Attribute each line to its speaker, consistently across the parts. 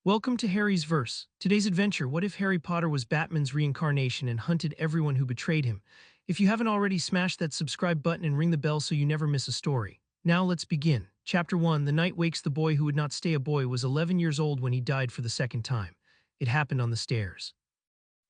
Speaker 1: Welcome to Harry's Verse. Today's adventure: what if Harry Potter was Batman's reincarnation and hunted everyone who betrayed him? If you haven't already, smash that subscribe button and ring the bell so you never miss a story. Now let's begin. Chapter 1: The Night Wakes. The boy who would not stay a boy was 11 years old when he died for the second time. It happened on the stairs.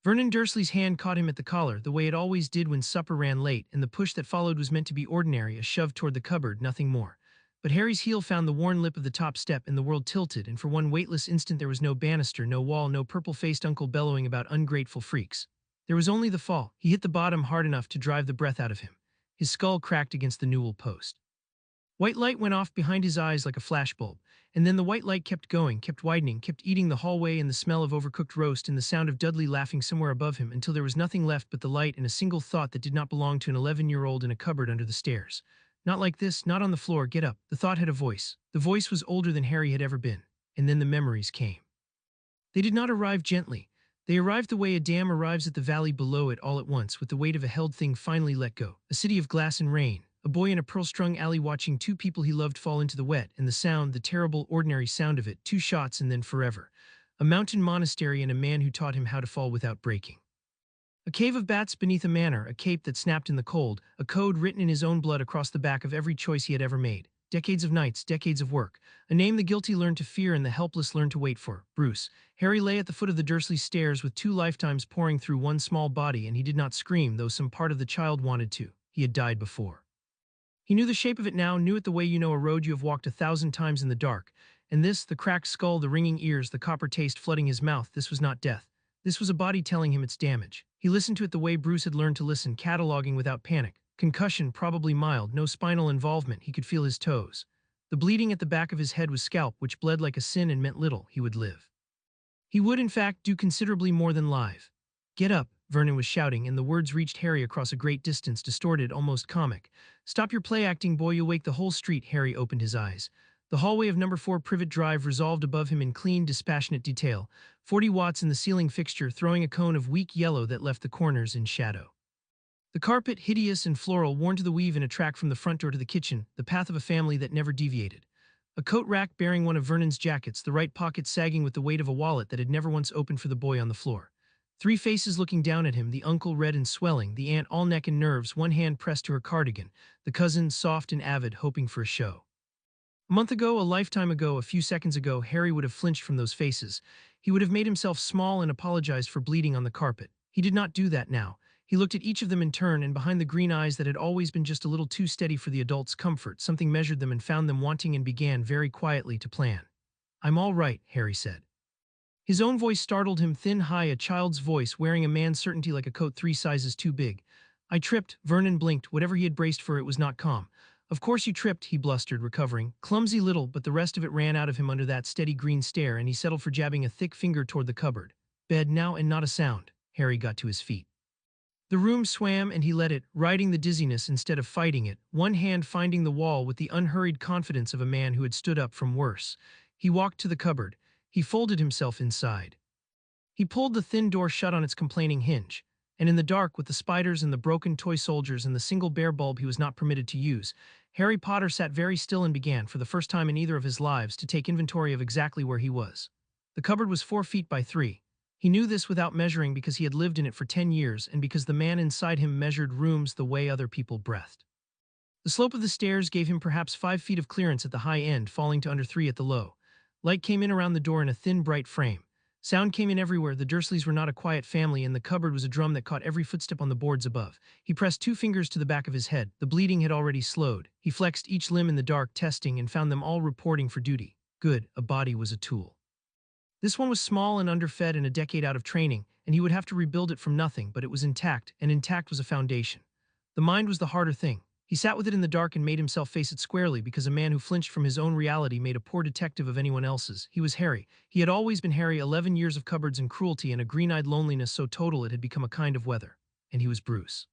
Speaker 1: Vernon Dursley's hand caught him at the collar, the way it always did when supper ran late, and the push that followed was meant to be ordinary, a shove toward the cupboard, nothing more. But Harry's heel found the worn lip of the top step, and the world tilted, and for one weightless instant there was no banister, no wall, no purple-faced uncle bellowing about ungrateful freaks. There was only the fall. He hit the bottom hard enough to drive the breath out of him. His skull cracked against the newel post. White light went off behind his eyes like a flashbulb, and then the white light kept going, kept widening, kept eating the hallway and the smell of overcooked roast and the sound of Dudley laughing somewhere above him until there was nothing left but the light and a single thought that did not belong to an 11-year-old in a cupboard under the stairs. Not like this, not on the floor, get up. The thought had a voice. The voice was older than Harry had ever been. And then the memories came. They did not arrive gently. They arrived the way a dam arrives at the valley below it, all at once, with the weight of a held thing finally let go. A city of glass and rain. A boy in a pearl-strung alley watching two people he loved fall into the wet, and the sound, the terrible, ordinary sound of it, 2 shots and then forever. A mountain monastery and a man who taught him how to fall without breaking. A cave of bats beneath a manor, a cape that snapped in the cold, a code written in his own blood across the back of every choice he had ever made. Decades of nights, decades of work. A name the guilty learned to fear and the helpless learned to wait for. Bruce. Harry lay at the foot of the Dursley stairs with 2 lifetimes pouring through one small body, and he did not scream, though some part of the child wanted to. He had died before. He knew the shape of it now, knew it the way you know a road you have walked 1,000 times in the dark. And this, the cracked skull, the ringing ears, the copper taste flooding his mouth, this was not death. This was a body telling him its damage. He listened to it the way Bruce had learned to listen, cataloging without panic. Concussion, probably mild, no spinal involvement, he could feel his toes. The bleeding at the back of his head was scalp, which bled like a sin and meant little. He would live. He would, in fact, do considerably more than live. Get up, Vernon was shouting, and the words reached Harry across a great distance, distorted, almost comic. Stop your play-acting, boy, you'll wake the whole street. Harry opened his eyes. The hallway of number 4 Privet Drive resolved above him in clean, dispassionate detail, 40 watts in the ceiling fixture throwing a cone of weak yellow that left the corners in shadow. The carpet, hideous and floral, worn to the weave in a track from the front door to the kitchen, the path of a family that never deviated. A coat rack bearing one of Vernon's jackets, the right pocket sagging with the weight of a wallet that had never once opened for the boy on the floor. 3 faces looking down at him, the uncle red and swelling, the aunt all neck and nerves, one hand pressed to her cardigan, the cousin soft and avid, hoping for a show. A month ago, a lifetime ago, a few seconds ago, Harry would have flinched from those faces. He would have made himself small and apologized for bleeding on the carpet. He did not do that now. He looked at each of them in turn, and behind the green eyes that had always been just a little too steady for the adult's comfort, something measured them and found them wanting and began very quietly to plan. "I'm all right," Harry said. His own voice startled him, thin, high, a child's voice, wearing a man's certainty like a coat 3 sizes too big. "I tripped." Vernon blinked. Whatever he had braced for, it was not calm. "Of course you tripped," he blustered, recovering. "Clumsy little," but the rest of it ran out of him under that steady green stare, and he settled for jabbing a thick finger toward the cupboard. Bed now, and not a sound. Harry got to his feet. The room swam, and he let it, riding the dizziness instead of fighting it, one hand finding the wall with the unhurried confidence of a man who had stood up from worse. He walked to the cupboard. He folded himself inside. He pulled the thin door shut on its complaining hinge, and in the dark, with the spiders and the broken toy soldiers and the single bare bulb he was not permitted to use, Harry Potter sat very still and began, for the first time in either of his lives, to take inventory of exactly where he was. The cupboard was 4 feet by 3. He knew this without measuring because he had lived in it for 10 years and because the man inside him measured rooms the way other people breathed. The slope of the stairs gave him perhaps 5 feet of clearance at the high end, falling to under 3 at the low. Light came in around the door in a thin, bright frame. Sound came in everywhere. The Dursleys were not a quiet family, and the cupboard was a drum that caught every footstep on the boards above. He pressed 2 fingers to the back of his head. The bleeding had already slowed. He flexed each limb in the dark, testing, and found them all reporting for duty. Good, a body was a tool. This one was small and underfed and a decade out of training, and he would have to rebuild it from nothing, but it was intact, and intact was a foundation. The mind was the harder thing. He sat with it in the dark and made himself face it squarely, because a man who flinched from his own reality made a poor detective of anyone else's. He was Harry. He had always been Harry, 11 years of cupboards and cruelty and a green-eyed loneliness so total it had become a kind of weather. And he was Bruce.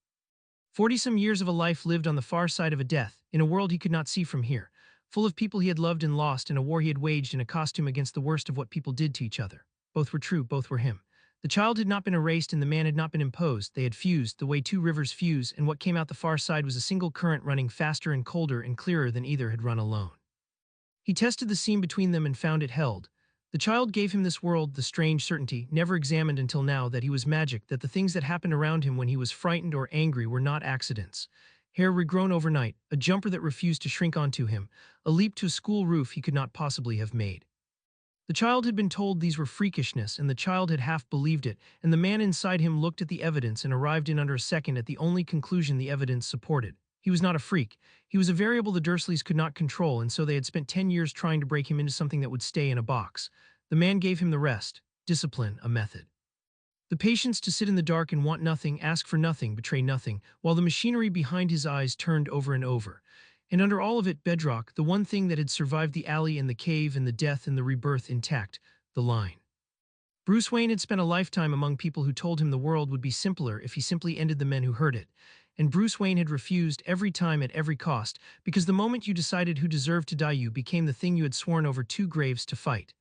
Speaker 1: 40-some years of a life lived on the far side of a death, in a world he could not see from here, full of people he had loved and lost, and a war he had waged in a costume against the worst of what people did to each other. Both were true, both were him. The child had not been erased and the man had not been imposed. They had fused, the way 2 rivers fuse, and what came out the far side was a single current running faster and colder and clearer than either had run alone. He tested the seam between them and found it held. The child gave him this world, the strange certainty, never examined until now, that he was magic, that the things that happened around him when he was frightened or angry were not accidents. Hair regrown overnight, a jumper that refused to shrink onto him, a leap to a school roof he could not possibly have made. The child had been told these were freakishness, and the child had half believed it, and the man inside him looked at the evidence and arrived in under a second at the only conclusion the evidence supported. He was not a freak. He was a variable the Dursleys could not control, and so they had spent 10 years trying to break him into something that would stay in a box. The man gave him the rest: discipline, a method. The patience to sit in the dark and want nothing, ask for nothing, betray nothing, while the machinery behind his eyes turned over and over. And under all of it, bedrock, the one thing that had survived the alley and the cave and the death and the rebirth intact: the line. Bruce Wayne had spent a lifetime among people who told him the world would be simpler if he simply ended the men who heard it. And Bruce Wayne had refused every time at every cost, because the moment you decided who deserved to die, you became the thing you had sworn over 2 graves to fight.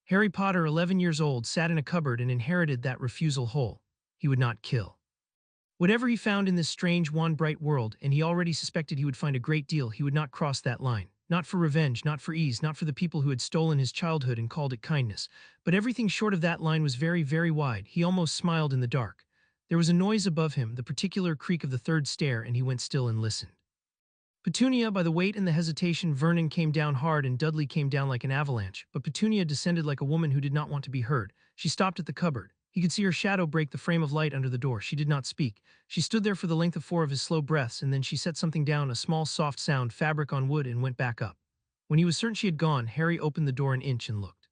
Speaker 1: Harry Potter, 11 years old, sat in a cupboard and inherited that refusal whole. He would not kill. Whatever he found in this strange, wan, bright world, and he already suspected he would find a great deal, he would not cross that line. Not for revenge, not for ease, not for the people who had stolen his childhood and called it kindness. But everything short of that line was very, very wide. He almost smiled in the dark. There was a noise above him, the particular creak of the 3rd stair, and he went still and listened. Petunia, by the weight and the hesitation, Vernon came down hard and Dudley came down like an avalanche, but Petunia descended like a woman who did not want to be heard. She stopped at the cupboard. He could see her shadow break the frame of light under the door. She did not speak. She stood there for the length of 4 of his slow breaths, and then she set something down, a small soft sound, fabric on wood, and went back up. When he was certain she had gone, Harry opened the door an inch and looked.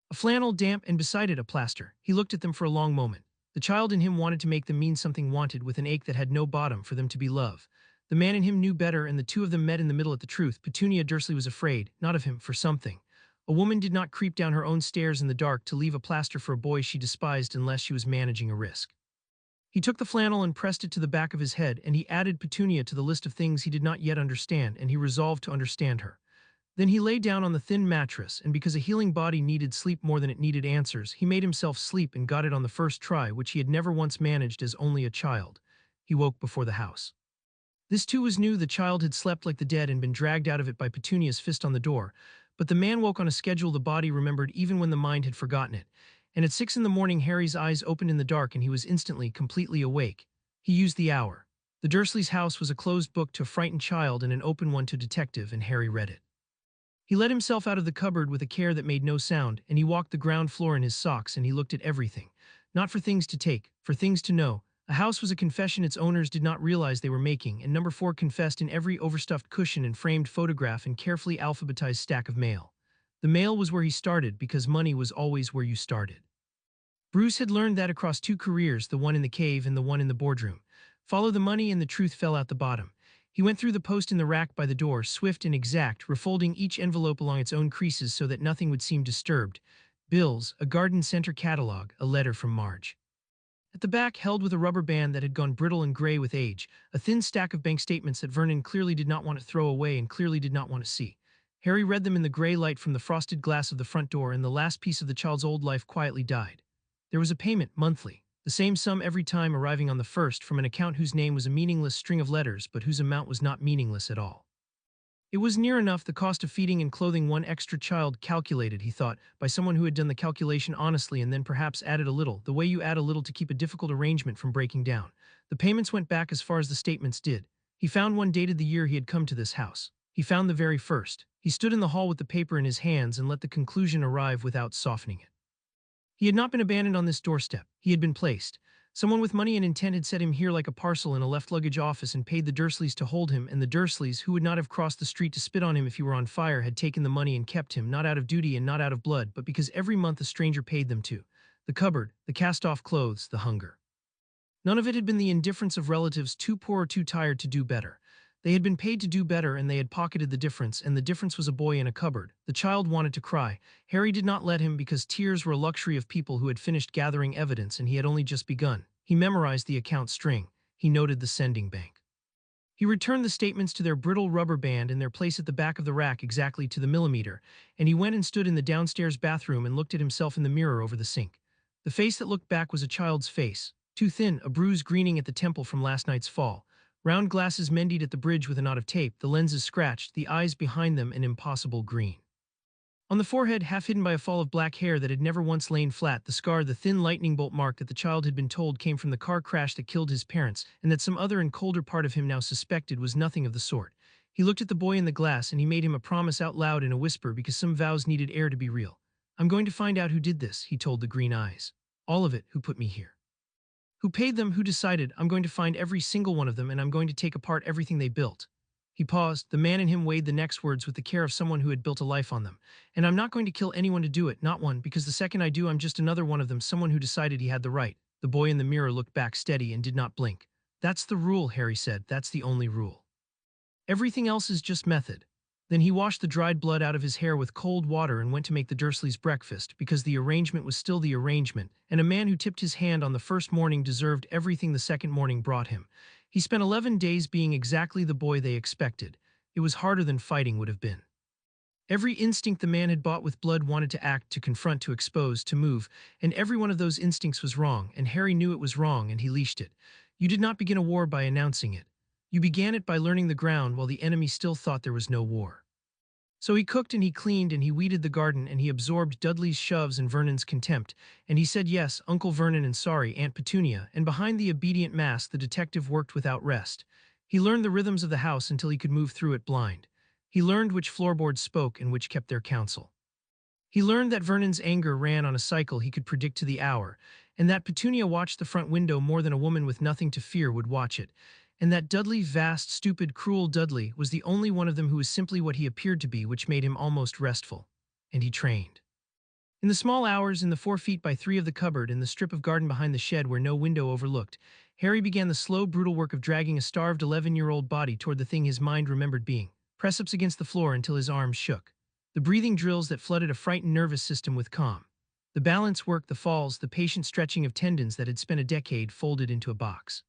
Speaker 1: A flannel, damp, and beside it a plaster. He looked at them for a long moment. The child in him wanted to make them mean something, wanted, with an ache that had no bottom, for them to be love. The man in him knew better, and the two of them met in the middle at the truth. Petunia Dursley was afraid, not of him, for something. A woman did not creep down her own stairs in the dark to leave a plaster for a boy she despised unless she was managing a risk. He took the flannel and pressed it to the back of his head, and he added Petunia to the list of things he did not yet understand, and he resolved to understand her. Then he lay down on the thin mattress, and because a healing body needed sleep more than it needed answers, he made himself sleep and got it on the first try, which he had never once managed as only a child. He woke before the house. This too was new. The child had slept like the dead and been dragged out of it by Petunia's fist on the door, but the man woke on a schedule the body remembered even when the mind had forgotten it. And at 6 in the morning, Harry's eyes opened in the dark and he was instantly, completely awake. He used the hour. The Dursleys' house was a closed book to a frightened child and an open one to a detective, and Harry read it. He let himself out of the cupboard with a care that made no sound, and he walked the ground floor in his socks, and he looked at everything. Not for things to take, for things to know. A house was a confession its owners did not realize they were making, and number 4 confessed in every overstuffed cushion and framed photograph and carefully alphabetized stack of mail. The mail was where he started, because money was always where you started. Bruce had learned that across 2 careers, the one in the cave and the one in the boardroom. Follow the money and the truth fell out the bottom. He went through the post in the rack by the door, swift and exact, refolding each envelope along its own creases so that nothing would seem disturbed. Bills, a garden center catalog, a letter from Marge. At the back, held with a rubber band that had gone brittle and gray with age, a thin stack of bank statements that Vernon clearly did not want to throw away and clearly did not want to see. Harry read them in the gray light from the frosted glass of the front door, and the last piece of the child's old life quietly died. There was a payment, monthly. The same sum every time, arriving on the first from an account whose name was a meaningless string of letters but whose amount was not meaningless at all. It was near enough the cost of feeding and clothing one extra child, calculated, he thought, by someone who had done the calculation honestly and then perhaps added a little, the way you add a little to keep a difficult arrangement from breaking down. The payments went back as far as the statements did. He found one dated the year he had come to this house. He found the very first. He stood in the hall with the paper in his hands and let the conclusion arrive without softening it. He had not been abandoned on this doorstep. He had been placed. Someone with money and intent had set him here like a parcel in a left luggage office and paid the Dursleys to hold him, and the Dursleys, who would not have crossed the street to spit on him if he were on fire, had taken the money and kept him, not out of duty and not out of blood, but because every month a stranger paid them to. The cupboard, the cast-off clothes, the hunger. None of it had been the indifference of relatives too poor or too tired to do better. They had been paid to do better, and they had pocketed the difference, and the difference was a boy in a cupboard. The child wanted to cry. Harry did not let him, because tears were a luxury of people who had finished gathering evidence and he had only just begun. He memorized the account string. He noted the sending bank. He returned the statements to their brittle rubber band in their place at the back of the rack exactly to the millimeter, and he went and stood in the downstairs bathroom and looked at himself in the mirror over the sink. The face that looked back was a child's face, too thin, a bruise greening at the temple from last night's fall. Round glasses mended at the bridge with a knot of tape, the lenses scratched, the eyes behind them an impossible green. On the forehead, half hidden by a fall of black hair that had never once lain flat, the scar, the thin lightning bolt mark that the child had been told came from the car crash that killed his parents, and that some other and colder part of him now suspected was nothing of the sort. He looked at the boy in the glass and he made him a promise out loud in a whisper because some vows needed air to be real. I'm going to find out who did this, he told the green eyes. All of it, who put me here. Who paid them, who decided, I'm going to find every single one of them and I'm going to take apart everything they built. He paused. The man in him weighed the next words with the care of someone who had built a life on them. And I'm not going to kill anyone to do it, not one, because the second I do I'm just another one of them, someone who decided he had the right. The boy in the mirror looked back steady and did not blink. That's the rule, Harry said. That's the only rule. Everything else is just method. Then he washed the dried blood out of his hair with cold water and went to make the Dursleys breakfast, because the arrangement was still the arrangement, and a man who tipped his hand on the first morning deserved everything the second morning brought him. He spent 11 days being exactly the boy they expected. It was harder than fighting would have been. Every instinct the man had bought with blood wanted to act, to confront, to expose, to move, and every one of those instincts was wrong, and Harry knew it was wrong, and he leashed it. You did not begin a war by announcing it. You began it by learning the ground while the enemy still thought there was no war. So he cooked and he cleaned and he weeded the garden and he absorbed Dudley's shoves and Vernon's contempt, and he said yes, Uncle Vernon, and sorry, Aunt Petunia, and behind the obedient mask the detective worked without rest. He learned the rhythms of the house until he could move through it blind. He learned which floorboards spoke and which kept their counsel. He learned that Vernon's anger ran on a cycle he could predict to the hour, and that Petunia watched the front window more than a woman with nothing to fear would watch it, and that Dudley, vast, stupid, cruel Dudley, was the only one of them who was simply what he appeared to be, which made him almost restful. And he trained. In the small hours, in the 4 feet by 3 of the cupboard, in the strip of garden behind the shed where no window overlooked, Harry began the slow, brutal work of dragging a starved 11-year-old body toward the thing his mind remembered being, press-ups against the floor until his arms shook. The breathing drills that flooded a frightened nervous system with calm. The balance work, the falls, the patient stretching of tendons that had spent a decade folded into a box.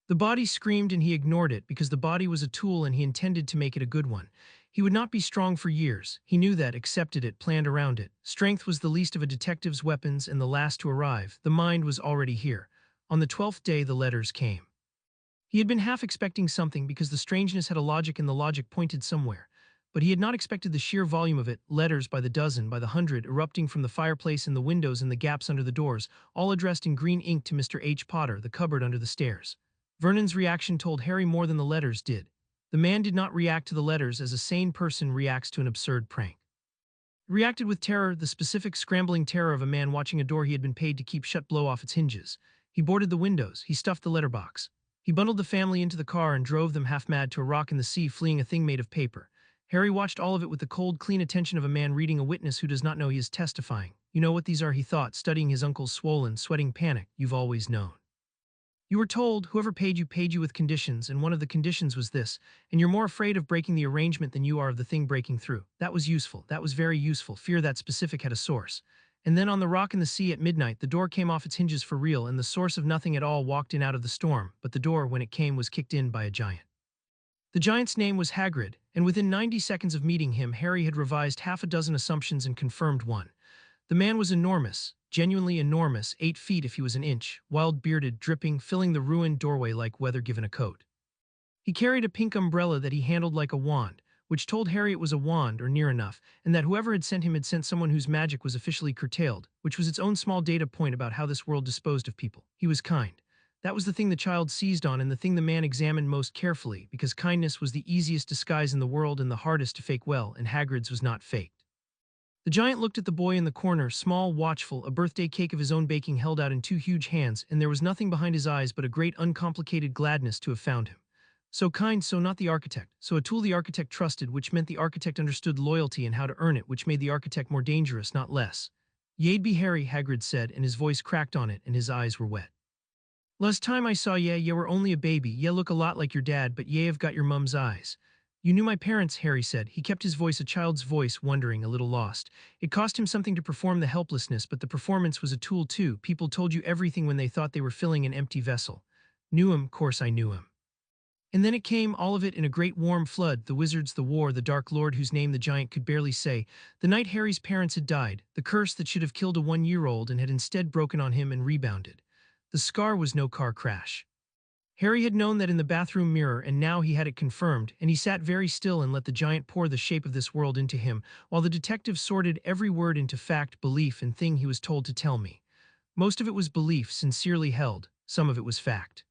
Speaker 1: The body screamed and he ignored it because the body was a tool and he intended to make it a good one. He would not be strong for years. He knew that, accepted it, planned around it. Strength was the least of a detective's weapons and the last to arrive. The mind was already here. On the 12th day, the letters came. He had been half expecting something because the strangeness had a logic and the logic pointed somewhere. But he had not expected the sheer volume of it, letters by the dozen, by the hundred, erupting from the fireplace and the windows and the gaps under the doors, all addressed in green ink to Mr. H. Potter, the cupboard under the stairs. Vernon's reaction told Harry more than the letters did. The man did not react to the letters as a sane person reacts to an absurd prank. He reacted with terror, the specific scrambling terror of a man watching a door he had been paid to keep shut blow off its hinges. He boarded the windows, he stuffed the letterbox. He bundled the family into the car and drove them half-mad to a rock in the sea, fleeing a thing made of paper. Harry watched all of it with the cold, clean attention of a man reading a witness who does not know he is testifying. You know what these are, he thought, studying his uncle's swollen, sweating panic. You've always known. You were told whoever paid you with conditions, and one of the conditions was this, and you're more afraid of breaking the arrangement than you are of the thing breaking through. That was useful. That was very useful. Fear that specific had a source. And then on the rock in the sea at midnight, the door came off its hinges for real, and the source of nothing at all walked in out of the storm, but the door, when it came, was kicked in by a giant. The giant's name was Hagrid, and within 90 seconds of meeting him, Harry had revised half a dozen assumptions and confirmed one. The man was enormous, genuinely enormous, 8 feet if he was an inch, wild-bearded, dripping, filling the ruined doorway like weather given a coat. He carried a pink umbrella that he handled like a wand, which told Harry it was a wand or near enough, and that whoever had sent him had sent someone whose magic was officially curtailed, which was its own small data point about how this world disposed of people. He was kind. That was the thing the child seized on and the thing the man examined most carefully, because kindness was the easiest disguise in the world and the hardest to fake well, and Hagrid's was not faked. The giant looked at the boy in the corner, small, watchful, a birthday cake of his own baking held out in 2 huge hands, and there was nothing behind his eyes but a great uncomplicated gladness to have found him. So kind, so not the architect, so a tool the architect trusted, which meant the architect understood loyalty and how to earn it, which made the architect more dangerous, not less. Ye'd be Harry, Hagrid said, and his voice cracked on it, and his eyes were wet. Last time I saw ye were only a baby. Ye look a lot like your dad, but ye have got your mum's eyes. You knew my parents, Harry said. He kept his voice a child's voice, wondering, a little lost. It cost him something to perform the helplessness, but the performance was a tool too. People told you everything when they thought they were filling an empty vessel. Knew him, course I knew him. And then it came, all of it in a great warm flood, the wizards, the war, the Dark Lord whose name the giant could barely say, the night Harry's parents had died, the curse that should have killed a 1-year-old and had instead broken on him and rebounded. The scar was no car crash. Harry had known that in the bathroom mirror, and now he had it confirmed, and he sat very still and let the giant pour the shape of this world into him, while the detective sorted every word into fact, belief, and thing he was told to tell me. Most of it was belief, sincerely held, some of it was fact.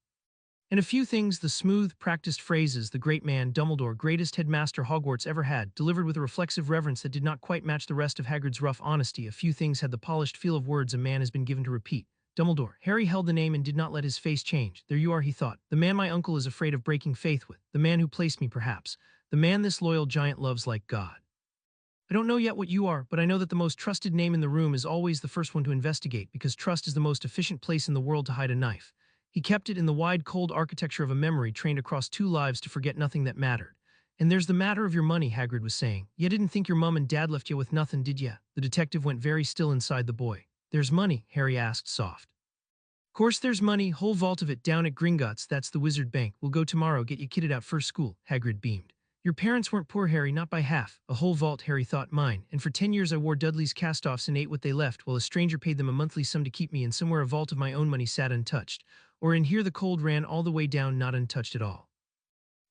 Speaker 1: And a few things, the smooth, practiced phrases the great man, Dumbledore, greatest headmaster Hogwarts ever had, delivered with a reflexive reverence that did not quite match the rest of Hagrid's rough honesty. A few things had the polished feel of words a man has been given to repeat. Dumbledore. Harry held the name and did not let his face change. There you are, he thought. The man my uncle is afraid of breaking faith with. The man who placed me, perhaps. The man this loyal giant loves like God. I don't know yet what you are, but I know that the most trusted name in the room is always the first one to investigate, because trust is the most efficient place in the world to hide a knife. He kept it in the wide, cold architecture of a memory trained across 2 lives to forget nothing that mattered. And there's the matter of your money, Hagrid was saying. You didn't think your mum and dad left you with nothing, did ya? The detective went very still inside the boy. There's money, Harry asked, soft. Course there's money, whole vault of it, down at Gringotts, that's the wizard bank. We'll go tomorrow, get you kitted out first school, Hagrid beamed. Your parents weren't poor, Harry, not by half. A whole vault, Harry thought, mine. And for 10 years I wore Dudley's cast-offs and ate what they left, while a stranger paid them a monthly sum to keep me, and somewhere a vault of my own money sat untouched. Or in here the cold ran all the way down, not untouched at all.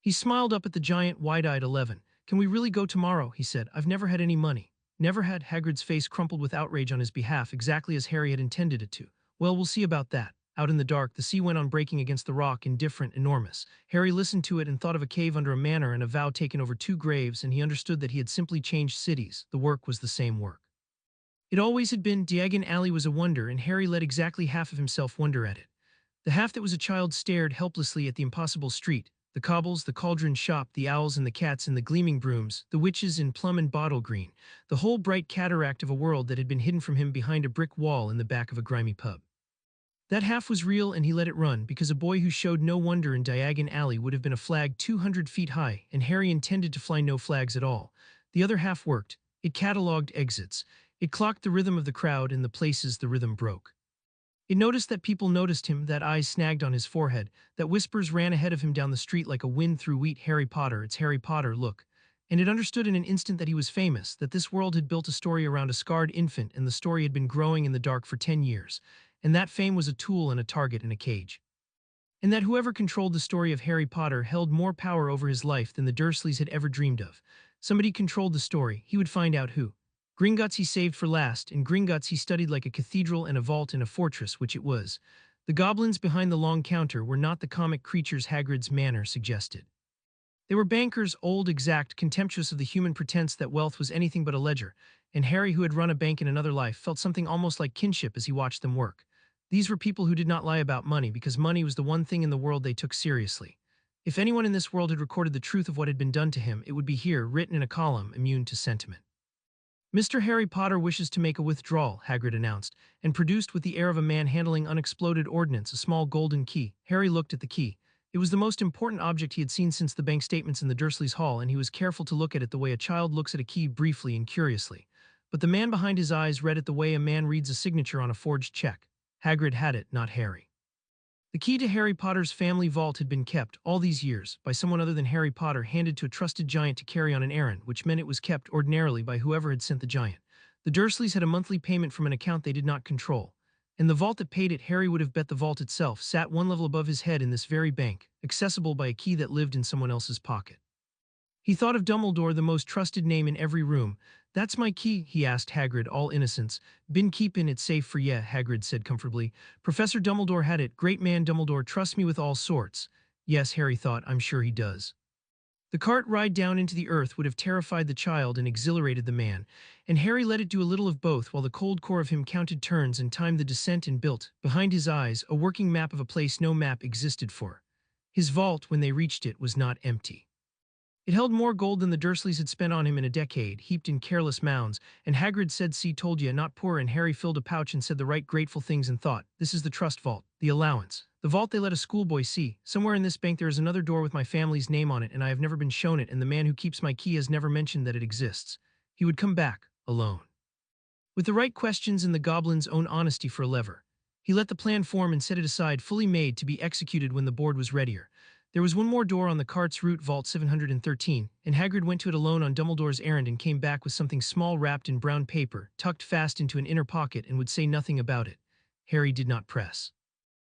Speaker 1: He smiled up at the giant, wide-eyed 11. Can we really go tomorrow, he said. I've never had any money. Never had. Hagrid's face crumpled with outrage on his behalf, exactly as Harry had intended it to. Well, we'll see about that. Out in the dark, the sea went on breaking against the rock, indifferent, enormous. Harry listened to it and thought of a cave under a manor and a vow taken over 2 graves, and he understood that he had simply changed cities. The work was the same work. It always had been. Diagon Alley was a wonder, and Harry let exactly half of himself wonder at it. The half that was a child stared helplessly at the impossible street, the cobbles, the cauldron shop, the owls and the cats in the gleaming brooms, the witches in plum and bottle green, the whole bright cataract of a world that had been hidden from him behind a brick wall in the back of a grimy pub. That half was real, and he let it run, because a boy who showed no wonder in Diagon Alley would have been a flag 200 feet high, and Harry intended to fly no flags at all. The other half worked. It catalogued exits. It clocked the rhythm of the crowd and the places the rhythm broke. It noticed that people noticed him, that eyes snagged on his forehead, that whispers ran ahead of him down the street like a wind through wheat. Harry Potter, it's Harry Potter, look. And it understood in an instant that he was famous, that this world had built a story around a scarred infant, and the story had been growing in the dark for 10 years. And that fame was a tool and a target in a cage. And that whoever controlled the story of Harry Potter held more power over his life than the Dursleys had ever dreamed of. Somebody controlled the story. He would find out who. Gringotts he saved for last. In Gringotts he studied like a cathedral and a vault in a fortress, which it was. The goblins behind the long counter were not the comic creatures Hagrid's manner suggested. They were bankers, old, exact, contemptuous of the human pretense that wealth was anything but a ledger, and Harry, who had run a bank in another life, felt something almost like kinship as he watched them work. These were people who did not lie about money, because money was the one thing in the world they took seriously. If anyone in this world had recorded the truth of what had been done to him, it would be here, written in a column, immune to sentiment. Mr. Harry Potter wishes to make a withdrawal, Hagrid announced, and produced with the air of a man handling unexploded ordnance a small golden key. Harry looked at the key. It was the most important object he had seen since the bank statements in the Dursleys' hall, and he was careful to look at it the way a child looks at a key, briefly and curiously. But the man behind his eyes read it the way a man reads a signature on a forged check. Hagrid had it, not Harry. The key to Harry Potter's family vault had been kept, all these years, by someone other than Harry Potter, handed to a trusted giant to carry on an errand, which meant it was kept, ordinarily, by whoever had sent the giant. The Dursleys had a monthly payment from an account they did not control. And the vault that paid it, Harry would have bet the vault itself, sat one level above his head in this very bank, accessible by a key that lived in someone else's pocket. He thought of Dumbledore, the most trusted name in every room. That's my key, he asked Hagrid, all innocence. Been keepin' it safe for ye, Hagrid said comfortably. Professor Dumbledore had it. Great man Dumbledore trusts me with all sorts. Yes, Harry thought, I'm sure he does. The cart ride down into the earth would have terrified the child and exhilarated the man, and Harry let it do a little of both while the cold core of him counted turns and timed the descent and built, behind his eyes, a working map of a place no map existed for. His vault, when they reached it, was not empty. It held more gold than the Dursleys had spent on him in a decade, heaped in careless mounds, and Hagrid said, "See, told ya, not poor," and Harry filled a pouch and said the right grateful things and thought, this is the trust vault, the allowance. The vault they let a schoolboy see. Somewhere in this bank there is another door with my family's name on it, and I have never been shown it, and the man who keeps my key has never mentioned that it exists. He would come back, alone. With the right questions and the goblin's own honesty for a lever. He let the plan form and set it aside, fully made to be executed when the board was readier. There was one more door on the cart's route, Vault 713, and Hagrid went to it alone on Dumbledore's errand and came back with something small wrapped in brown paper, tucked fast into an inner pocket, and would say nothing about it. Harry did not press.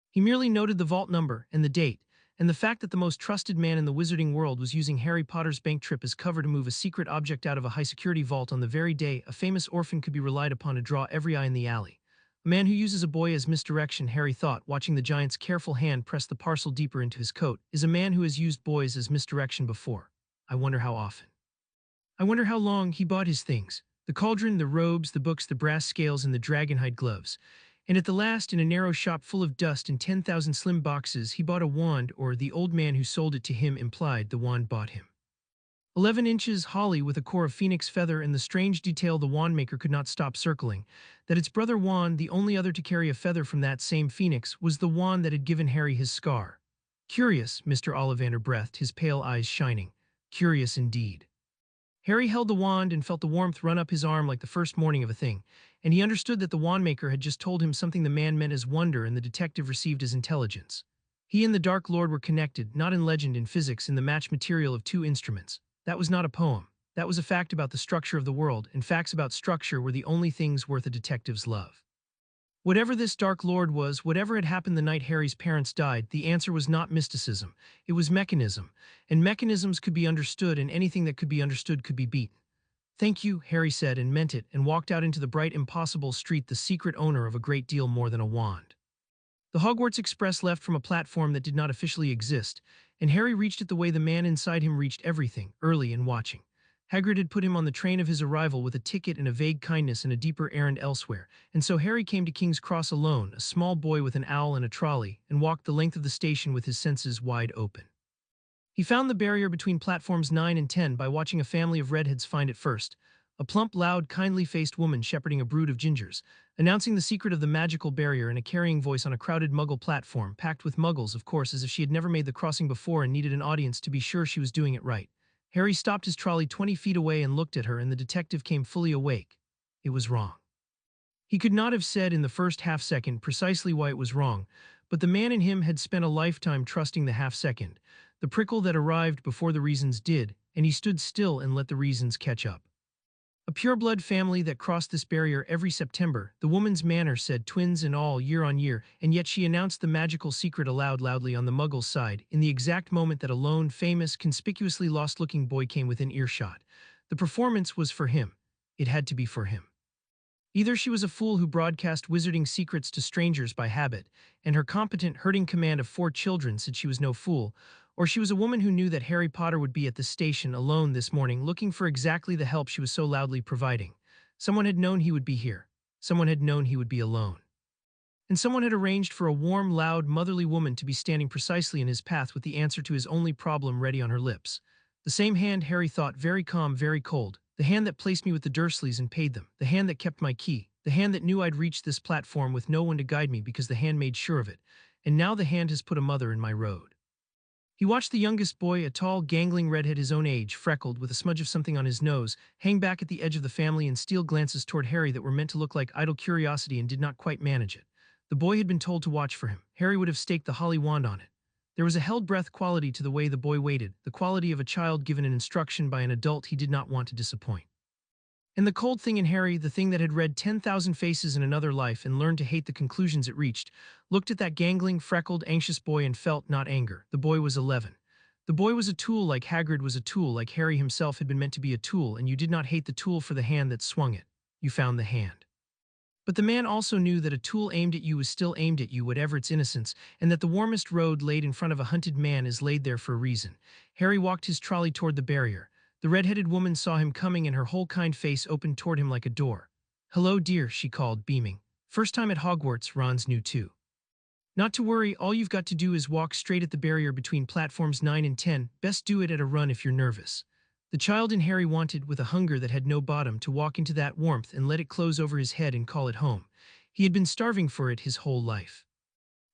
Speaker 1: He merely noted the vault number and the date, and the fact that the most trusted man in the wizarding world was using Harry Potter's bank trip as cover to move a secret object out of a high-security vault on the very day a famous orphan could be relied upon to draw every eye in the alley. A man who uses a boy as misdirection, Harry thought, watching the giant's careful hand press the parcel deeper into his coat, is a man who has used boys as misdirection before. I wonder how often. I wonder how long he bought his things. The cauldron, the robes, the books, the brass scales, and the dragonhide gloves. And at the last, in a narrow shop full of dust and 10,000 slim boxes, he bought a wand, or the old man who sold it to him implied the wand bought him. 11 inches, holly with a core of phoenix feather, and the strange detail the wand maker could not stop circling, that its brother wand, the only other to carry a feather from that same phoenix, was the wand that had given Harry his scar. Curious, Mr. Ollivander breathed, his pale eyes shining. Curious indeed. Harry held the wand and felt the warmth run up his arm like the first morning of a thing, and he understood that the wand maker had just told him something the man meant as wonder and the detective received as intelligence. He and the Dark Lord were connected, not in legend, in physics, in the match material of two instruments. That was not a poem. That was a fact about the structure of the world, and facts about structure were the only things worth a detective's love. Whatever this Dark Lord was, whatever had happened the night Harry's parents died, the answer was not mysticism. It was mechanism, and mechanisms could be understood, and anything that could be understood could be beaten. Thank you, Harry said, and meant it, and walked out into the bright, impossible street, the secret owner of a great deal more than a wand. The Hogwarts Express left from a platform that did not officially exist, and Harry reached it the way the man inside him reached everything, early and watching. Hagrid had put him on the train of his arrival with a ticket and a vague kindness and a deeper errand elsewhere, and so Harry came to King's Cross alone, a small boy with an owl and a trolley, and walked the length of the station with his senses wide open. He found the barrier between platforms 9 and 10 by watching a family of redheads find it first, a plump, loud, kindly-faced woman shepherding a brood of gingers, announcing the secret of the magical barrier in a carrying voice on a crowded Muggle platform, packed with Muggles, of course, as if she had never made the crossing before and needed an audience to be sure she was doing it right. Harry stopped his trolley 20 feet away and looked at her, and the detective came fully awake. It was wrong. He could not have said in the first half-second precisely why it was wrong, but the man in him had spent a lifetime trusting the half-second, the prickle that arrived before the reasons did, and he stood still and let the reasons catch up. A pureblood family that crossed this barrier every September, the woman's manner said twins and all year on year, and yet she announced the magical secret aloud loudly on the Muggle's side, in the exact moment that a lone, famous, conspicuously lost-looking boy came within earshot. The performance was for him. It had to be for him. Either she was a fool who broadcast wizarding secrets to strangers by habit, and her competent, herding command of 4 children said she was no fool, or she was a woman who knew that Harry Potter would be at the station alone this morning looking for exactly the help she was so loudly providing. Someone had known he would be here. Someone had known he would be alone. And someone had arranged for a warm, loud, motherly woman to be standing precisely in his path with the answer to his only problem ready on her lips. The same hand, Harry thought, very calm, very cold, the hand that placed me with the Dursleys and paid them, the hand that kept my key, the hand that knew I'd reach this platform with no one to guide me because the hand made sure of it, and now the hand has put a mother in my road. He watched the youngest boy, a tall, gangling redhead his own age, freckled, with a smudge of something on his nose, hang back at the edge of the family and steal glances toward Harry that were meant to look like idle curiosity and did not quite manage it. The boy had been told to watch for him. Harry would have staked the holly wand on it. There was a held-breath quality to the way the boy waited, the quality of a child given an instruction by an adult he did not want to disappoint. And the cold thing in Harry, the thing that had read 10,000 faces in another life and learned to hate the conclusions it reached, looked at that gangling, freckled, anxious boy and felt not anger. The boy was 11. The boy was a tool like Hagrid was a tool, like Harry himself had been meant to be a tool, and you did not hate the tool for the hand that swung it. You found the hand. But the man also knew that a tool aimed at you was still aimed at you, whatever its innocence, and that the warmest road laid in front of a hunted man is laid there for a reason. Harry walked his trolley toward the barrier. The red-headed woman saw him coming, and her whole kind face opened toward him like a door. "Hello, dear," she called, beaming. "First time at Hogwarts," Ron's knew too. "Not to worry, all you've got to do is walk straight at the barrier between platforms 9 and 10, best do it at a run if you're nervous." The child in Harry wanted, with a hunger that had no bottom, to walk into that warmth and let it close over his head and call it home. He had been starving for it his whole life.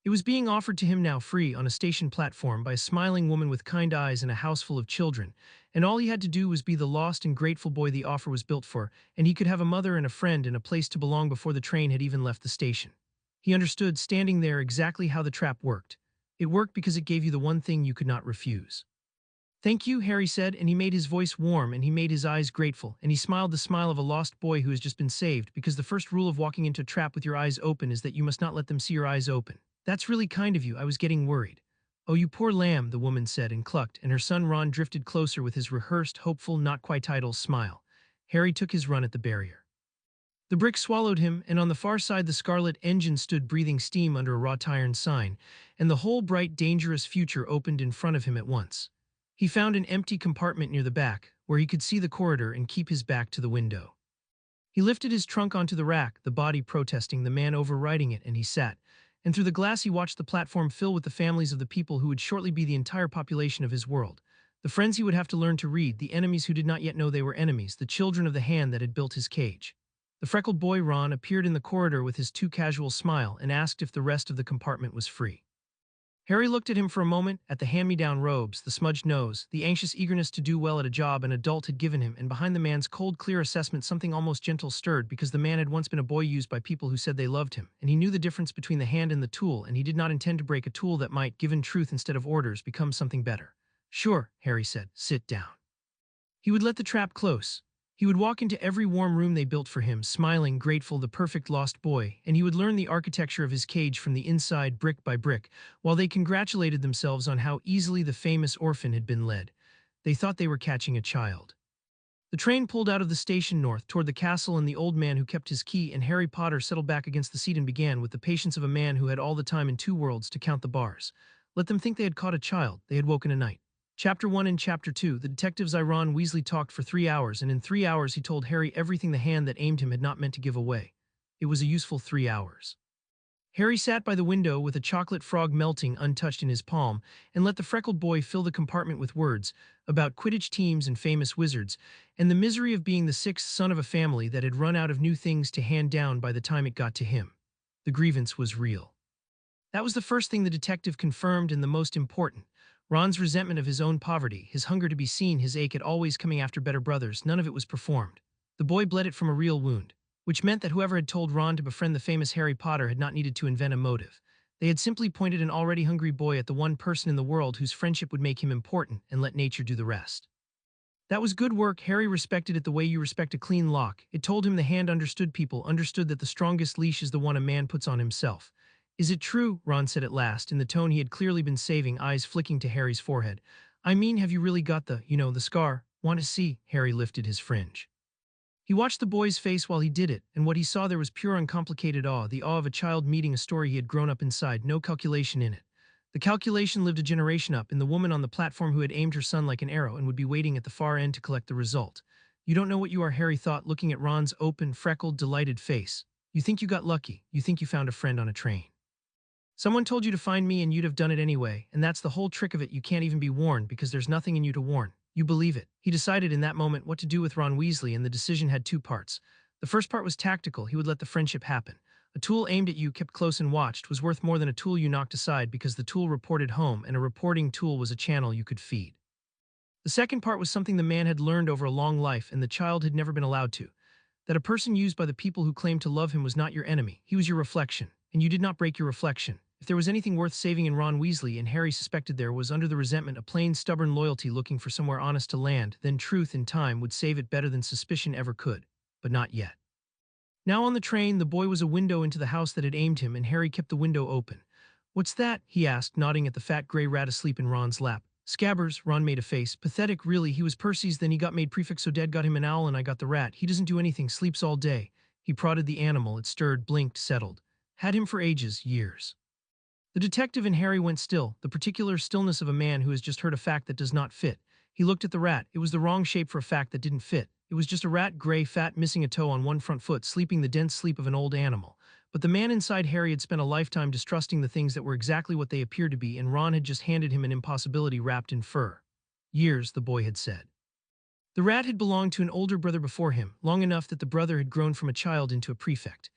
Speaker 1: It was being offered to him now free on a station platform by a smiling woman with kind eyes and a house full of children, and all he had to do was be the lost and grateful boy the offer was built for, and he could have a mother and a friend and a place to belong before the train had even left the station. He understood, standing there, exactly how the trap worked. It worked because it gave you the one thing you could not refuse. "Thank you," Harry said, and he made his voice warm and he made his eyes grateful, and he smiled the smile of a lost boy who has just been saved, because the first rule of walking into a trap with your eyes open is that you must not let them see your eyes open. "That's really kind of you, I was getting worried." "Oh, you poor lamb," the woman said and clucked, and her son Ron drifted closer with his rehearsed, hopeful, not-quite-idle smile. Harry took his run at the barrier. The brick swallowed him, and on the far side the scarlet engine stood breathing steam under a wrought iron sign, and the whole bright, dangerous future opened in front of him at once. He found an empty compartment near the back, where he could see the corridor and keep his back to the window. He lifted his trunk onto the rack, the body protesting, the man overriding it, and he sat. And through the glass he watched the platform fill with the families of the people who would shortly be the entire population of his world. The friends he would have to learn to read, the enemies who did not yet know they were enemies, the children of the hand that had built his cage. The freckled boy Ron appeared in the corridor with his too casual smile and asked if the rest of the compartment was free. Harry looked at him for a moment, at the hand-me-down robes, the smudged nose, the anxious eagerness to do well at a job an adult had given him, and behind the man's cold, clear assessment something almost gentle stirred, because the man had once been a boy used by people who said they loved him, and he knew the difference between the hand and the tool, and he did not intend to break a tool that might, given truth instead of orders, become something better. "Sure," Harry said. "Sit down." He would let the trap close. He would walk into every warm room they built for him, smiling, grateful, the perfect lost boy, and he would learn the architecture of his cage from the inside, brick by brick, while they congratulated themselves on how easily the famous orphan had been led. They thought they were catching a child. The train pulled out of the station north toward the castle, and the old man who kept his key and Harry Potter settled back against the seat and began, with the patience of a man who had all the time in two worlds, to count the bars. Let them think they had caught a child, they had woken a night. Chapter 1 and Chapter 2, the detectives Ron Weasley talked for 3 hours, and in 3 hours he told Harry everything the hand that aimed him had not meant to give away. It was a useful 3 hours. Harry sat by the window with a chocolate frog melting untouched in his palm, and let the freckled boy fill the compartment with words about Quidditch teams and famous wizards, and the misery of being the sixth son of a family that had run out of new things to hand down by the time it got to him. The grievance was real. That was the first thing the detective confirmed, and the most important. Ron's resentment of his own poverty, his hunger to be seen, his ache at always coming after better brothers, none of it was performed. The boy bled it from a real wound, which meant that whoever had told Ron to befriend the famous Harry Potter had not needed to invent a motive. They had simply pointed an already hungry boy at the one person in the world whose friendship would make him important, and let nature do the rest. That was good work. Harry respected it the way you respect a clean lock. It told him the hand understood people, understood that the strongest leash is the one a man puts on himself. "Is it true?" Ron said at last, in the tone he had clearly been saving, eyes flicking to Harry's forehead. "I mean, have you really got the scar? Want to see?" Harry lifted his fringe. He watched the boy's face while he did it, and what he saw there was pure uncomplicated awe, the awe of a child meeting a story he had grown up inside, no calculation in it. The calculation lived a generation up, in the woman on the platform who had aimed her son like an arrow and would be waiting at the far end to collect the result. "You don't know what you are," Harry thought, looking at Ron's open, freckled, delighted face. "You think you got lucky. You think you found a friend on a train. Someone told you to find me and you'd have done it anyway, and that's the whole trick of it. You can't even be warned because there's nothing in you to warn. You believe it." He decided in that moment what to do with Ron Weasley, and the decision had two parts. The first part was tactical. He would let the friendship happen. A tool aimed at you, kept close and watched, was worth more than a tool you knocked aside, because the tool reported home, and a reporting tool was a channel you could feed. The second part was something the man had learned over a long life, and the child had never been allowed to. That a person used by the people who claimed to love him was not your enemy. He was your reflection, and you did not break your reflection. If there was anything worth saving in Ron Weasley, and Harry suspected there was, under the resentment, a plain, stubborn loyalty looking for somewhere honest to land, then truth in time would save it better than suspicion ever could. But not yet. Now on the train, the boy was a window into the house that had aimed him, and Harry kept the window open. "What's that?" he asked, nodding at the fat gray rat asleep in Ron's lap. "Scabbers," Ron made a face. "Pathetic, really. He was Percy's, then he got made prefect, so Dad got him an owl and I got the rat. He doesn't do anything, sleeps all day." He prodded the animal. It stirred, blinked, settled. "Had him for ages, years." The detective and Harry went still, the particular stillness of a man who has just heard a fact that does not fit. He looked at the rat. It was the wrong shape for a fact that didn't fit. It was just a rat, gray, fat, missing a toe on one front foot, sleeping the dense sleep of an old animal. But the man inside Harry had spent a lifetime distrusting the things that were exactly what they appeared to be, and Ron had just handed him an impossibility wrapped in fur. "Years," the boy had said. The rat had belonged to an older brother before him, long enough that the brother had grown from a child into a prefect.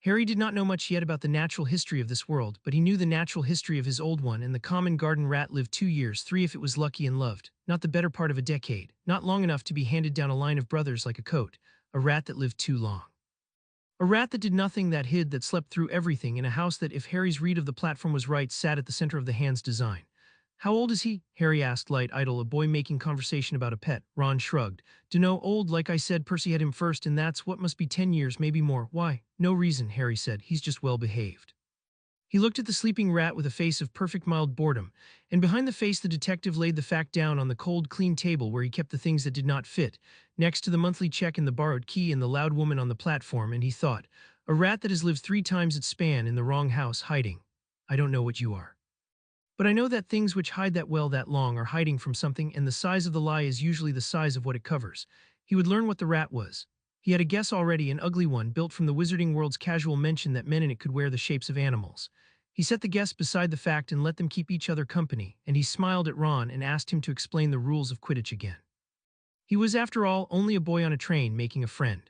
Speaker 1: Harry did not know much yet about the natural history of this world, but he knew the natural history of his old one, and the common garden rat lived 2 years, 3 if it was lucky, and loved, not the better part of a decade, not long enough to be handed down a line of brothers like a coat, a rat that lived too long. A rat that did nothing, that hid, that slept through everything, in a house that, if Harry's read of the platform was right, sat at the center of the hand's design. "How old is he?" Harry asked, light, idle, a boy making conversation about a pet. Ron shrugged. "Dunno, old, like I said, Percy had him first, and that's what must be 10 years, maybe more." "Why?" "No reason," Harry said. "He's just well behaved." He looked at the sleeping rat with a face of perfect mild boredom, and behind the face the detective laid the fact down on the cold, clean table where he kept the things that did not fit, next to the monthly check and the borrowed key and the loud woman on the platform, and he thought, a rat that has lived 3 times its span in the wrong house hiding. I don't know what you are. But I know that things which hide that well that long are hiding from something, and the size of the lie is usually the size of what it covers. He would learn what the rat was. He had a guess already, an ugly one built from the wizarding world's casual mention that men in it could wear the shapes of animals. He set the guess beside the fact and let them keep each other company, and he smiled at Ron and asked him to explain the rules of Quidditch again. He was, after all, only a boy on a train making a friend.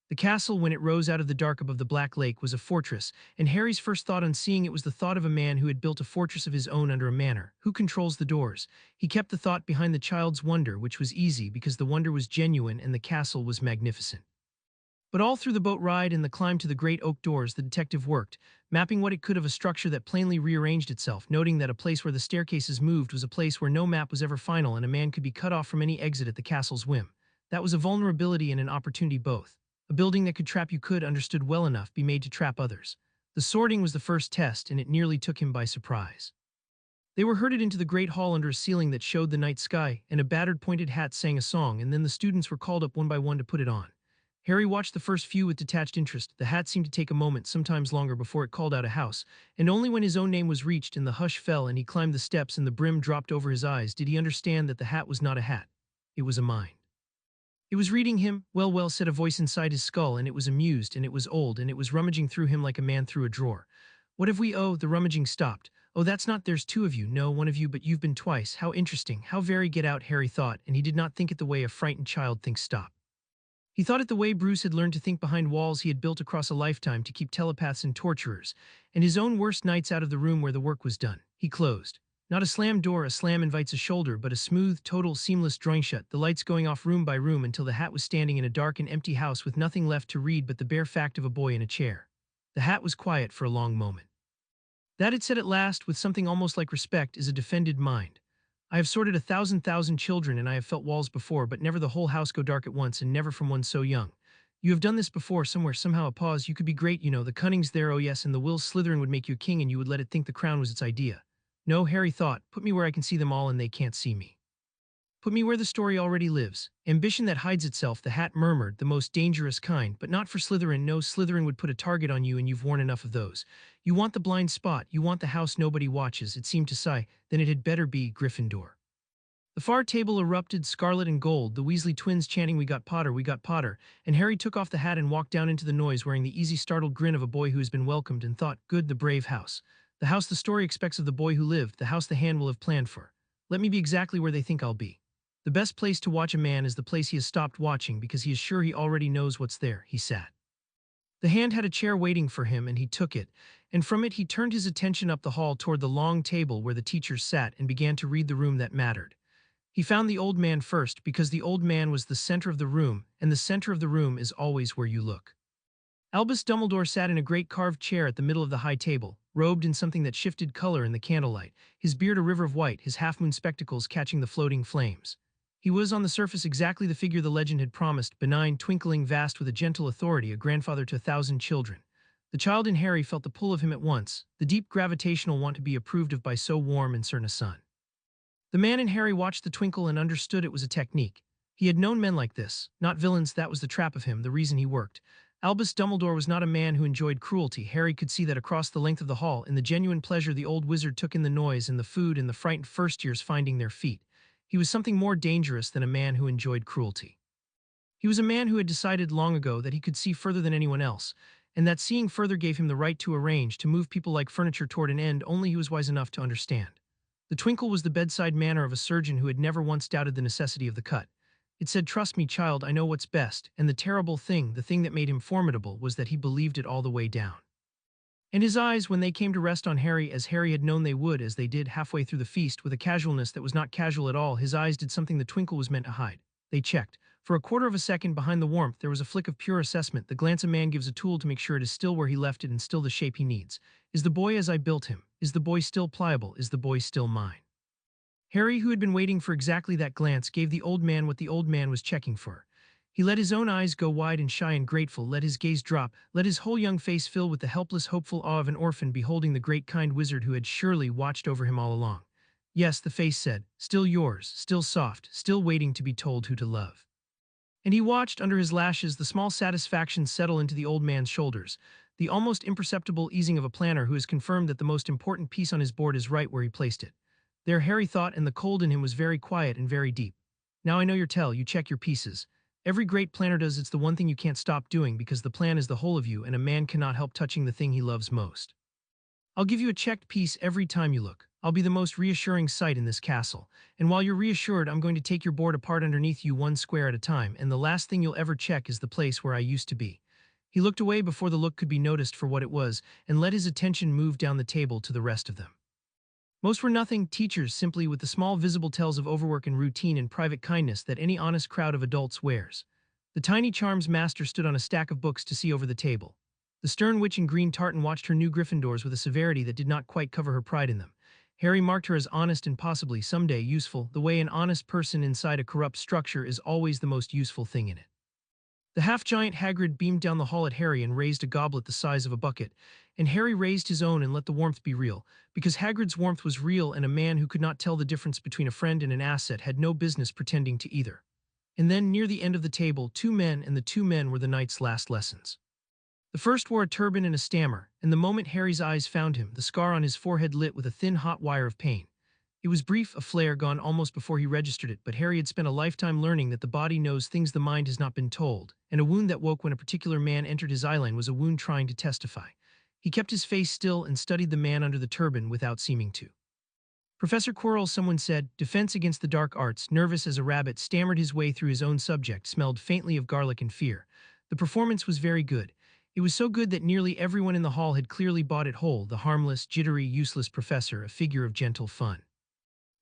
Speaker 1: The castle, when it rose out of the dark above the Black Lake, was a fortress, and Harry's first thought on seeing it was the thought of a man who had built a fortress of his own under a manor. Who controls the doors? He kept the thought behind the child's wonder, which was easy because the wonder was genuine and the castle was magnificent. But all through the boat ride and the climb to the great oak doors, the detective worked, mapping what it could of a structure that plainly rearranged itself, noting that a place where the staircases moved was a place where no map was ever final and a man could be cut off from any exit at the castle's whim. That was a vulnerability and an opportunity both. A building that could trap you could, understood well enough, be made to trap others. The sorting was the first test, and it nearly took him by surprise. They were herded into the great hall under a ceiling that showed the night sky, and a battered pointed hat sang a song, and then the students were called up one by one to put it on. Harry watched the first few with detached interest. The hat seemed to take a moment, sometimes longer, before it called out a house, and only when his own name was reached and the hush fell and he climbed the steps and the brim dropped over his eyes did he understand that the hat was not a hat. It was a mind. It was reading him. Well, well, said a voice inside his skull, and it was amused, and it was old, and it was rummaging through him like a man through a drawer. What have we? Oh, the rummaging stopped. Oh, that's not, there's 2 of you. No, 1 of you, but you've been twice. How interesting. How very get out, Harry thought, and he did not think it the way a frightened child thinks stop. He thought it the way Bruce had learned to think behind walls he had built across a lifetime to keep telepaths and torturers, and his own worst nights out of the room where the work was done. He closed. Not a slammed door, a slam invites a shoulder, but a smooth, total, seamless drawing shut, the lights going off room by room until the hat was standing in a dark and empty house with nothing left to read but the bare fact of a boy in a chair. The hat was quiet for a long moment. That, it said at last, with something almost like respect, is a defended mind. I have sorted 1,000 children, and I have felt walls before, but never the whole house go dark at once, and never from one so young. You have done this before, somewhere, somehow, a pause. You could be great, you know, the cunning's there, oh yes, and the will Slytherin would make you a king, and you would let it think the crown was its idea. No, Harry thought, put me where I can see them all and they can't see me. Put me where the story already lives. Ambition that hides itself, the hat murmured, the most dangerous kind, but not for Slytherin. No, Slytherin would put a target on you, and you've worn enough of those. You want the blind spot, you want the house nobody watches, it seemed to sigh. Then it had better be Gryffindor. The far table erupted, scarlet and gold, the Weasley twins chanting, we got Potter, and Harry took off the hat and walked down into the noise wearing the easy startled grin of a boy who has been welcomed, and thought, good, the brave house. The house the story expects of the boy who lived, the house the hand will have planned for. Let me be exactly where they think I'll be. The best place to watch a man is the place he has stopped watching because he is sure he already knows what's there. He sat. The hand had a chair waiting for him, and he took it, and from it he turned his attention up the hall toward the long table where the teachers sat and began to read the room that mattered. He found the old man first because the old man was the center of the room, and the center of the room is always where you look. Albus Dumbledore sat in a great carved chair at the middle of the high table, robed in something that shifted color in the candlelight, his beard a river of white, his half-moon spectacles catching the floating flames. He was on the surface exactly the figure the legend had promised, benign, twinkling, vast with a gentle authority, a grandfather to 1,000 children. The child in Harry felt the pull of him at once, the deep gravitational want to be approved of by so warm and certain a son. The man in Harry watched the twinkle and understood it was a technique. He had known men like this, not villains. That was the trap of him, the reason he worked. Albus Dumbledore was not a man who enjoyed cruelty. Harry could see that across the length of the hall, in the genuine pleasure the old wizard took in the noise and the food and the frightened first-years finding their feet. He was something more dangerous than a man who enjoyed cruelty. He was a man who had decided long ago that he could see further than anyone else, and that seeing further gave him the right to arrange, to move people like furniture toward an end only he was wise enough to understand. The twinkle was the bedside manner of a surgeon who had never once doubted the necessity of the cut. It said, trust me, child, I know what's best, and the terrible thing, the thing that made him formidable, was that he believed it all the way down. And his eyes, when they came to rest on Harry, as Harry had known they would, as they did halfway through the feast, with a casualness that was not casual at all, his eyes did something the twinkle was meant to hide. They checked. For a quarter of a second, behind the warmth, there was a flick of pure assessment, the glance a man gives a tool to make sure it is still where he left it and still the shape he needs. Is the boy as I built him? Is the boy still pliable? Is the boy still mine? Harry, who had been waiting for exactly that glance, gave the old man what the old man was checking for. He let his own eyes go wide and shy and grateful, let his gaze drop, let his whole young face fill with the helpless, hopeful awe of an orphan beholding the great kind wizard who had surely watched over him all along. Yes, the face said, still yours, still soft, still waiting to be told who to love. And he watched under his lashes the small satisfaction settle into the old man's shoulders, the almost imperceptible easing of a planner who has confirmed that the most important piece on his board is right where he placed it. There Harry thought, and the cold in him was very quiet and very deep. Now I know your tell, you check your pieces. Every great planner does. It's the one thing you can't stop doing because the plan is the whole of you and a man cannot help touching the thing he loves most. I'll give you a checked piece every time you look. I'll be the most reassuring sight in this castle. And while you're reassured, I'm going to take your board apart underneath you one square at a time, and the last thing you'll ever check is the place where I used to be. He looked away before the look could be noticed for what it was, and let his attention move down the table to the rest of them. Most were nothing, teachers simply, with the small visible tells of overwork and routine and private kindness that any honest crowd of adults wears. The tiny charms master stood on a stack of books to see over the table. The stern witch in green tartan watched her new Gryffindors with a severity that did not quite cover her pride in them. Harry marked her as honest and possibly, someday, useful, the way an honest person inside a corrupt structure is always the most useful thing in it. The half-giant Hagrid beamed down the hall at Harry and raised a goblet the size of a bucket, and Harry raised his own and let the warmth be real, because Hagrid's warmth was real and a man who could not tell the difference between a friend and an asset had no business pretending to either. And then, near the end of the table, two men, and the two men were the knight's last lessons. The first wore a turban and a stammer, and the moment Harry's eyes found him, the scar on his forehead lit with a thin hot wire of pain. It was brief, a flare gone almost before he registered it, but Harry had spent a lifetime learning that the body knows things the mind has not been told, and a wound that woke when a particular man entered his eyeline was a wound trying to testify. He kept his face still and studied the man under the turban without seeming to. Professor Quirrell, someone said, defense against the dark arts, nervous as a rabbit, stammered his way through his own subject, smelled faintly of garlic and fear. The performance was very good. It was so good that nearly everyone in the hall had clearly bought it whole, the harmless, jittery, useless professor, a figure of gentle fun.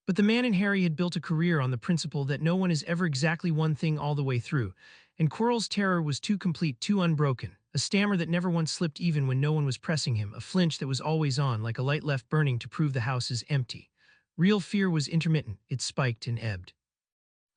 Speaker 1: But the man in Harry had built a career on the principle that no one is ever exactly one thing all the way through, and Quirrell's terror was too complete, too unbroken, a stammer that never once slipped even when no one was pressing him, a flinch that was always on, like a light left burning to prove the house is empty. Real fear was intermittent, it spiked and ebbed.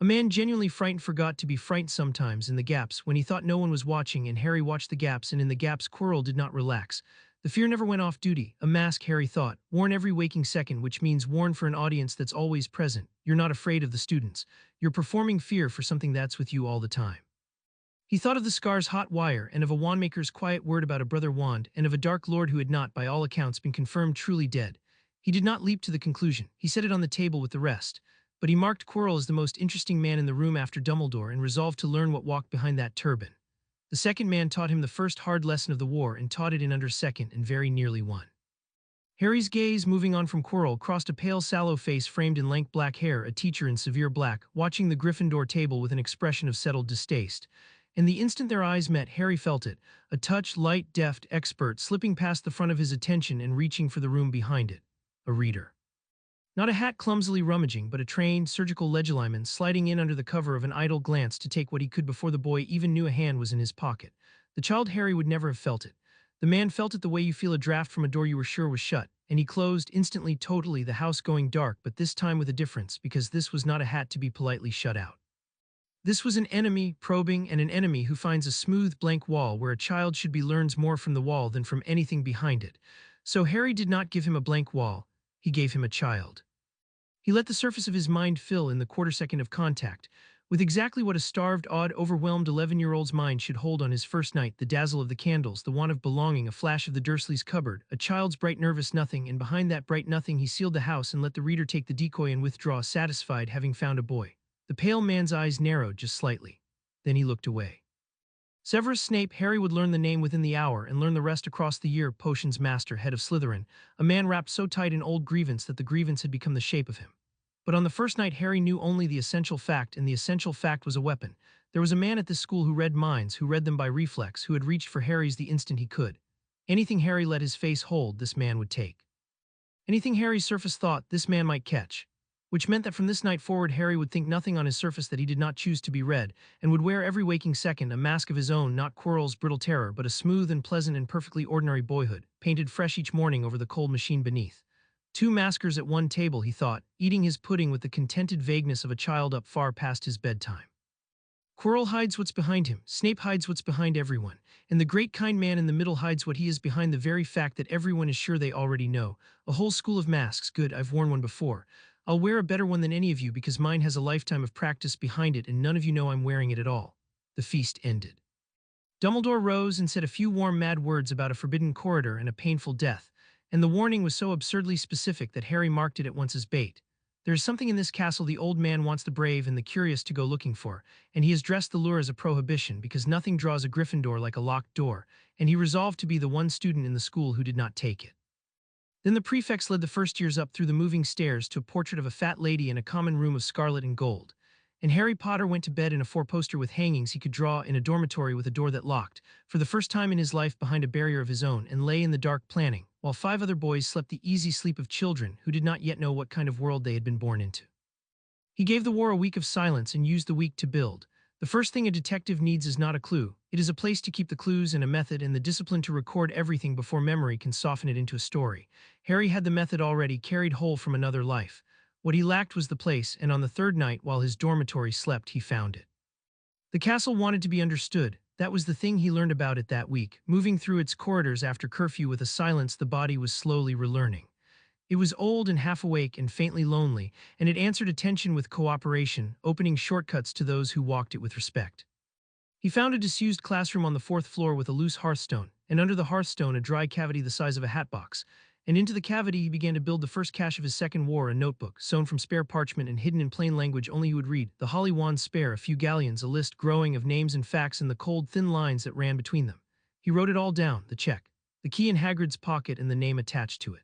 Speaker 1: A man genuinely frightened forgot to be frightened sometimes in the gaps when he thought no one was watching, and Harry watched the gaps, and in the gaps Quirrell did not relax. The fear never went off duty, a mask, Harry thought, worn every waking second, which means worn for an audience that's always present. You're not afraid of the students. You're performing fear for something that's with you all the time. He thought of the scar's hot wire, and of a wandmaker's quiet word about a brother wand, and of a dark lord who had not, by all accounts, been confirmed truly dead. He did not leap to the conclusion. He set it on the table with the rest. But he marked Quirrell as the most interesting man in the room after Dumbledore and resolved to learn what walked behind that turban. The second man taught him the first hard lesson of the war and taught it in under a second and very nearly won. Harry's gaze, moving on from Quirrell, crossed a pale sallow face framed in lank black hair, a teacher in severe black, watching the Gryffindor table with an expression of settled distaste. And the instant their eyes met, Harry felt it, a touch, light, deft, expert, slipping past the front of his attention and reaching for the room behind it. A reader. Not a hat clumsily rummaging, but a trained, surgical legilimens sliding in under the cover of an idle glance to take what he could before the boy even knew a hand was in his pocket. The child Harry would never have felt it. The man felt it the way you feel a draft from a door you were sure was shut, and he closed, instantly, totally, the house going dark, but this time with a difference, because this was not a hat to be politely shut out. This was an enemy, probing, and an enemy who finds a smooth, blank wall where a child should be learns more from the wall than from anything behind it. So Harry did not give him a blank wall. He gave him a child. He let the surface of his mind fill in the quarter-second of contact, with exactly what a starved, awed, overwhelmed 11-year-old's mind should hold on his first night: the dazzle of the candles, the want of belonging, a flash of the Dursleys' cupboard, a child's bright nervous nothing, and behind that bright nothing he sealed the house and let the reader take the decoy and withdraw, satisfied, having found a boy. The pale man's eyes narrowed just slightly. Then he looked away. Severus Snape. Harry would learn the name within the hour and learn the rest across the year. Potions master, head of Slytherin, a man wrapped so tight in old grievance that the grievance had become the shape of him. But on the first night Harry knew only the essential fact, and the essential fact was a weapon. There was a man at this school who read minds, who read them by reflex, who had reached for Harry's the instant he could. Anything Harry let his face hold, this man would take. Anything Harry's surface thought, this man might catch. Which meant that from this night forward Harry would think nothing on his surface that he did not choose to be read, and would wear every waking second a mask of his own, not Quirrell's brittle terror, but a smooth and pleasant and perfectly ordinary boyhood, painted fresh each morning over the cold machine beneath. Two maskers at one table, he thought, eating his pudding with the contented vagueness of a child up far past his bedtime. Quirrell hides what's behind him, Snape hides what's behind everyone, and the great kind man in the middle hides what he is behind the very fact that everyone is sure they already know. A whole school of masks, good, I've worn one before. I'll wear a better one than any of you because mine has a lifetime of practice behind it and none of you know I'm wearing it at all. The feast ended. Dumbledore rose and said a few warm mad words about a forbidden corridor and a painful death, and the warning was so absurdly specific that Harry marked it at once as bait. There is something in this castle the old man wants the brave and the curious to go looking for, and he has dressed the lure as a prohibition because nothing draws a Gryffindor like a locked door, and he resolved to be the one student in the school who did not take it. Then the prefects led the first years up through the moving stairs to a portrait of a fat lady in a common room of scarlet and gold. And Harry Potter went to bed in a four-poster with hangings he could draw in a dormitory with a door that locked, for the first time in his life behind a barrier of his own, and lay in the dark planning, while 5 other boys slept the easy sleep of children who did not yet know what kind of world they had been born into. He gave the war a week of silence and used the week to build. The first thing a detective needs is not a clue. It is a place to keep the clues and a method and the discipline to record everything before memory can soften it into a story. Harry had the method already carried whole from another life. What he lacked was the place, and on the third night, while his dormitory slept, he found it. The castle wanted to be understood. That was the thing he learned about it that week, moving through its corridors after curfew with a silence the body was slowly relearning. It was old and half awake and faintly lonely, and it answered attention with cooperation, opening shortcuts to those who walked it with respect. He found a disused classroom on the 4th floor with a loose hearthstone, and under the hearthstone a dry cavity the size of a hatbox. And into the cavity he began to build the first cache of his second war, a notebook, sewn from spare parchment and hidden in plain language only he would read, the Holly Wand spare, a few galleons, a list growing of names and facts and the cold, thin lines that ran between them. He wrote it all down, the check, the key in Hagrid's pocket and the name attached to it.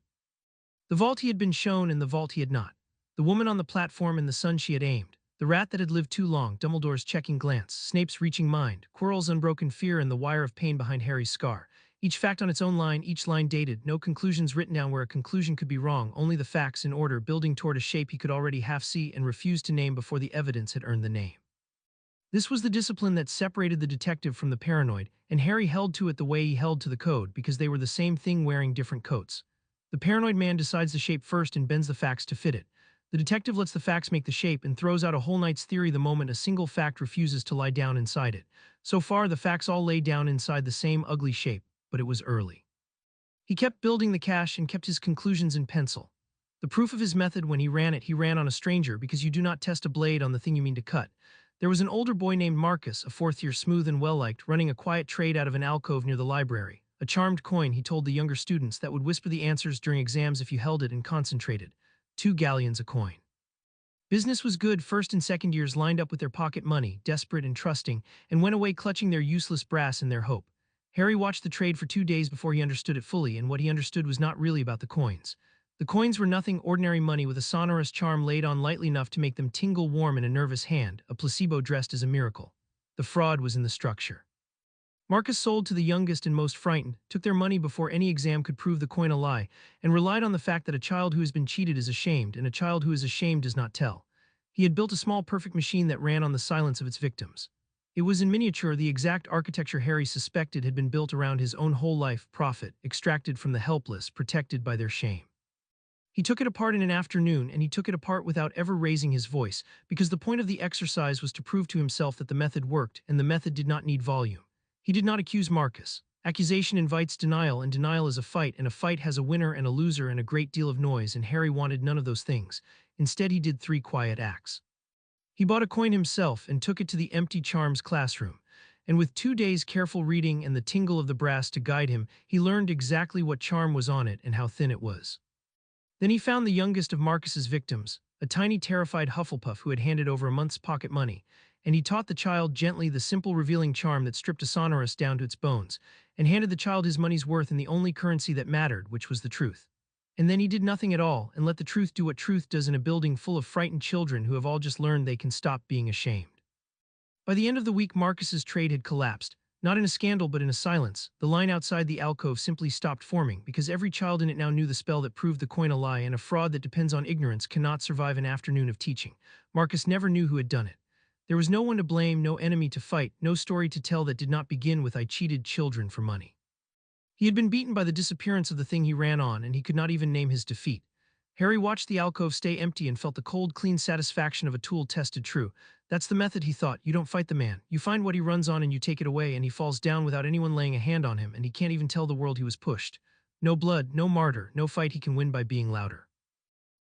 Speaker 1: The vault he had been shown and the vault he had not. The woman on the platform and the son she had aimed. The rat that had lived too long, Dumbledore's checking glance, Snape's reaching mind, Quirrell's unbroken fear and the wire of pain behind Harry's scar. Each fact on its own line, each line dated, no conclusions written down where a conclusion could be wrong, only the facts in order, building toward a shape he could already half see and refused to name before the evidence had earned the name. This was the discipline that separated the detective from the paranoid, and Harry held to it the way he held to the code because they were the same thing wearing different coats. The paranoid man decides the shape first and bends the facts to fit it. The detective lets the facts make the shape and throws out a whole night's theory the moment a single fact refuses to lie down inside it. So far, the facts all lay down inside the same ugly shape, but it was early. He kept building the cache and kept his conclusions in pencil. The proof of his method when he ran on a stranger because you do not test a blade on the thing you mean to cut. There was an older boy named Marcus, a 4th-year smooth and well-liked, running a quiet trade out of an alcove near the library. A charmed coin, he told the younger students, that would whisper the answers during exams if you held it and concentrated. 2 galleons a coin. Business was good. First and second years lined up with their pocket money, desperate and trusting, and went away clutching their useless brass in their hope. Harry watched the trade for 2 days before he understood it fully, and what he understood was not really about the coins. The coins were nothing ordinary money with a sonorous charm laid on lightly enough to make them tingle warm in a nervous hand, a placebo dressed as a miracle. The fraud was in the structure. Marcus sold to the youngest and most frightened, took their money before any exam could prove the coin a lie, and relied on the fact that a child who has been cheated is ashamed, and a child who is ashamed does not tell. He had built a small perfect machine that ran on the silence of its victims. It was in miniature the exact architecture Harry suspected had been built around his own whole life, profit, extracted from the helpless, protected by their shame. He took it apart in an afternoon, and he took it apart without ever raising his voice, because the point of the exercise was to prove to himself that the method worked, and the method did not need volume. He did not accuse Marcus. Accusation invites denial, and denial is a fight, and a fight has a winner and a loser and a great deal of noise, and Harry wanted none of those things. Instead, he did 3 quiet acts. He bought a coin himself and took it to the empty charms classroom, and with 2 days' careful reading and the tingle of the brass to guide him, he learned exactly what charm was on it and how thin it was. Then he found the youngest of Marcus's victims, a tiny terrified Hufflepuff who had handed over a month's pocket money, and he taught the child gently the simple revealing charm that stripped a sonorous down to its bones, and handed the child his money's worth in the only currency that mattered, which was the truth. And then he did nothing at all, and let the truth do what truth does in a building full of frightened children who have all just learned they can stop being ashamed. By the end of the week, Marcus's trade had collapsed, not in a scandal but in a silence. The line outside the alcove simply stopped forming, because every child in it now knew the spell that proved the coin a lie, and a fraud that depends on ignorance cannot survive an afternoon of teaching. Marcus never knew who had done it. There was no one to blame, no enemy to fight, no story to tell that did not begin with "I cheated children for money." He had been beaten by the disappearance of the thing he ran on, and he could not even name his defeat. Harry watched the alcove stay empty and felt the cold, clean satisfaction of a tool tested true. That's the method, he thought. You don't fight the man. You find what he runs on and you take it away, and he falls down without anyone laying a hand on him, and he can't even tell the world he was pushed. No blood, no martyr, no fight he can win by being louder.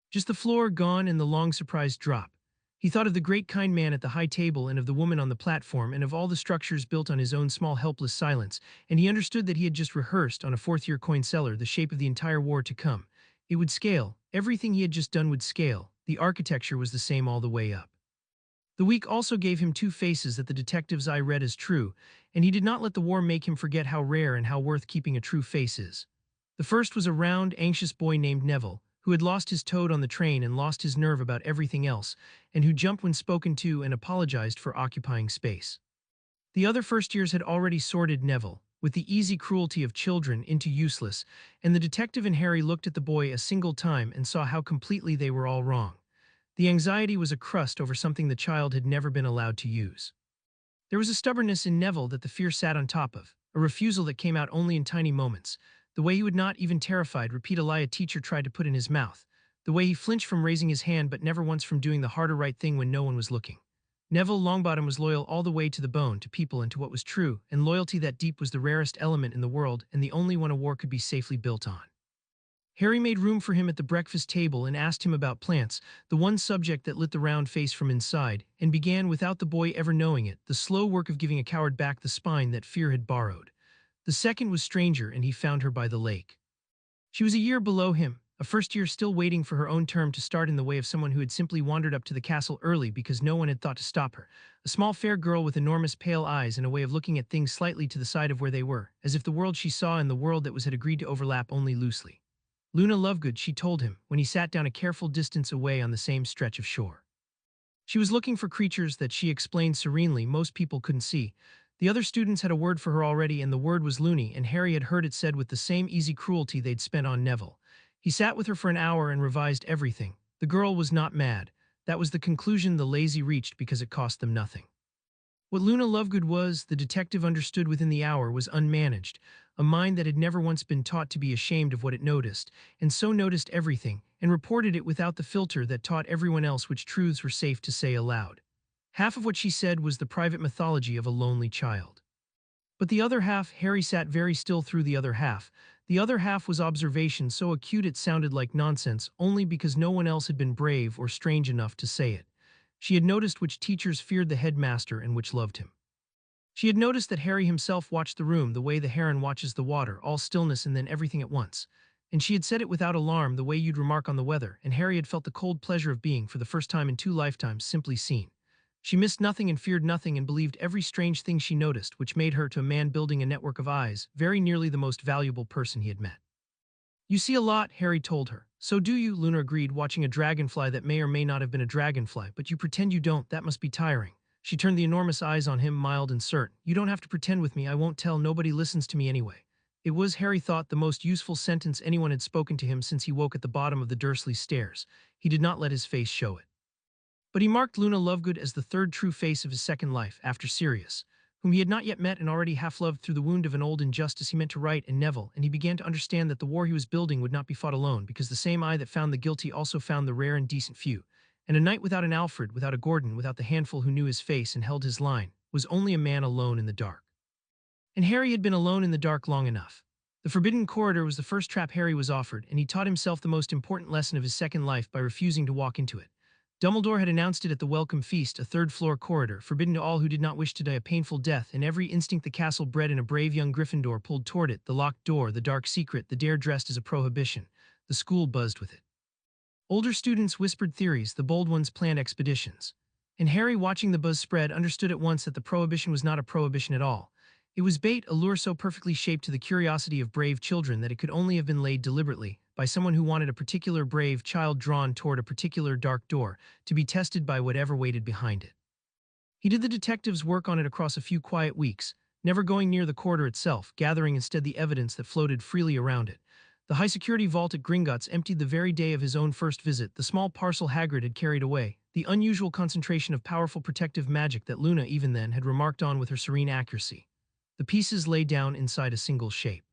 Speaker 1: Just the floor gone and the long surprised drop. He thought of the great kind man at the high table and of the woman on the platform and of all the structures built on his own small helpless silence, and he understood that he had just rehearsed on a fourth-year coin cellar the shape of the entire war to come. It would scale. Everything he had just done would scale. The architecture was the same all the way up. The week also gave him two faces that the detective's eye read as true, and he did not let the war make him forget how rare and how worth keeping a true face is. The first was a round, anxious boy named Neville, who had lost his toad on the train and lost his nerve about everything else, and who jumped when spoken to and apologized for occupying space. The other first years had already sorted Neville, with the easy cruelty of children, into useless, and the detective and Harry looked at the boy a single time and saw how completely they were all wrong. The anxiety was a crust over something the child had never been allowed to use. There was a stubbornness in Neville that the fear sat on top of, a refusal that came out only in tiny moments, the way he would not, even terrified, repeat a lie a teacher tried to put in his mouth, the way he flinched from raising his hand but never once from doing the harder right thing when no one was looking. Neville Longbottom was loyal all the way to the bone, to people and to what was true, and loyalty that deep was the rarest element in the world and the only one a war could be safely built on. Harry made room for him at the breakfast table and asked him about plants, the one subject that lit the round face from inside, and began, without the boy ever knowing it, the slow work of giving a coward back the spine that fear had borrowed. The second was stranger, and he found her by the lake. She was a year below him, a first year still waiting for her own term to start, in the way of someone who had simply wandered up to the castle early because no one had thought to stop her. A small fair girl with enormous pale eyes and a way of looking at things slightly to the side of where they were, as if the world she saw and the world that was had agreed to overlap only loosely. Luna Lovegood, she told him, when he sat down a careful distance away on the same stretch of shore. She was looking for creatures that, she explained serenely, most people couldn't see. The other students had a word for her already, and the word was loony, and Harry had heard it said with the same easy cruelty they'd spent on Neville. He sat with her for an hour and revised everything. The girl was not mad. That was the conclusion the lazy reached because it cost them nothing. What Luna Lovegood was, the detective understood within the hour, was unmanaged, a mind that had never once been taught to be ashamed of what it noticed, and so noticed everything, and reported it without the filter that taught everyone else which truths were safe to say aloud. Half of what she said was the private mythology of a lonely child. But the other half, Harry sat very still through the other half. The other half was observation so acute it sounded like nonsense only because no one else had been brave or strange enough to say it. She had noticed which teachers feared the headmaster and which loved him. She had noticed that Harry himself watched the room the way the heron watches the water, all stillness and then everything at once. And she had said it without alarm, the way you'd remark on the weather, and Harry had felt the cold pleasure of being, for the first time in 2 lifetimes, simply seen. She missed nothing and feared nothing and believed every strange thing she noticed, which made her, to a man building a network of eyes, very nearly the most valuable person he had met. You see a lot, Harry told her. So do you, Luna agreed, watching a dragonfly that may or may not have been a dragonfly, but you pretend you don't. That must be tiring. She turned the enormous eyes on him, mild and certain. You don't have to pretend with me, I won't tell, nobody listens to me anyway. It was, Harry thought, the most useful sentence anyone had spoken to him since he woke at the bottom of the Dursley stairs. He did not let his face show it. But he marked Luna Lovegood as the third true face of his second life, after Sirius, whom he had not yet met and already half-loved through the wound of an old injustice he meant to right, and Neville, and he began to understand that the war he was building would not be fought alone, because the same eye that found the guilty also found the rare and decent few. And a knight without an Alfred, without a Gordon, without the handful who knew his face and held his line, was only a man alone in the dark. And Harry had been alone in the dark long enough. The forbidden corridor was the first trap Harry was offered, and he taught himself the most important lesson of his second life by refusing to walk into it. Dumbledore had announced it at the welcome feast, a third-floor corridor, forbidden to all who did not wish to die a painful death, and every instinct the castle bred in a brave young Gryffindor pulled toward it, the locked door, the dark secret, the dare dressed as a prohibition. The school buzzed with it. Older students whispered theories, the bold ones planned expeditions. And Harry, watching the buzz spread, understood at once that the prohibition was not a prohibition at all. It was bait, a lure so perfectly shaped to the curiosity of brave children that it could only have been laid deliberately, by someone who wanted a particular brave child drawn toward a particular dark door, to be tested by whatever waited behind it. He did the detective's work on it across a few quiet weeks, never going near the corridor itself, gathering instead the evidence that floated freely around it. The high-security vault at Gringotts emptied the very day of his own first visit, the small parcel Hagrid had carried away, the unusual concentration of powerful protective magic that Luna, even then, had remarked on with her serene accuracy. The pieces lay down inside a single shape.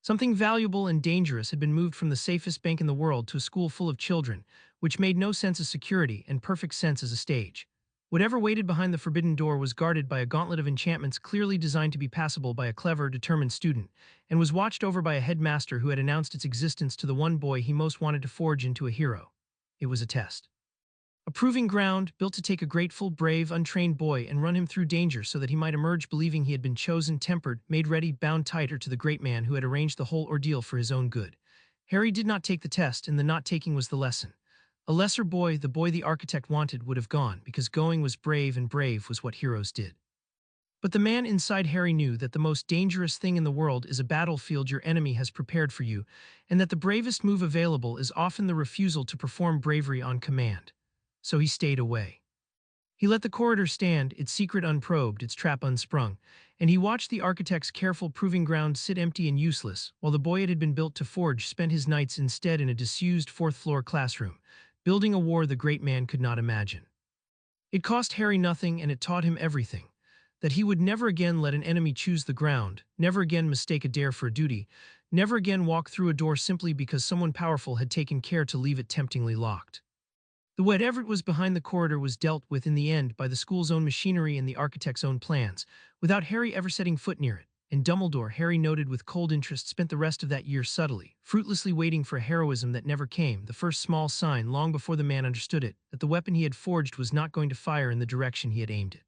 Speaker 1: Something valuable and dangerous had been moved from the safest bank in the world to a school full of children, which made no sense as security and perfect sense as a stage. Whatever waited behind the forbidden door was guarded by a gauntlet of enchantments clearly designed to be passable by a clever, determined student, and was watched over by a headmaster who had announced its existence to the one boy he most wanted to forge into a hero. It was a test. A proving ground, built to take a grateful, brave, untrained boy and run him through danger so that he might emerge believing he had been chosen, tempered, made ready, bound tighter to the great man who had arranged the whole ordeal for his own good. Harry did not take the test, and the not taking was the lesson. A lesser boy, the boy the architect wanted, would have gone, because going was brave and brave was what heroes did. But the man inside Harry knew that the most dangerous thing in the world is a battlefield your enemy has prepared for you, and that the bravest move available is often the refusal to perform bravery on command. So he stayed away. He let the corridor stand, its secret unprobed, its trap unsprung, and he watched the architect's careful proving ground sit empty and useless, while the boy it had been built to forge spent his nights instead in a disused fourth-floor classroom, building a war the great man could not imagine. It cost Harry nothing, and it taught him everything. That he would never again let an enemy choose the ground, never again mistake a dare for a duty, never again walk through a door simply because someone powerful had taken care to leave it temptingly locked. The whatever it was behind the corridor was dealt with in the end by the school's own machinery and the architect's own plans, without Harry ever setting foot near it. And Dumbledore, Harry noted with cold interest, spent the rest of that year subtly, fruitlessly waiting for a heroism that never came, the first small sign, long before the man understood it, that the weapon he had forged was not going to fire in the direction he had aimed it.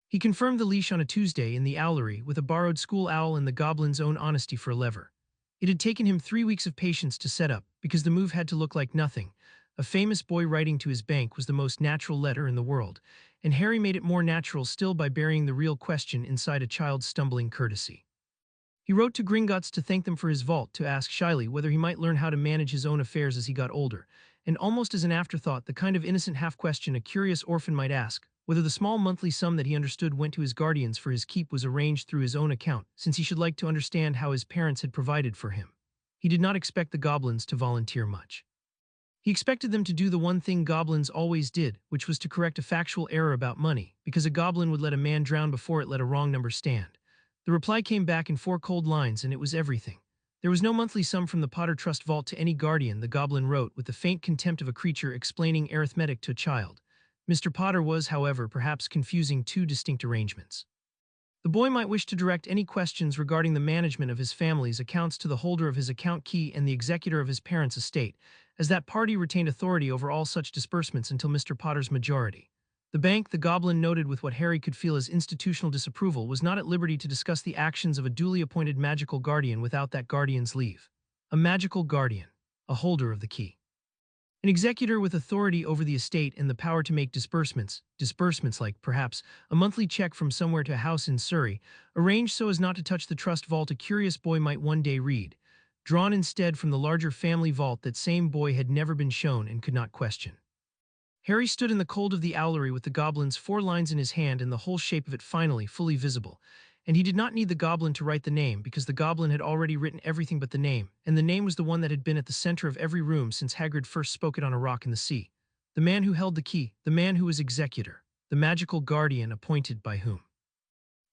Speaker 1: He confirmed the leash on a Tuesday in the owlery with a borrowed school owl and the goblin's own honesty for a lever. It had taken him 3 weeks of patience to set up, because the move had to look like nothing. A famous boy writing to his bank was the most natural letter in the world, and Harry made it more natural still by burying the real question inside a child's stumbling courtesy. He wrote to Gringotts to thank them for his vault, to ask shyly whether he might learn how to manage his own affairs as he got older, and almost as an afterthought, the kind of innocent half-question a curious orphan might ask, whether the small monthly sum that he understood went to his guardians for his keep was arranged through his own account, since he should like to understand how his parents had provided for him. He did not expect the goblins to volunteer much. He expected them to do the one thing goblins always did, which was to correct a factual error about money, because a goblin would let a man drown before it let a wrong number stand. The reply came back in 4 cold lines, and it was everything. There was no monthly sum from the Potter Trust vault to any guardian, the goblin wrote, with the faint contempt of a creature explaining arithmetic to a child. Mr. Potter was, however, perhaps confusing 2 distinct arrangements. The boy might wish to direct any questions regarding the management of his family's accounts to the holder of his account key and the executor of his parents' estate, as that party retained authority over all such disbursements until Mr. Potter's majority. The bank, the goblin noted with what Harry could feel as institutional disapproval, was not at liberty to discuss the actions of a duly appointed magical guardian without that guardian's leave. A magical guardian, a holder of the key. An executor with authority over the estate and the power to make disbursements like, perhaps, a monthly check from somewhere to a house in Surrey, arranged so as not to touch the trust vault, a curious boy might one day read, drawn instead from the larger family vault that same boy had never been shown and could not question. Harry stood in the cold of the owlery with the goblin's 4 lines in his hand and the whole shape of it finally fully visible, and he did not need the goblin to write the name, because the goblin had already written everything but the name, and the name was the one that had been at the center of every room since Hagrid first spoke it on a rock in the sea. The man who held the key, the man who was executor, the magical guardian appointed by whom?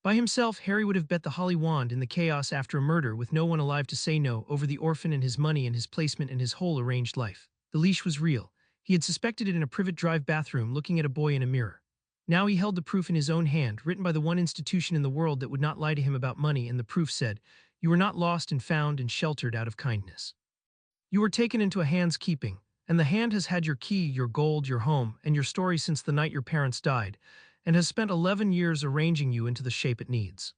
Speaker 1: By himself, Harry would have bet the holly wand in the chaos after a murder, with no one alive to say no, over the orphan and his money and his placement and his whole arranged life. The leash was real. He had suspected it in a privet drive bathroom looking at a boy in a mirror. Now he held the proof in his own hand, written by the one institution in the world that would not lie to him about money, and the proof said, "You were not lost and found and sheltered out of kindness. You were taken into a hand's keeping, and the hand has had your key, your gold, your home, and your story since the night your parents died, and has spent 11 years arranging you into the shape it needs."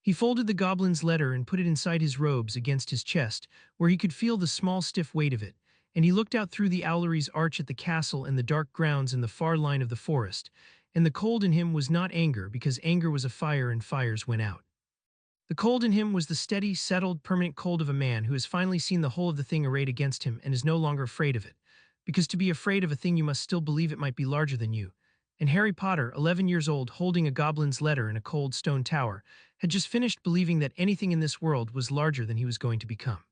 Speaker 1: He folded the goblin's letter and put it inside his robes against his chest, where he could feel the small stiff weight of it, and he looked out through the owlery's arch at the castle and the dark grounds in the far line of the forest, and the cold in him was not anger, because anger was a fire and fires went out. The cold in him was the steady, settled, permanent cold of a man who has finally seen the whole of the thing arrayed against him and is no longer afraid of it, because to be afraid of a thing you must still believe it might be larger than you. And Harry Potter, 11 years old, holding a goblin's letter in a cold stone tower, had just finished believing that anything in this world was larger than he was going to become.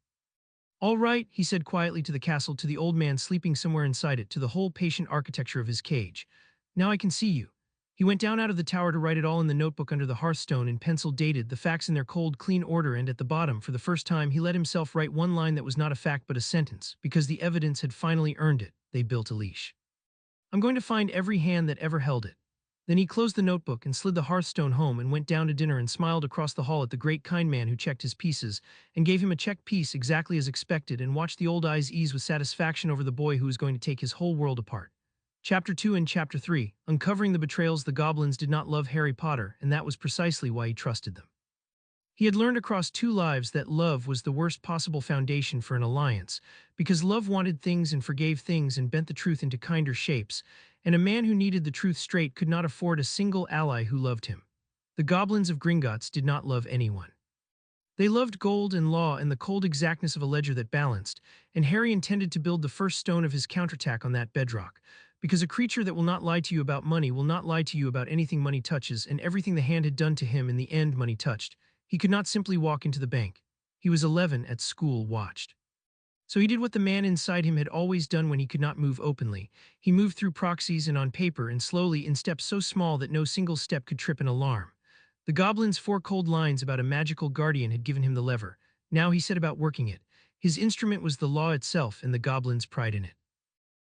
Speaker 1: "All right," he said quietly to the castle, to the old man sleeping somewhere inside it, to the whole patient architecture of his cage. "Now I can see you." He went down out of the tower to write it all in the notebook under the hearthstone in pencil dated, the facts in their cold, clean order, and at the bottom, for the first time, he let himself write one line that was not a fact but a sentence, because the evidence had finally earned it. They built a leash. I'm going to find every hand that ever held it. Then he closed the notebook and slid the hearthstone home and went down to dinner and smiled across the hall at the great kind man who checked his pieces and gave him a checked piece exactly as expected and watched the old eyes ease with satisfaction over the boy who was going to take his whole world apart. Chapter 2 and Chapter 3, Uncovering the Betrayals. The goblins did not love Harry Potter, and that was precisely why he trusted them. He had learned across 2 lives that love was the worst possible foundation for an alliance, because love wanted things and forgave things and bent the truth into kinder shapes, and a man who needed the truth straight could not afford a single ally who loved him. The goblins of Gringotts did not love anyone. They loved gold and law and the cold exactness of a ledger that balanced, and Harry intended to build the first stone of his counterattack on that bedrock, because a creature that will not lie to you about money will not lie to you about anything money touches, and everything the hand had done to him in the end money touched. He could not simply walk into the bank. He was 11 at school watched. So he did what the man inside him had always done when he could not move openly. He moved through proxies and on paper and slowly in steps so small that no single step could trip an alarm. The goblin's 4 cold lines about a magical guardian had given him the lever. Now he set about working it. His instrument was the law itself and the goblin's pride in it.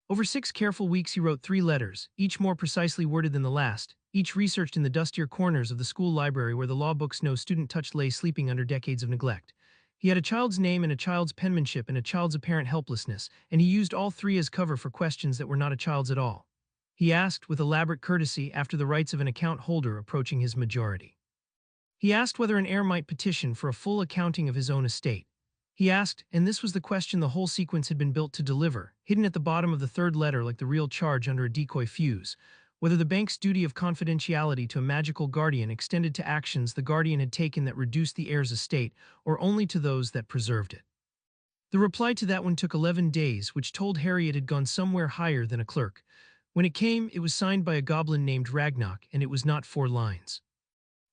Speaker 1: Over 6 careful weeks he wrote 3 letters, each more precisely worded than the last, each researched in the dustier corners of the school library where the law books no student touched lay sleeping under decades of neglect. He had a child's name and a child's penmanship and a child's apparent helplessness, and he used all 3 as cover for questions that were not a child's at all. He asked, with elaborate courtesy, after the rights of an account holder approaching his majority. He asked whether an heir might petition for a full accounting of his own estate. He asked, and this was the question the whole sequence had been built to deliver, hidden at the bottom of the 3rd letter like the real charge under a decoy fuse, whether the bank's duty of confidentiality to a magical guardian extended to actions the guardian had taken that reduced the heir's estate, or only to those that preserved it. The reply to that one took 11 days, which told Harry it had gone somewhere higher than a clerk. When it came, it was signed by a goblin named Ragnok, and it was not 4 lines.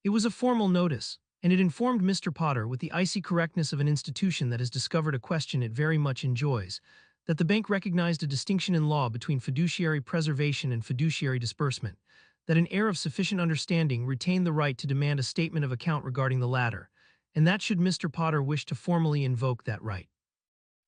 Speaker 1: It was a formal notice, and it informed Mr. Potter with the icy correctness of an institution that has discovered a question it very much enjoys, that the bank recognized a distinction in law between fiduciary preservation and fiduciary disbursement, that an heir of sufficient understanding retained the right to demand a statement of account regarding the latter, and that should Mr. Potter wish to formally invoke that right,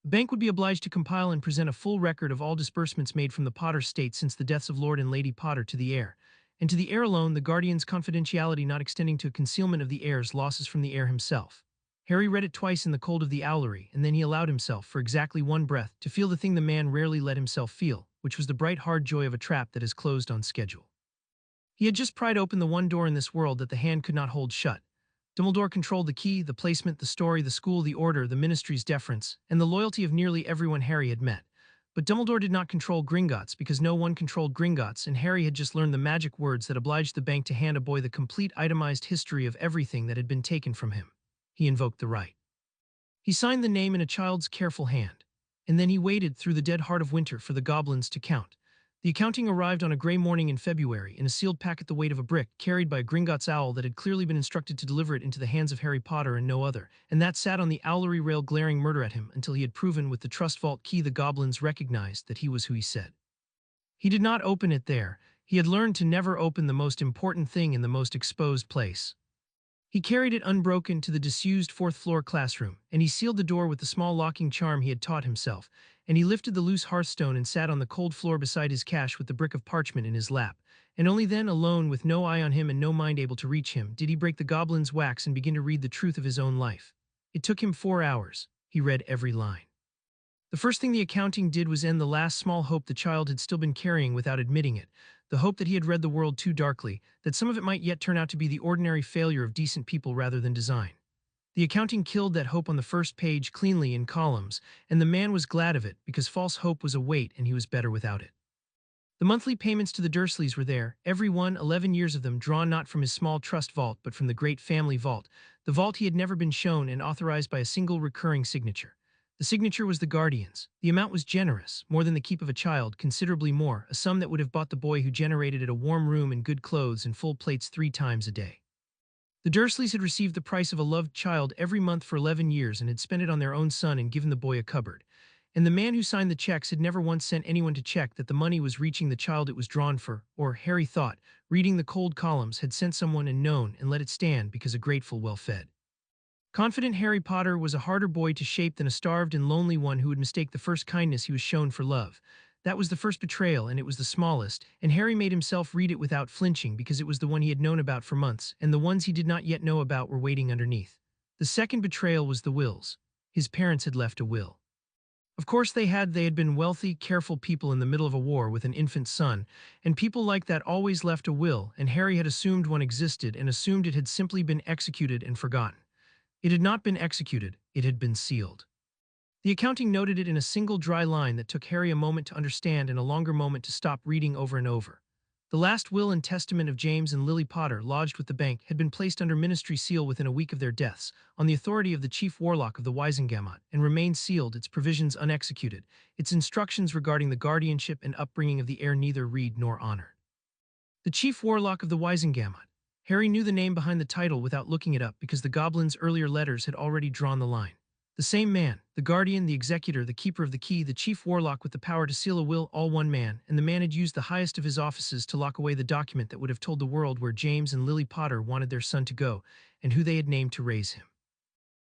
Speaker 1: the bank would be obliged to compile and present a full record of all disbursements made from the Potter estate since the deaths of Lord and Lady Potter to the heir, and to the heir alone, the guardian's confidentiality not extending to concealment of the heir's losses from the heir himself. Harry read it twice in the cold of the owlery, and then he allowed himself, for exactly 1 breath, to feel the thing the man rarely let himself feel, which was the bright hard joy of a trap that is closed on schedule. He had just pried open the one door in this world that the hand could not hold shut. Dumbledore controlled the key, the placement, the story, the school, the order, the ministry's deference, and the loyalty of nearly everyone Harry had met. But Dumbledore did not control Gringotts because no one controlled Gringotts, and Harry had just learned the magic words that obliged the bank to hand a boy the complete itemized history of everything that had been taken from him. He invoked the right. He signed the name in a child's careful hand, and then he waited through the dead heart of winter for the goblins to count. The accounting arrived on a gray morning in February in a sealed packet the weight of a brick, carried by a Gringotts owl that had clearly been instructed to deliver it into the hands of Harry Potter and no other, and that sat on the owlery rail glaring murder at him until he had proven with the trust vault key the goblins recognized that he was who he said. He did not open it there. He had learned to never open the most important thing in the most exposed place. He carried it unbroken to the disused 4th-floor classroom, and he sealed the door with the small locking charm he had taught himself, and he lifted the loose hearthstone and sat on the cold floor beside his cache with the brick of parchment in his lap, and only then, alone with no eye on him and no mind able to reach him, did he break the goblin's wax and begin to read the truth of his own life. It took him 4 hours. He read every line. The first thing the accounting did was end the last small hope the child had still been carrying without admitting it, the hope that he had read the world too darkly, that some of it might yet turn out to be the ordinary failure of decent people rather than design. The accounting killed that hope on the first page cleanly in columns, and the man was glad of it because false hope was a weight and he was better without it. The monthly payments to the Dursleys were there, every one, 11 years of them, drawn not from his small trust vault but from the great family vault, the vault he had never been shown and authorized by a single recurring signature. The signature was the guardian's. The amount was generous, more than the keep of a child, considerably more, a sum that would have bought the boy who generated it a warm room and good clothes and full plates 3 times a day. The Dursleys had received the price of a loved child every month for 11 years and had spent it on their own son and given the boy a cupboard. And the man who signed the checks had never once sent anyone to check that the money was reaching the child it was drawn for, or, Harry thought, reading the cold columns, had sent someone and known and let it stand because a grateful, well-fed. Confident Harry Potter was a harder boy to shape than a starved and lonely one who would mistake the first kindness he was shown for love. That was the first betrayal, and it was the smallest, and Harry made himself read it without flinching because it was the one he had known about for months, and the ones he did not yet know about were waiting underneath. The second betrayal was the wills. His parents had left a will. Of course they had been wealthy, careful people in the middle of a war with an infant son, and people like that always left a will, and Harry had assumed one existed and assumed it had simply been executed and forgotten. It had not been executed, it had been sealed. The accounting noted it in a single dry line that took Harry a moment to understand and a longer moment to stop reading over and over. The last will and testament of James and Lily Potter, lodged with the bank, had been placed under ministry seal within a week of their deaths, on the authority of the chief warlock of the Wisengamot, and remained sealed, its provisions unexecuted, its instructions regarding the guardianship and upbringing of the heir neither read nor honored. The chief warlock of the Wisengamot. Harry knew the name behind the title without looking it up because the goblin's earlier letters had already drawn the line. The same man, the guardian, the executor, the keeper of the key, the chief warlock with the power to seal a will, all one man, and the man had used the highest of his offices to lock away the document that would have told the world where James and Lily Potter wanted their son to go, and who they had named to raise him.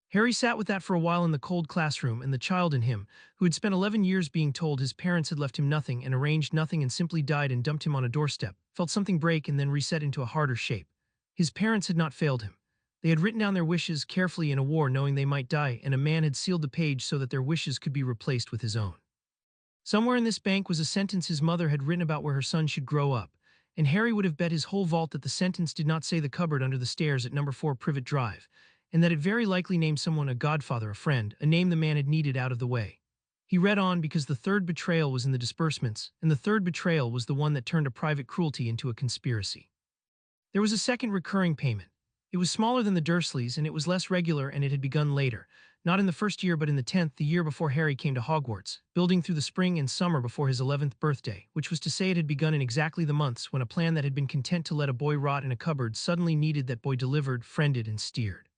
Speaker 1: Harry sat with that for a while in the cold classroom, and the child in him, who had spent 11 years being told his parents had left him nothing and arranged nothing and simply died and dumped him on a doorstep, felt something break and then reset into a harder shape. His parents had not failed him. They had written down their wishes carefully in a war knowing they might die, and a man had sealed the page so that their wishes could be replaced with his own. Somewhere in this bank was a sentence his mother had written about where her son should grow up, and Harry would have bet his whole vault that the sentence did not say the cupboard under the stairs at number 4 Privet Drive, and that it very likely named someone a godfather, a friend, a name the man had needed out of the way. He read on because the third betrayal was in the disbursements, and the third betrayal was the one that turned a private cruelty into a conspiracy. There was a second recurring payment. It was smaller than the Dursleys, and it was less regular, and it had begun later, not in the first year but in the 10th, the year before Harry came to Hogwarts, building through the spring and summer before his 11th birthday, which was to say it had begun in exactly the months when a plan that had been content to let a boy rot in a cupboard suddenly needed that boy delivered, friended, and steered.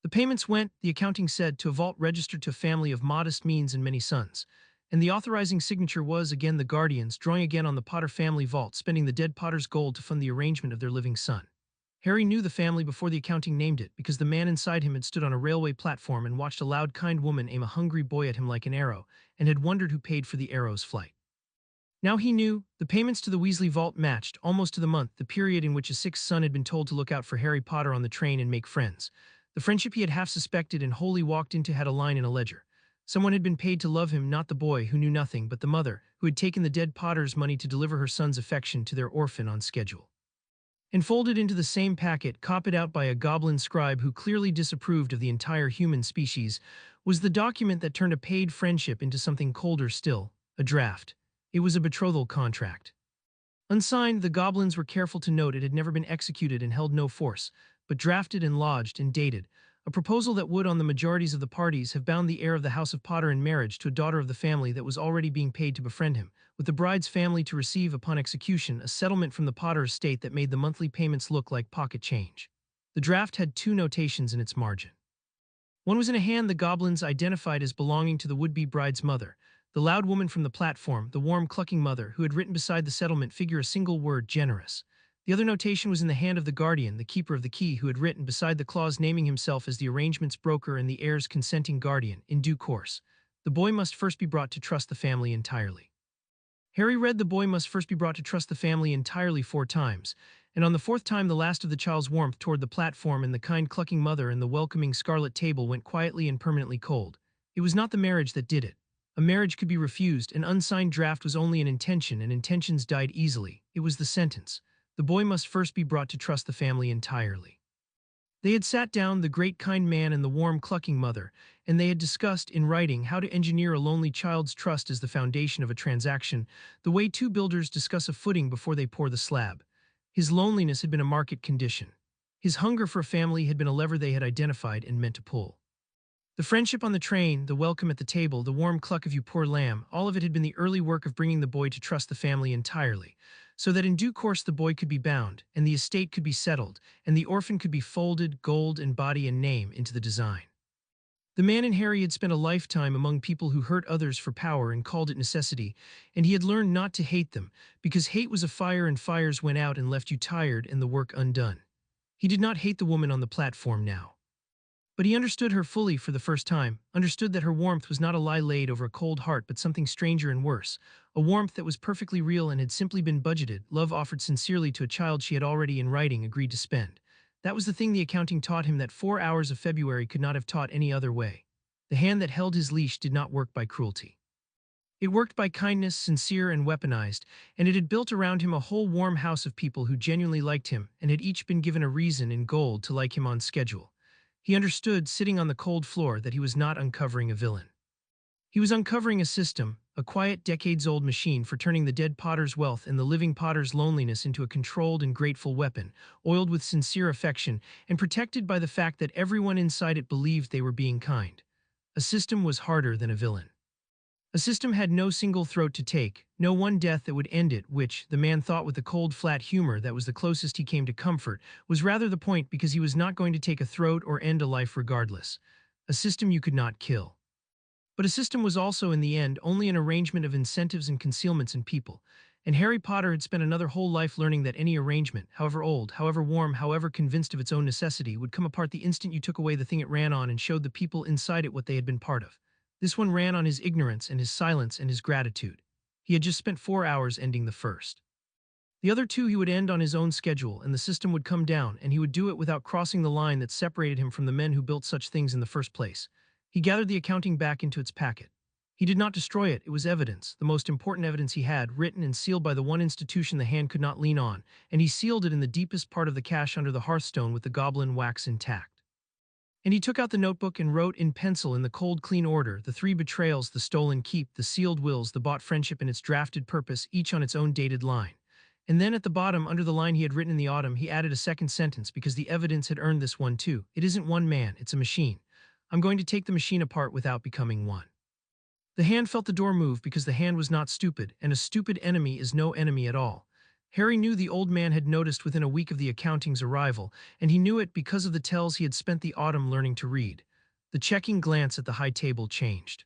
Speaker 1: The payments went, the accounting said, to a vault registered to a family of modest means and many sons, and the authorizing signature was again the guardian's, drawing again on the Potter family vault, spending the dead Potter's gold to fund the arrangement of their living son. Harry knew the family before the accounting named it because the man inside him had stood on a railway platform and watched a loud, kind woman aim a hungry boy at him like an arrow, and had wondered who paid for the arrow's flight. Now he knew the payments to the Weasley vault matched, almost to the month, the period in which a sixth son had been told to look out for Harry Potter on the train and make friends. The friendship he had half suspected and wholly walked into had a line in a ledger. Someone had been paid to love him, not the boy who knew nothing, but the mother, who had taken the dead Potter's money to deliver her son's affection to their orphan on schedule. And folded into the same packet, copied out by a goblin scribe who clearly disapproved of the entire human species, was the document that turned a paid friendship into something colder still, a draft. It was a betrothal contract. Unsigned, the goblins were careful to note it had never been executed and held no force, but drafted and lodged and dated, a proposal that would, on the majorities of the parties, have bound the heir of the House of Potter in marriage to a daughter of the family that was already being paid to befriend him, with the bride's family to receive upon execution a settlement from the Potter estate that made the monthly payments look like pocket change. The draft had two notations in its margin. One was in a hand the goblins identified as belonging to the would-be bride's mother, the loud woman from the platform, the warm, clucking mother who had written beside the settlement figure a single word, generous. The other notation was in the hand of the guardian, the keeper of the key, who had written beside the clause naming himself as the arrangement's broker and the heir's consenting guardian, in due course. The boy must first be brought to trust the family entirely. Harry read the boy must first be brought to trust the family entirely 4 times, and on the 4th time the last of the child's warmth toward the platform and the kind clucking mother and the welcoming scarlet table went quietly and permanently cold. It was not the marriage that did it. A marriage could be refused, an unsigned draft was only an intention, and intentions died easily. It was the sentence. The boy must first be brought to trust the family entirely. They had sat down, the great kind man and the warm clucking mother, and they had discussed, in writing, how to engineer a lonely child's trust as the foundation of a transaction, the way 2 builders discuss a footing before they pour the slab. His loneliness had been a market condition. His hunger for a family had been a lever they had identified and meant to pull. The friendship on the train, the welcome at the table, the warm cluck of you poor lamb, all of it had been the early work of bringing the boy to trust the family entirely, so that in due course the boy could be bound, and the estate could be settled, and the orphan could be folded, gold and body and name, into the design. The man in Harry had spent a lifetime among people who hurt others for power and called it necessity, and he had learned not to hate them, because hate was a fire and fires went out and left you tired and the work undone. He did not hate the woman on the platform now. But he understood her fully for the first time, understood that her warmth was not a lie laid over a cold heart but something stranger and worse, a warmth that was perfectly real and had simply been budgeted, love offered sincerely to a child she had already in writing agreed to spend. That was the thing the accounting taught him that 4 hours of February could not have taught any other way. The hand that held his leash did not work by cruelty. It worked by kindness, sincere and weaponized, and it had built around him a whole warm house of people who genuinely liked him and had each been given a reason in gold to like him on schedule. He understood, sitting on the cold floor, that he was not uncovering a villain. He was uncovering a system, a quiet, decades-old machine for turning the dead potter's wealth and the living potter's loneliness into a controlled and grateful weapon, oiled with sincere affection and protected by the fact that everyone inside it believed they were being kind. A system was harder than a villain. A system had no single throat to take, no one death that would end it, which, the man thought with the cold, flat humor that was the closest he came to comfort, was rather the point because he was not going to take a throat or end a life regardless. A system you could not kill. But a system was also, in the end, only an arrangement of incentives and concealments in people, and Harry Potter had spent another whole life learning that any arrangement, however old, however warm, however convinced of its own necessity, would come apart the instant you took away the thing it ran on and showed the people inside it what they had been part of. This one ran on his ignorance and his silence and his gratitude. He had just spent 4 hours ending the first. The other two he would end on his own schedule, and the system would come down, and he would do it without crossing the line that separated him from the men who built such things in the first place. He gathered the accounting back into its packet. He did not destroy it, it was evidence, the most important evidence he had, written and sealed by the one institution the hand could not lean on, and he sealed it in the deepest part of the cache under the hearthstone with the goblin wax intact. And he took out the notebook and wrote in pencil in the cold, clean order the 3 betrayals, the stolen keep, the sealed wills, the bought friendship and its drafted purpose, each on its own dated line. And then at the bottom, under the line he had written in the autumn, he added a second sentence because the evidence had earned this one too. It isn't one man, it's a machine. I'm going to take the machine apart without becoming one. The hand felt the door move because the hand was not stupid, and a stupid enemy is no enemy at all. Harry knew the old man had noticed within a week of the accounting's arrival, and he knew it because of the tells he had spent the autumn learning to read. The checking glance at the high table changed.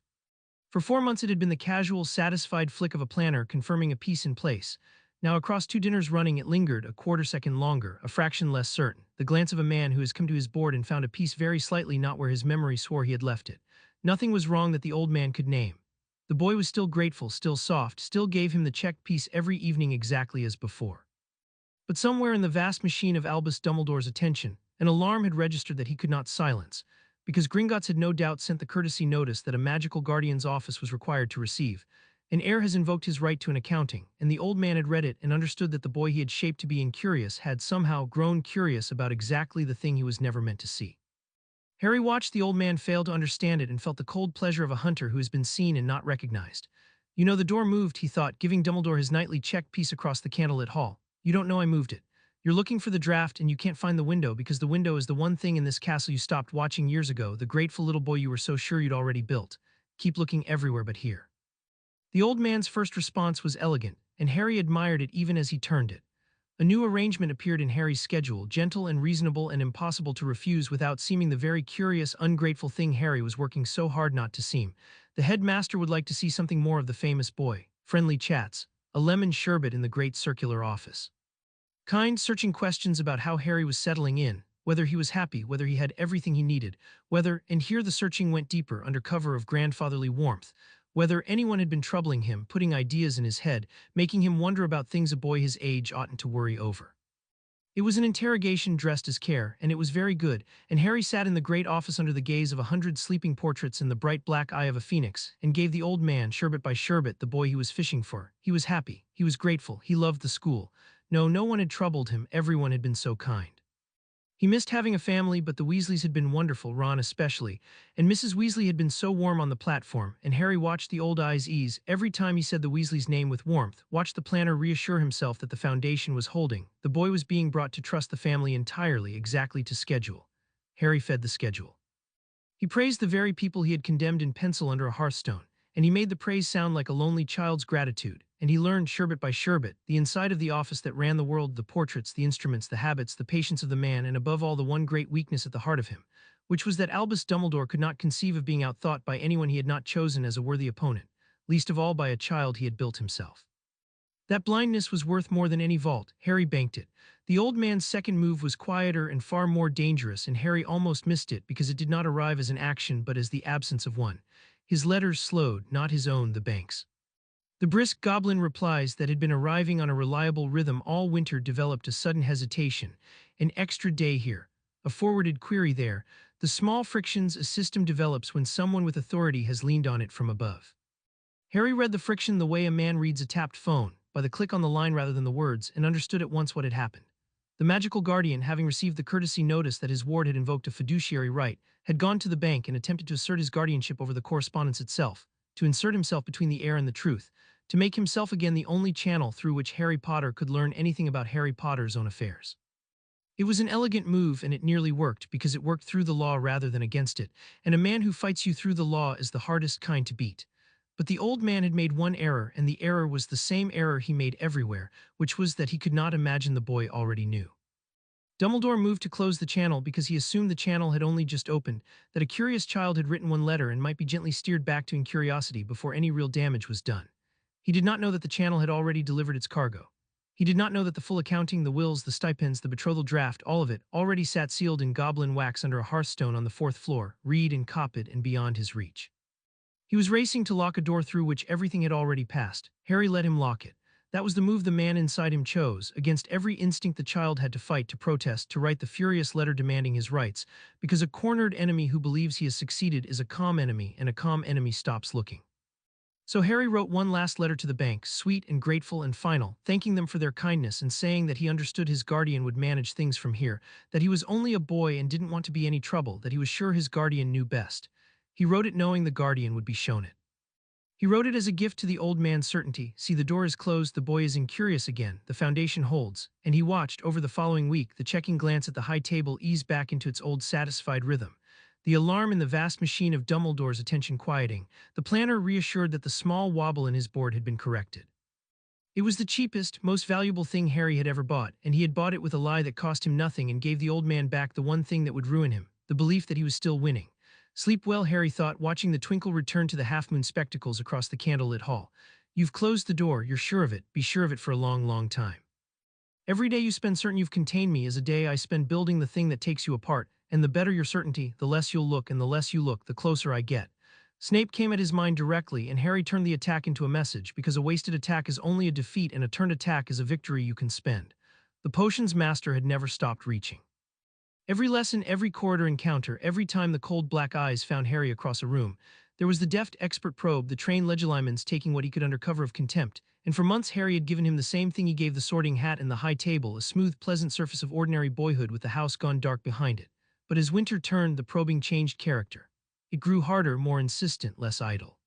Speaker 1: For 4 months it had been the casual, satisfied flick of a planner confirming a piece in place. Now across 2 dinners running it lingered a quarter second longer, a fraction less certain, the glance of a man who has come to his board and found a piece very slightly not where his memory swore he had left it. Nothing was wrong that the old man could name. The boy was still grateful, still soft, still gave him the checked piece every evening exactly as before. But somewhere in the vast machine of Albus Dumbledore's attention, an alarm had registered that he could not silence, because Gringotts had no doubt sent the courtesy notice that a magical guardian's office was required to receive. An heir has invoked his right to an accounting, and the old man had read it and understood that the boy he had shaped to be incurious had somehow grown curious about exactly the thing he was never meant to see. Harry watched the old man fail to understand it and felt the cold pleasure of a hunter who has been seen and not recognized. You know, the door moved, he thought, giving Dumbledore his nightly check piece across the candlelit hall. You don't know I moved it. You're looking for the draft and you can't find the window because the window is the one thing in this castle you stopped watching years ago, the grateful little boy you were so sure you'd already built. Keep looking everywhere but here. The old man's first response was elegant, and Harry admired it even as he turned it. A new arrangement appeared in Harry's schedule, gentle and reasonable and impossible to refuse without seeming the very curious, ungrateful thing Harry was working so hard not to seem. The headmaster would like to see something more of the famous boy, friendly chats, a lemon sherbet in the great circular office. Kind, searching questions about how Harry was settling in, whether he was happy, whether he had everything he needed, whether, and here the searching went deeper under cover of grandfatherly warmth, whether anyone had been troubling him, putting ideas in his head, making him wonder about things a boy his age oughtn't to worry over. It was an interrogation dressed as care, and it was very good, and Harry sat in the great office under the gaze of 100 sleeping portraits in the bright black eye of a phoenix, and gave the old man, sherbet by sherbet, the boy he was fishing for. He was happy, he was grateful, he loved the school. No, no one had troubled him, everyone had been so kind. He missed having a family, but the Weasleys had been wonderful, Ron especially, and Mrs. Weasley had been so warm on the platform, and Harry watched the old eyes ease every time he said the Weasleys' name with warmth, watched the planner reassure himself that the foundation was holding. The boy was being brought to trust the family entirely, exactly to schedule. Harry fed the schedule. He praised the very people he had condemned in pencil under a hearthstone, and he made the praise sound like a lonely child's gratitude, and he learned, sherbet by sherbet, the inside of the office that ran the world, the portraits, the instruments, the habits, the patience of the man, and above all the one great weakness at the heart of him, which was that Albus Dumbledore could not conceive of being outthought by anyone he had not chosen as a worthy opponent, least of all by a child he had built himself. That blindness was worth more than any vault. Harry banked it. The old man's second move was quieter and far more dangerous, and Harry almost missed it because it did not arrive as an action but as the absence of one. His letters slowed, not his own, the bank's. The brisk goblin replies that had been arriving on a reliable rhythm all winter developed a sudden hesitation. An extra day here, a forwarded query there, the small frictions a system develops when someone with authority has leaned on it from above. Harry read the friction the way a man reads a tapped phone, by the click on the line rather than the words, and understood at once what had happened. The magical guardian, having received the courtesy notice that his ward had invoked a fiduciary right, had gone to the bank and attempted to assert his guardianship over the correspondence itself, to insert himself between the air and the truth, to make himself again the only channel through which Harry Potter could learn anything about Harry Potter's own affairs. It was an elegant move, and it nearly worked because it worked through the law rather than against it, and a man who fights you through the law is the hardest kind to beat. But the old man had made one error, and the error was the same error he made everywhere, which was that he could not imagine the boy already knew. Dumbledore moved to close the channel because he assumed the channel had only just opened, that a curious child had written one letter and might be gently steered back to incuriosity before any real damage was done. He did not know that the channel had already delivered its cargo. He did not know that the full accounting, the wills, the stipends, the betrothal draft, all of it, already sat sealed in goblin wax under a hearthstone on the 4th floor, reed and copied and beyond his reach. He was racing to lock a door through which everything had already passed. Harry let him lock it. That was the move the man inside him chose, against every instinct the child had to fight, to protest, to write the furious letter demanding his rights, because a cornered enemy who believes he has succeeded is a calm enemy, and a calm enemy stops looking. So Harry wrote one last letter to the bank, sweet and grateful and final, thanking them for their kindness and saying that he understood his guardian would manage things from here, that he was only a boy and didn't want to be any trouble, that he was sure his guardian knew best. He wrote it knowing the guardian would be shown it. He wrote it as a gift to the old man's certainty. See, the door is closed, the boy is incurious again, the foundation holds, and he watched, over the following week, the checking glance at the high table ease back into its old satisfied rhythm. The alarm in the vast machine of Dumbledore's attention quieting, the planner reassured that the small wobble in his board had been corrected. It was the cheapest, most valuable thing Harry had ever bought, and he had bought it with a lie that cost him nothing and gave the old man back the one thing that would ruin him, the belief that he was still winning. Sleep well, Harry thought, watching the twinkle return to the half-moon spectacles across the candlelit hall. You've closed the door, you're sure of it, be sure of it for a long, long time. Every day you spend certain you've contained me is a day I spend building the thing that takes you apart, and the better your certainty, the less you'll look, and the less you look, the closer I get. Snape came at his mind directly, and Harry turned the attack into a message, because a wasted attack is only a defeat and a turned attack is a victory you can spend. The potion's master had never stopped reaching. Every lesson, every corridor encounter, every time the cold black eyes found Harry across a room, there was the deft expert probe, the trained legilimens taking what he could under cover of contempt, and for months Harry had given him the same thing he gave the sorting hat and the high table, a smooth, pleasant surface of ordinary boyhood with the house gone dark behind it. But as winter turned, the probing changed character. It grew harder, more insistent, less idle.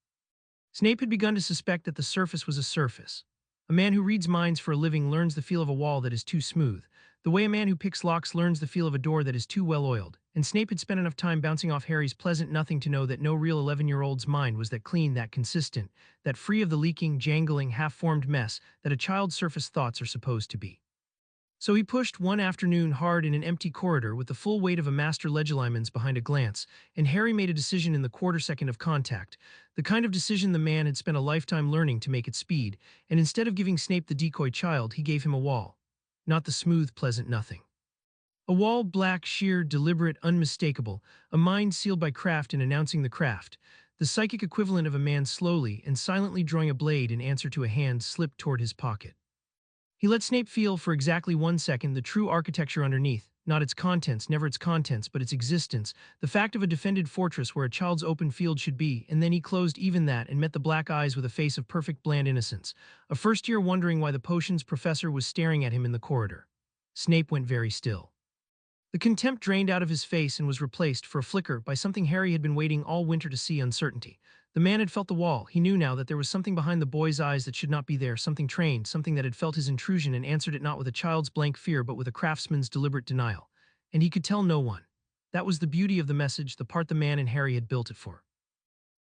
Speaker 1: Snape had begun to suspect that the surface was a surface. A man who reads minds for a living learns the feel of a wall that is too smooth, the way a man who picks locks learns the feel of a door that is too well-oiled, and Snape had spent enough time bouncing off Harry's pleasant nothing to know that no real 11-year-old's mind was that clean, that consistent, that free of the leaking, jangling, half-formed mess that a child's surface thoughts are supposed to be. So he pushed one afternoon hard in an empty corridor with the full weight of a master legilimens behind a glance, and Harry made a decision in the quarter-second of contact, the kind of decision the man had spent a lifetime learning to make at speed, and instead of giving Snape the decoy child, he gave him a wall. Not the smooth, pleasant nothing. A wall, black, sheer, deliberate, unmistakable, a mind sealed by craft in announcing the craft, the psychic equivalent of a man slowly and silently drawing a blade in answer to a hand slipped toward his pocket. He let Snape feel for exactly 1 second the true architecture underneath, not its contents, never its contents, but its existence, the fact of a defended fortress where a child's open field should be, and then he closed even that and met the black eyes with a face of perfect bland innocence, a first-year wondering why the potions professor was staring at him in the corridor. Snape went very still. The contempt drained out of his face and was replaced, for a flicker, by something Harry had been waiting all winter to see: uncertainty. The man had felt the wall. He knew now that there was something behind the boy's eyes that should not be there, something trained, something that had felt his intrusion and answered it not with a child's blank fear but with a craftsman's deliberate denial. And he could tell no one. That was the beauty of the message, the part the man in Harry had built it for.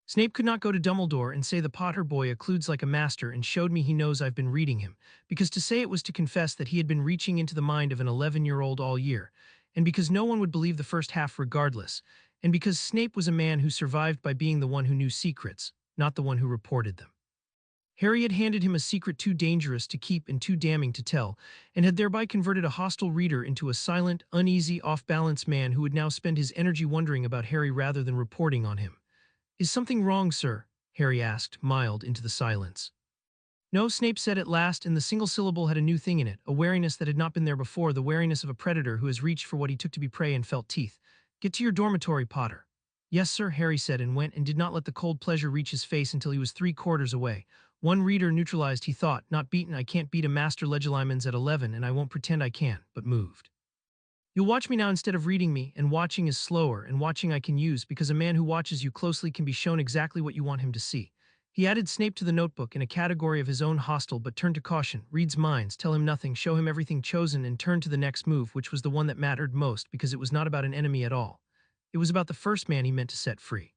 Speaker 1: Snape could not go to Dumbledore and say the Potter boy occludes like a master and showed me he knows I've been reading him, because to say it was to confess that he had been reaching into the mind of an 11-year-old all year, and because no one would believe the first half regardless, and because Snape was a man who survived by being the one who knew secrets, not the one who reported them. Harry had handed him a secret too dangerous to keep and too damning to tell, and had thereby converted a hostile reader into a silent, uneasy, off-balance man who would now spend his energy wondering about Harry rather than reporting on him. "Is something wrong, sir?" Harry asked, mild, into the silence. "No," Snape said at last, and the single syllable had a new thing in it, a wariness that had not been there before, the wariness of a predator who has reached for what he took to be prey and felt teeth. "Get to your dormitory, Potter." "Yes, sir," Harry said, and went and did not let the cold pleasure reach his face until he was 3/4 away. One reader neutralized, he thought, not beaten. I can't beat a master legilimens at 11, and I won't pretend I can, but moved. You'll watch me now instead of reading me, and watching is slower, and watching I can use, because a man who watches you closely can be shown exactly what you want him to see. He added Snape to the notebook in a category of his own, hostile, but turned to caution, reads minds, tell him nothing, show him everything, chosen, and turn to the next move, which was the one that mattered most, because it was not about an enemy at all. It was about the first man he meant to set free.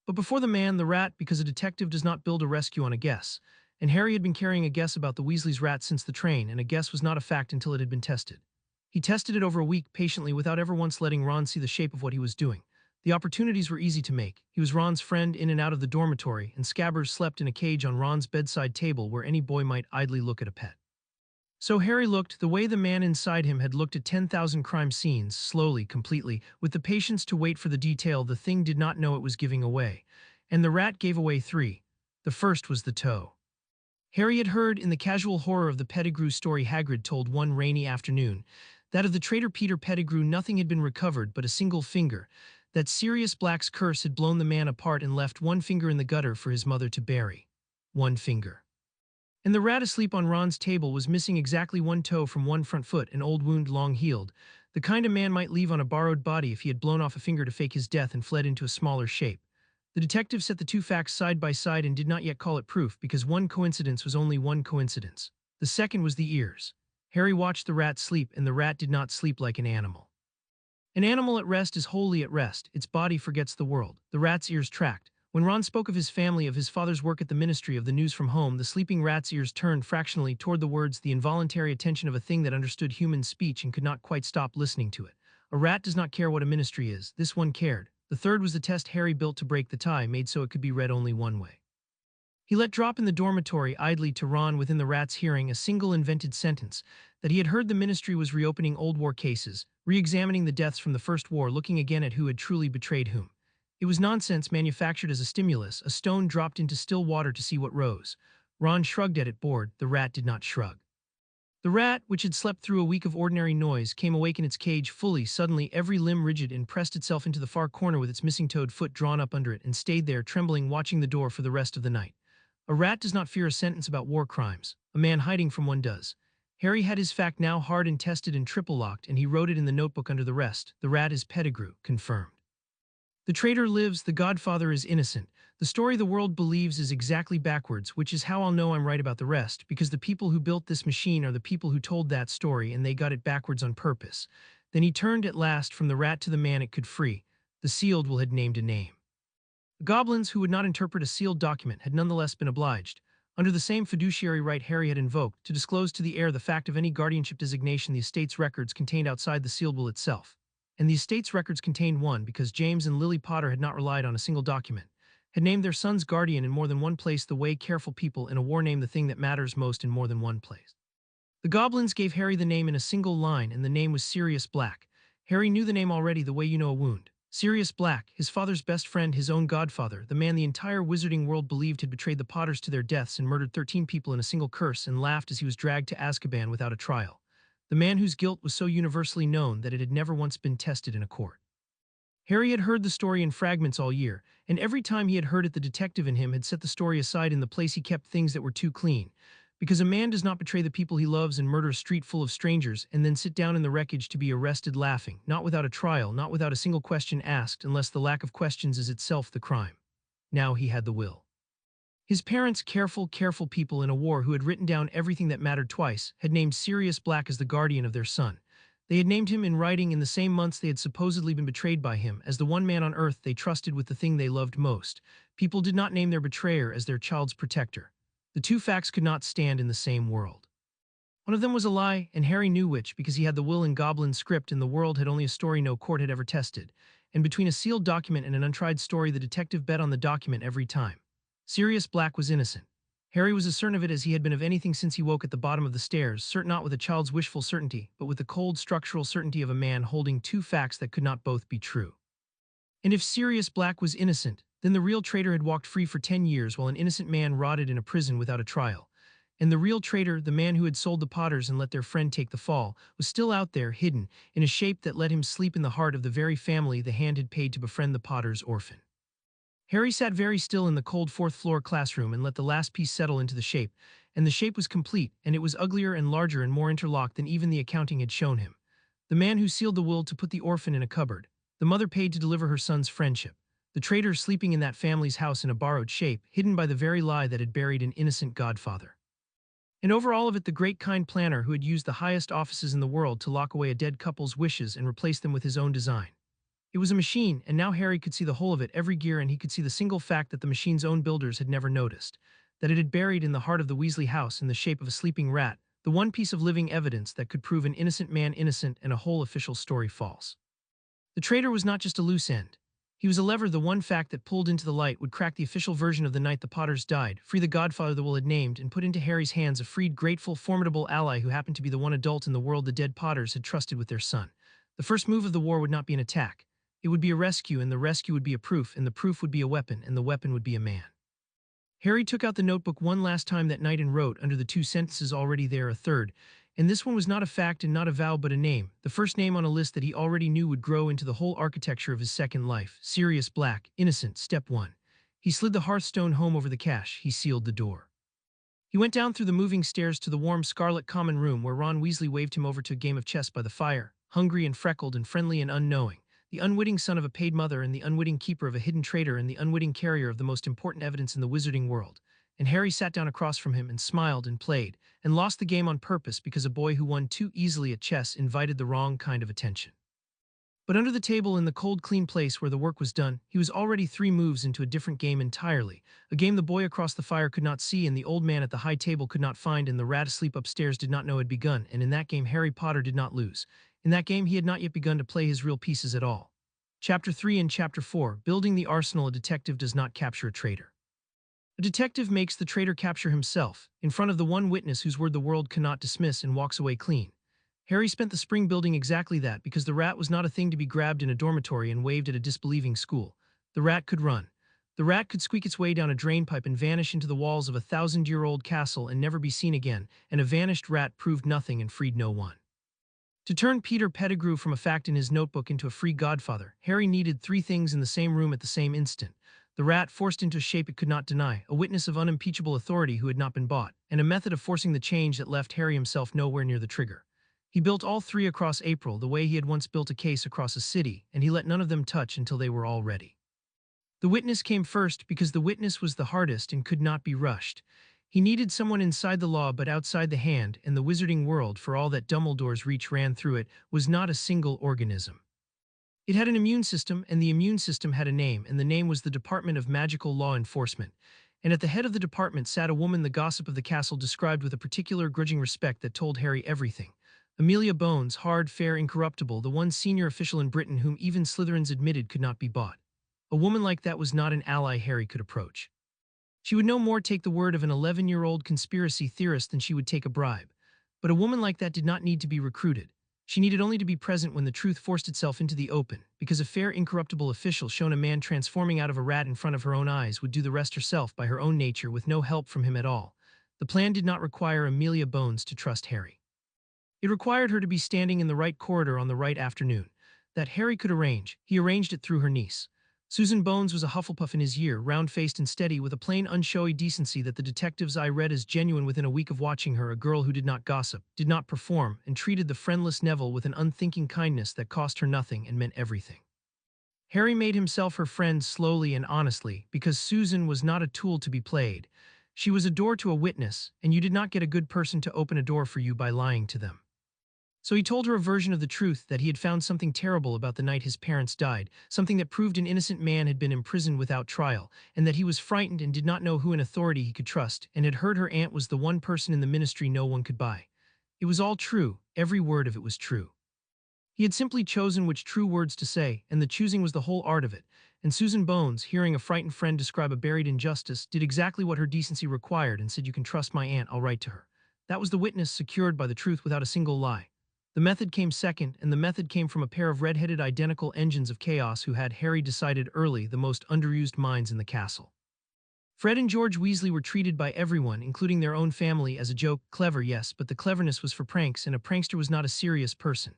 Speaker 1: But before the man, the rat, because a detective does not build a rescue on a guess. And Harry had been carrying a guess about the Weasley's rat since the train, and a guess was not a fact until it had been tested. He tested it over a week patiently without ever once letting Ron see the shape of what he was doing. The opportunities were easy to make. He was Ron's friend in and out of the dormitory, and Scabbers slept in a cage on Ron's bedside table where any boy might idly look at a pet. So Harry looked the way the man inside him had looked at 10,000 crime scenes, slowly, completely, with the patience to wait for the detail the thing did not know it was giving away. And the rat gave away 3. The first was the toe. Harry had heard in the casual horror of the Pettigrew story Hagrid told one rainy afternoon, that of the traitor Peter Pettigrew nothing had been recovered but a single finger, that Sirius Black's curse had blown the man apart and left one finger in the gutter for his mother to bury. One finger. And the rat asleep on Ron's table was missing exactly one toe from one front foot, an old wound long healed, the kind a man might leave on a borrowed body if he had blown off a finger to fake his death and fled into a smaller shape. The detective set the two facts side by side and did not yet call it proof, because one coincidence was only one coincidence. The second was the ears. Harry watched the rat sleep, and the rat did not sleep like an animal. An animal at rest is wholly at rest. Its body forgets the world. The rat's ears tracked. When Ron spoke of his family, of his father's work at the Ministry, of the news from home, the sleeping rat's ears turned fractionally toward the words, the involuntary attention of a thing that understood human speech and could not quite stop listening to it. A rat does not care what a ministry is. This one cared. The third was the test Harry built to break the tie, made so it could be read only one way. He let drop in the dormitory idly to Ron within the rat's hearing a single invented sentence, that he had heard the ministry was reopening old war cases, re-examining the deaths from the First War, looking again at who had truly betrayed whom. It was nonsense manufactured as a stimulus, a stone dropped into still water to see what rose. Ron shrugged at it, bored. The rat did not shrug. The rat, which had slept through a week of ordinary noise, came awake in its cage fully, suddenly, every limb rigid, and pressed itself into the far corner with its missing toed foot drawn up under it, and stayed there, trembling, watching the door for the rest of the night. A rat does not fear a sentence about war crimes. A man hiding from one does. Harry had his fact now hard and tested and triple-locked, and he wrote it in the notebook under the rest. The rat is Pettigrew, confirmed. The traitor lives, the godfather is innocent. The story the world believes is exactly backwards, which is how I'll know I'm right about the rest, because the people who built this machine are the people who told that story, and they got it backwards on purpose. Then he turned at last from the rat to the man it could free. The sealed will had named a name. The goblins, who would not interpret a sealed document, had nonetheless been obliged, under the same fiduciary right Harry had invoked, to disclose to the heir the fact of any guardianship designation the estate's records contained outside the sealed will itself. And the estate's records contained one, because James and Lily Potter had not relied on a single document, had named their son's guardian in more than one place, the way careful people in a war name the thing that matters most in more than one place. The goblins gave Harry the name in a single line, and the name was Sirius Black. Harry knew the name already, the way you know a wound. Sirius Black, his father's best friend, his own godfather, the man the entire wizarding world believed had betrayed the Potters to their deaths and murdered 13 people in a single curse, and laughed as he was dragged to Azkaban without a trial. The man whose guilt was so universally known that it had never once been tested in a court. Harry had heard the story in fragments all year, and every time he had heard it the detective in him had set the story aside in the place he kept things that were too clean. Because a man does not betray the people he loves and murder a street full of strangers and then sit down in the wreckage to be arrested laughing, not without a trial, not without a single question asked, unless the lack of questions is itself the crime. Now he had the will. His parents, careful people in a war who had written down everything that mattered twice, had named Sirius Black as the guardian of their son. They had named him in writing in the same months they had supposedly been betrayed by him, as the one man on earth they trusted with the thing they loved most. People did not name their betrayer as their child's protector. The two facts could not stand in the same world. One of them was a lie, and Harry knew which, because he had the will in goblin script and the world had only a story no court had ever tested. and between a sealed document and an untried story, the detective bet on the document every time. Sirius Black was innocent. Harry was as certain of it as he had been of anything since he woke at the bottom of the stairs, certain not with a child's wishful certainty, but with the cold structural certainty of a man holding two facts that could not both be true. And if Sirius Black was innocent, then the real traitor had walked free for 10 years while an innocent man rotted in a prison without a trial. And the real traitor, the man who had sold the Potters and let their friend take the fall, was still out there, hidden, in a shape that let him sleep in the heart of the very family the hand had paid to befriend the Potter's orphan. Harry sat very still in the cold fourth-floor classroom and let the last piece settle into the shape, and the shape was complete, and it was uglier and larger and more interlocked than even the accounting had shown him. The man who sealed the will to put the orphan in a cupboard, the mother paid to deliver her son's friendship, the traitor sleeping in that family's house in a borrowed shape, hidden by the very lie that had buried an innocent godfather. And over all of it, the great kind planner who had used the highest offices in the world to lock away a dead couple's wishes and replace them with his own design. It was a machine, and now Harry could see the whole of it, every gear, and he could see the single fact that the machine's own builders had never noticed, that it had buried in the heart of the Weasley house in the shape of a sleeping rat, the one piece of living evidence that could prove an innocent man innocent and a whole official story false. The traitor was not just a loose end. He was a lever, the one fact that pulled into the light would crack the official version of the night the Potters died, free the godfather the will had named, and put into Harry's hands a freed, grateful, formidable ally who happened to be the one adult in the world the dead Potters had trusted with their son. The first move of the war would not be an attack. It would be a rescue, and the rescue would be a proof, and the proof would be a weapon, and the weapon would be a man. Harry took out the notebook one last time that night and wrote, under the two sentences already there, a third, and this one was not a fact and not a vow but a name, the first name on a list that he already knew would grow into the whole architecture of his second life. Sirius Black, innocent, step 1. He slid the hearthstone home over the cache. He sealed the door. He went down through the moving stairs to the warm scarlet common room where Ron Weasley waved him over to a game of chess by the fire, hungry and freckled and friendly and unknowing, the unwitting son of a paid mother and the unwitting keeper of a hidden traitor and the unwitting carrier of the most important evidence in the wizarding world. And Harry sat down across from him and smiled and played, and lost the game on purpose because a boy who won too easily at chess invited the wrong kind of attention. But under the table in the cold, clean place where the work was done, he was already 3 moves into a different game entirely, a game the boy across the fire could not see and the old man at the high table could not find and the rat asleep upstairs did not know had begun, and in that game Harry Potter did not lose. In that game he had not yet begun to play his real pieces at all. Chapter 3 and Chapter 4, Building the Arsenal. A detective does not capture a traitor. A detective makes the traitor capture himself, in front of the one witness whose word the world cannot dismiss, and walks away clean. Harry spent the spring building exactly that because the rat was not a thing to be grabbed in a dormitory and waved at a disbelieving school. The rat could run. The rat could squeak its way down a drain pipe and vanish into the walls of a 1,000-year-old castle and never be seen again, and a vanished rat proved nothing and freed no one. To turn Peter Pettigrew from a fact in his notebook into a free godfather, Harry needed 3 things in the same room at the same instant. The rat forced into a shape it could not deny, a witness of unimpeachable authority who had not been bought, and a method of forcing the change that left Harry himself nowhere near the trigger. He built all 3 across April the way he had once built a case across a city, and he let none of them touch until they were all ready. The witness came first because the witness was the hardest and could not be rushed. He needed someone inside the law but outside the hand, and the wizarding world, for all that Dumbledore's reach ran through it, was not a single organism. It had an immune system, and the immune system had a name, and the name was the Department of Magical Law Enforcement. And at the head of the department sat a woman the gossip of the castle described with a particular grudging respect that told Harry everything. Amelia Bones, hard, fair, incorruptible, the one senior official in Britain whom even Slytherins admitted could not be bought. A woman like that was not an ally Harry could approach. She would no more take the word of an 11-year-old conspiracy theorist than she would take a bribe. But a woman like that did not need to be recruited. She needed only to be present when the truth forced itself into the open, because a fair, incorruptible official shown a man transforming out of a rat in front of her own eyes would do the rest herself by her own nature with no help from him at all. The plan did not require Amelia Bones to trust Harry. It required her to be standing in the right corridor on the right afternoon. That Harry could arrange. He arranged it through her niece. Susan Bones was a Hufflepuff in his year, round-faced and steady, with a plain, unshowy decency that the detective's eye read as genuine within a week of watching her, a girl who did not gossip, did not perform, and treated the friendless Neville with an unthinking kindness that cost her nothing and meant everything. Harry made himself her friend slowly and honestly, because Susan was not a tool to be played. She was a door to a witness, and you did not get a good person to open a door for you by lying to them. So he told her a version of the truth, that he had found something terrible about the night his parents died, something that proved an innocent man had been imprisoned without trial, and that he was frightened and did not know who in authority he could trust, and had heard her aunt was the one person in the ministry no one could buy. It was all true, every word of it was true. He had simply chosen which true words to say, and the choosing was the whole art of it. And Susan Bones, hearing a frightened friend describe a buried injustice, did exactly what her decency required and said, "You can trust my aunt, I'll write to her." That was the witness secured by the truth without a single lie. The method came second, and the method came from a pair of red-headed identical engines of chaos who had, Harry decided early, the most underused minds in the castle. Fred and George Weasley were treated by everyone, including their own family, as a joke. Clever, yes, but the cleverness was for pranks, and a prankster was not a serious person.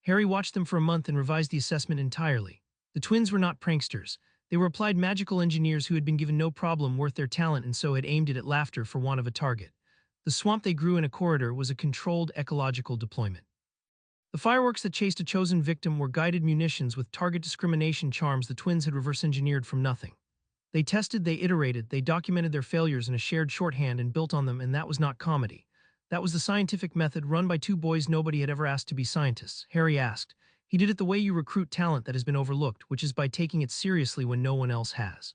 Speaker 1: Harry watched them for a month and revised the assessment entirely. The twins were not pranksters. They were applied magical engineers who had been given no problem worth their talent and so had aimed it at laughter for want of a target. The swamp they grew in a corridor was a controlled ecological deployment. The fireworks that chased a chosen victim were guided munitions with target discrimination charms the twins had reverse engineered from nothing. They tested, they iterated, they documented their failures in a shared shorthand and built on them, and that was not comedy. That was the scientific method run by two boys nobody had ever asked to be scientists. Harry asked. He did it the way you recruit talent that has been overlooked, which is by taking it seriously when no one else has.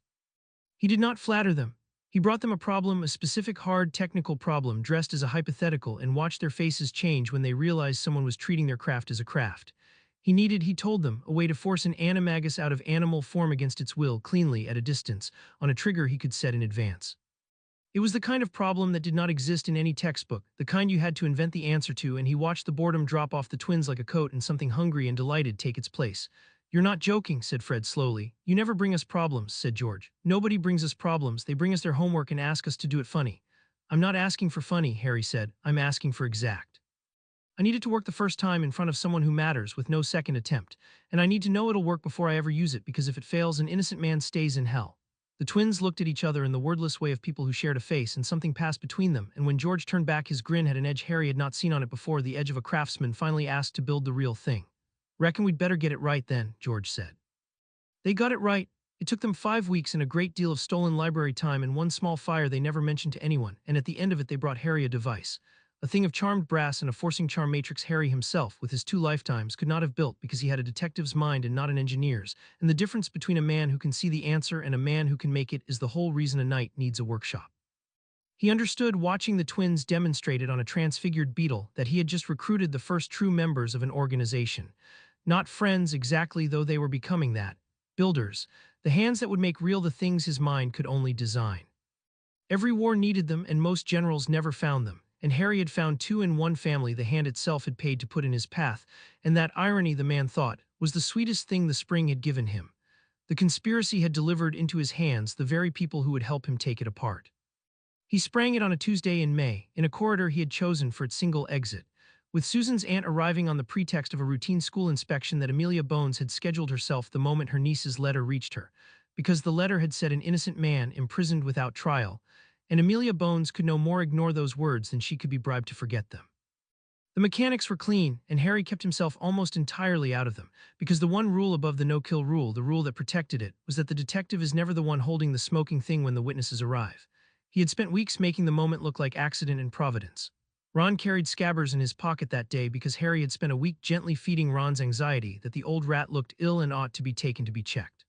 Speaker 1: He did not flatter them. He brought them a problem, a specific hard technical problem dressed as a hypothetical, and watched their faces change when they realized someone was treating their craft as a craft. He needed, he told them, a way to force an animagus out of animal form against its will, cleanly, at a distance, on a trigger he could set in advance. It was the kind of problem that did not exist in any textbook, the kind you had to invent the answer to, and he watched the boredom drop off the twins like a coat and something hungry and delighted take its place. "You're not joking," said Fred slowly. "You never bring us problems," said George. "Nobody brings us problems, they bring us their homework and ask us to do it funny." "I'm not asking for funny," Harry said. "I'm asking for exact. I need it to work the first time in front of someone who matters with no second attempt, and I need to know it'll work before I ever use it, because if it fails, an innocent man stays in hell." The twins looked at each other in the wordless way of people who shared a face, and something passed between them, and when George turned back, his grin had an edge Harry had not seen on it before, the edge of a craftsman finally asked to build the real thing. "Reckon we'd better get it right then," George said. They got it right. It took them 5 weeks and a great deal of stolen library time and one small fire they never mentioned to anyone, and at the end of it they brought Harry a device. A thing of charmed brass and a forcing charm matrix Harry himself, with his 2 lifetimes, could not have built because he had a detective's mind and not an engineer's, and the difference between a man who can see the answer and a man who can make it is the whole reason a knight needs a workshop. He understood, watching the twins demonstrate it on a transfigured beetle, that he had just recruited the first true members of an organization. Not friends exactly, though they were becoming that. Builders, the hands that would make real the things his mind could only design. Every war needed them, and most generals never found them. And Harry had found two in one family the hand itself had paid to put in his path, and that irony, the man thought, was the sweetest thing the spring had given him. The conspiracy had delivered into his hands the very people who would help him take it apart. He sprang it on a Tuesday in May, in a corridor he had chosen for its single exit, with Susan's aunt arriving on the pretext of a routine school inspection that Amelia Bones had scheduled herself the moment her niece's letter reached her, because the letter had said an innocent man imprisoned without trial, and Amelia Bones could no more ignore those words than she could be bribed to forget them. The mechanics were clean, and Harry kept himself almost entirely out of them, because the one rule above the no-kill rule, the rule that protected it, was that the detective is never the one holding the smoking thing when the witnesses arrive. He had spent weeks making the moment look like accident and providence. Ron carried Scabbers in his pocket that day because Harry had spent a week gently feeding Ron's anxiety that the old rat looked ill and ought to be taken to be checked.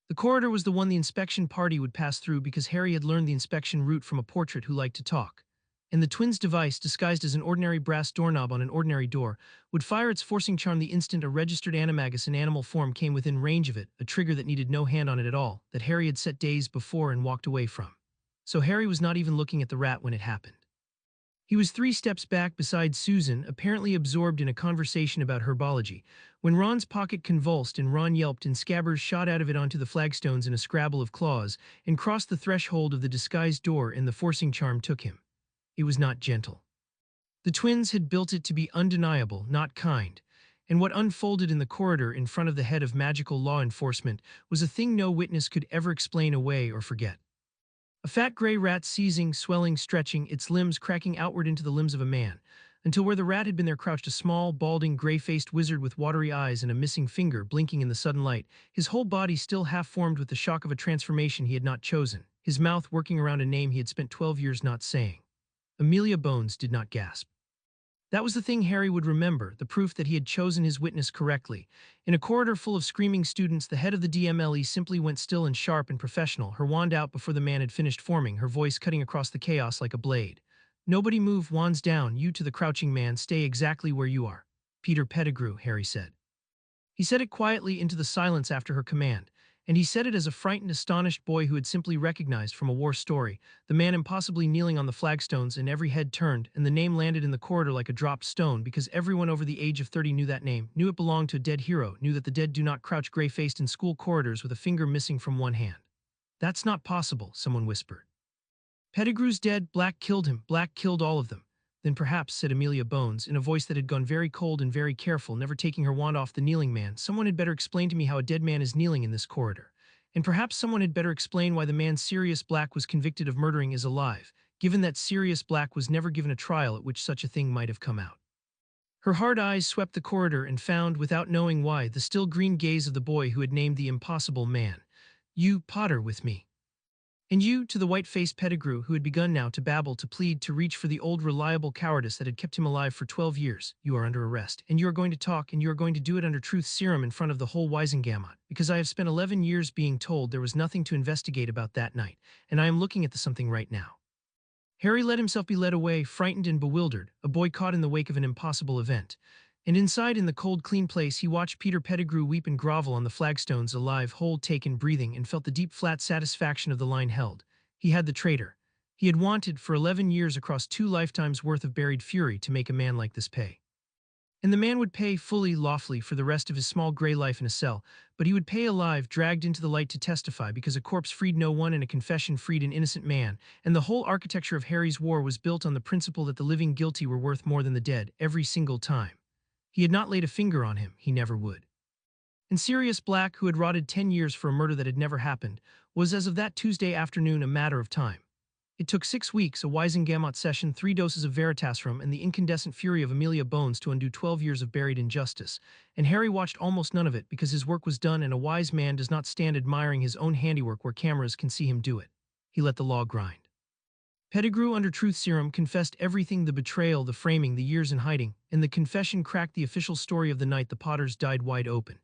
Speaker 1: The corridor was the one the inspection party would pass through because Harry had learned the inspection route from a portrait who liked to talk. And the twins' device, disguised as an ordinary brass doorknob on an ordinary door, would fire its forcing charm the instant a registered animagus in animal form came within range of it, a trigger that needed no hand on it at all, that Harry had set days before and walked away from. So Harry was not even looking at the rat when it happened. He was 3 steps back beside Susan, apparently absorbed in a conversation about herbology, when Ron's pocket convulsed and Ron yelped and Scabbers shot out of it onto the flagstones in a scrabble of claws and crossed the threshold of the disguised door, and the forcing charm took him. It was not gentle. The twins had built it to be undeniable, not kind, and what unfolded in the corridor in front of the head of magical law enforcement was a thing no witness could ever explain away or forget. A fat gray rat seizing, swelling, stretching, its limbs cracking outward into the limbs of a man, until where the rat had been there crouched a small, balding, gray-faced wizard with watery eyes and a missing finger blinking in the sudden light, his whole body still half-formed with the shock of a transformation he had not chosen, his mouth working around a name he had spent 12 years not saying. Amelia Bones did not gasp. That was the thing Harry would remember, the proof that he had chosen his witness correctly. In a corridor full of screaming students, the head of the DMLE simply went still and sharp and professional, her wand out before the man had finished forming, her voice cutting across the chaos like a blade. "Nobody move, wands down, you," to the crouching man, "stay exactly where you are." "Peter Pettigrew," Harry said. He said it quietly into the silence after her command, and he said it as a frightened, astonished boy who had simply recognized from a war story the man impossibly kneeling on the flagstones, and every head turned, and the name landed in the corridor like a dropped stone because everyone over the age of 30 knew that name, knew it belonged to a dead hero, knew that the dead do not crouch gray-faced in school corridors with a finger missing from one hand. That's not possible, someone whispered. Pettigrew's dead, Black killed him, Black killed all of them. Then perhaps, said Amelia Bones, in a voice that had gone very cold and very careful, never taking her wand off the kneeling man, someone had better explain to me how a dead man is kneeling in this corridor. And perhaps someone had better explain why the man Sirius Black was convicted of murdering is alive, given that Sirius Black was never given a trial at which such a thing might have come out. Her hard eyes swept the corridor and found, without knowing why, the still green gaze of the boy who had named the impossible man. You, Potter, with me. And you, to the white-faced Pettigrew, who had begun now to babble, to plead, to reach for the old reliable cowardice that had kept him alive for 12 years, you are under arrest, and you are going to talk, and you are going to do it under truth serum in front of the whole Wisengamot, because I have spent 11 years being told there was nothing to investigate about that night, and I am looking at the something right now. Harry let himself be led away, frightened and bewildered, a boy caught in the wake of an impossible event. And inside, in the cold, clean place, he watched Peter Pettigrew weep and grovel on the flagstones, alive, whole, taken, breathing, and felt the deep, flat satisfaction of the line held. He had the traitor. He had wanted, for 11 years across 2 lifetimes worth of buried fury, to make a man like this pay. And the man would pay fully, lawfully, for the rest of his small gray life in a cell, but he would pay alive, dragged into the light to testify, because a corpse freed no one and a confession freed an innocent man, and the whole architecture of Harry's war was built on the principle that the living guilty were worth more than the dead, every single time. He had not laid a finger on him, he never would. And Sirius Black, who had rotted 10 years for a murder that had never happened, was as of that Tuesday afternoon a matter of time. It took 6 weeks, a Wisengamot session, 3 doses of Veritasrum, and the incandescent fury of Amelia Bones to undo 12 years of buried injustice, and Harry watched almost none of it because his work was done, and a wise man does not stand admiring his own handiwork where cameras can see him do it. He let the law grind. Pettigrew, under truth serum, confessed everything: the betrayal, the framing, the years in hiding, and the confession cracked the official story of the night the Potters died wide open.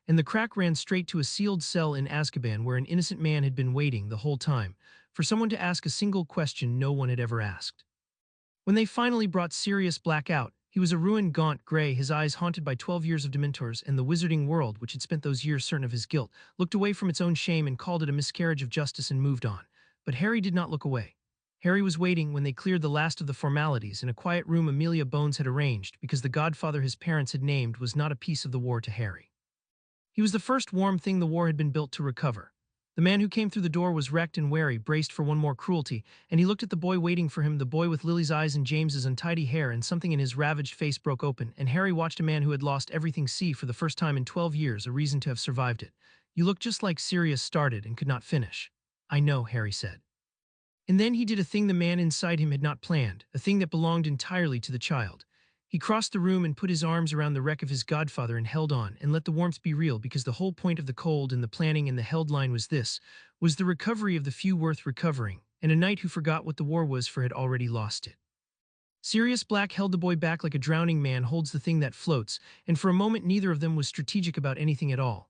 Speaker 1: And the crack ran straight to a sealed cell in Azkaban where an innocent man had been waiting the whole time for someone to ask a single question no one had ever asked. When they finally brought Sirius Black out, he was a ruined, gaunt, gray, his eyes haunted by 12 years of Dementors, and the wizarding world, which had spent those years certain of his guilt, looked away from its own shame and called it a miscarriage of justice and moved on. But Harry did not look away. Harry was waiting when they cleared the last of the formalities in a quiet room Amelia Bones had arranged, because the godfather his parents had named was not a piece of the war to Harry. He was the first warm thing the war had been built to recover. The man who came through the door was wrecked and wary, braced for one more cruelty, and he looked at the boy waiting for him, the boy with Lily's eyes and James's untidy hair, and something in his ravaged face broke open, and Harry watched a man who had lost everything see for the first time in 12 years a reason to have survived it. You look just like Sirius started and could not finish. I know, Harry said. And then he did a thing the man inside him had not planned, a thing that belonged entirely to the child. He crossed the room and put his arms around the wreck of his godfather and held on, and let the warmth be real, because the whole point of the cold and the planning and the held line was this, was the recovery of the few worth recovering, and a knight who forgot what the war was for had already lost it. Sirius Black held the boy back like a drowning man holds the thing that floats, and for a moment neither of them was strategic about anything at all.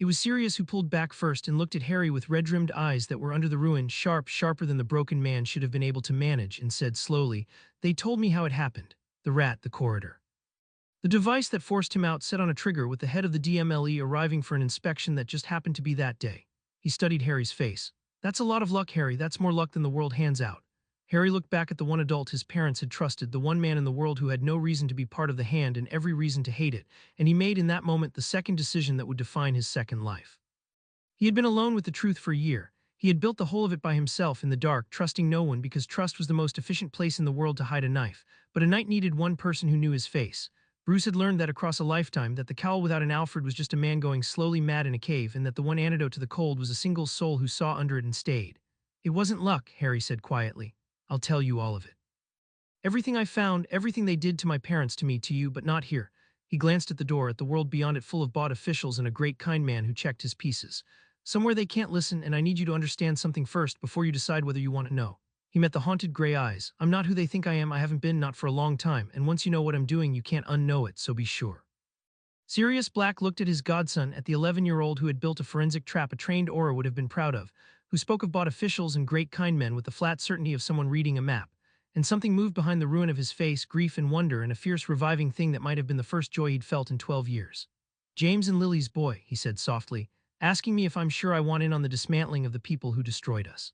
Speaker 1: It was Sirius who pulled back first and looked at Harry with red-rimmed eyes that were under the ruin, sharper than the broken man should have been able to manage, and said slowly, "They told me how it happened. The rat, the corridor. The device that forced him out set on a trigger with the head of the DMLE arriving for an inspection that just happened to be that day." He studied Harry's face. "That's a lot of luck, Harry. That's more luck than the world hands out." Harry looked back at the one adult his parents had trusted, the one man in the world who had no reason to be part of the hand and every reason to hate it, and he made in that moment the second decision that would define his second life. He had been alone with the truth for a year. He had built the whole of it by himself in the dark, trusting no one because trust was the most efficient place in the world to hide a knife. But a knight needed one person who knew his face. Bruce had learned that across a lifetime, that the cowl without an Alfred was just a man going slowly mad in a cave, and that the one antidote to the cold was a single soul who saw under it and stayed. "It wasn't luck," Harry said quietly. "I'll tell you all of it. Everything I found, everything they did to my parents, to me, to you, but not here." He glanced at the door, at the world beyond it full of bought officials and a great kind man who checked his pieces. "Somewhere they can't listen, and I need you to understand something first before you decide whether you want to know." He met the haunted gray eyes. "I'm not who they think I am. I haven't been, not for a long time, and once you know what I'm doing, you can't unknow it, so be sure." Sirius Black looked at his godson, at the 11-year-old who had built a forensic trap a trained Auror would have been proud of, who spoke of bought officials and great kind men with the flat certainty of someone reading a map, and something moved behind the ruin of his face, grief and wonder, and a fierce reviving thing that might have been the first joy he'd felt in 12 years. James and Lily's boy, he said softly, asking me if I'm sure I want in on the dismantling of the people who destroyed us.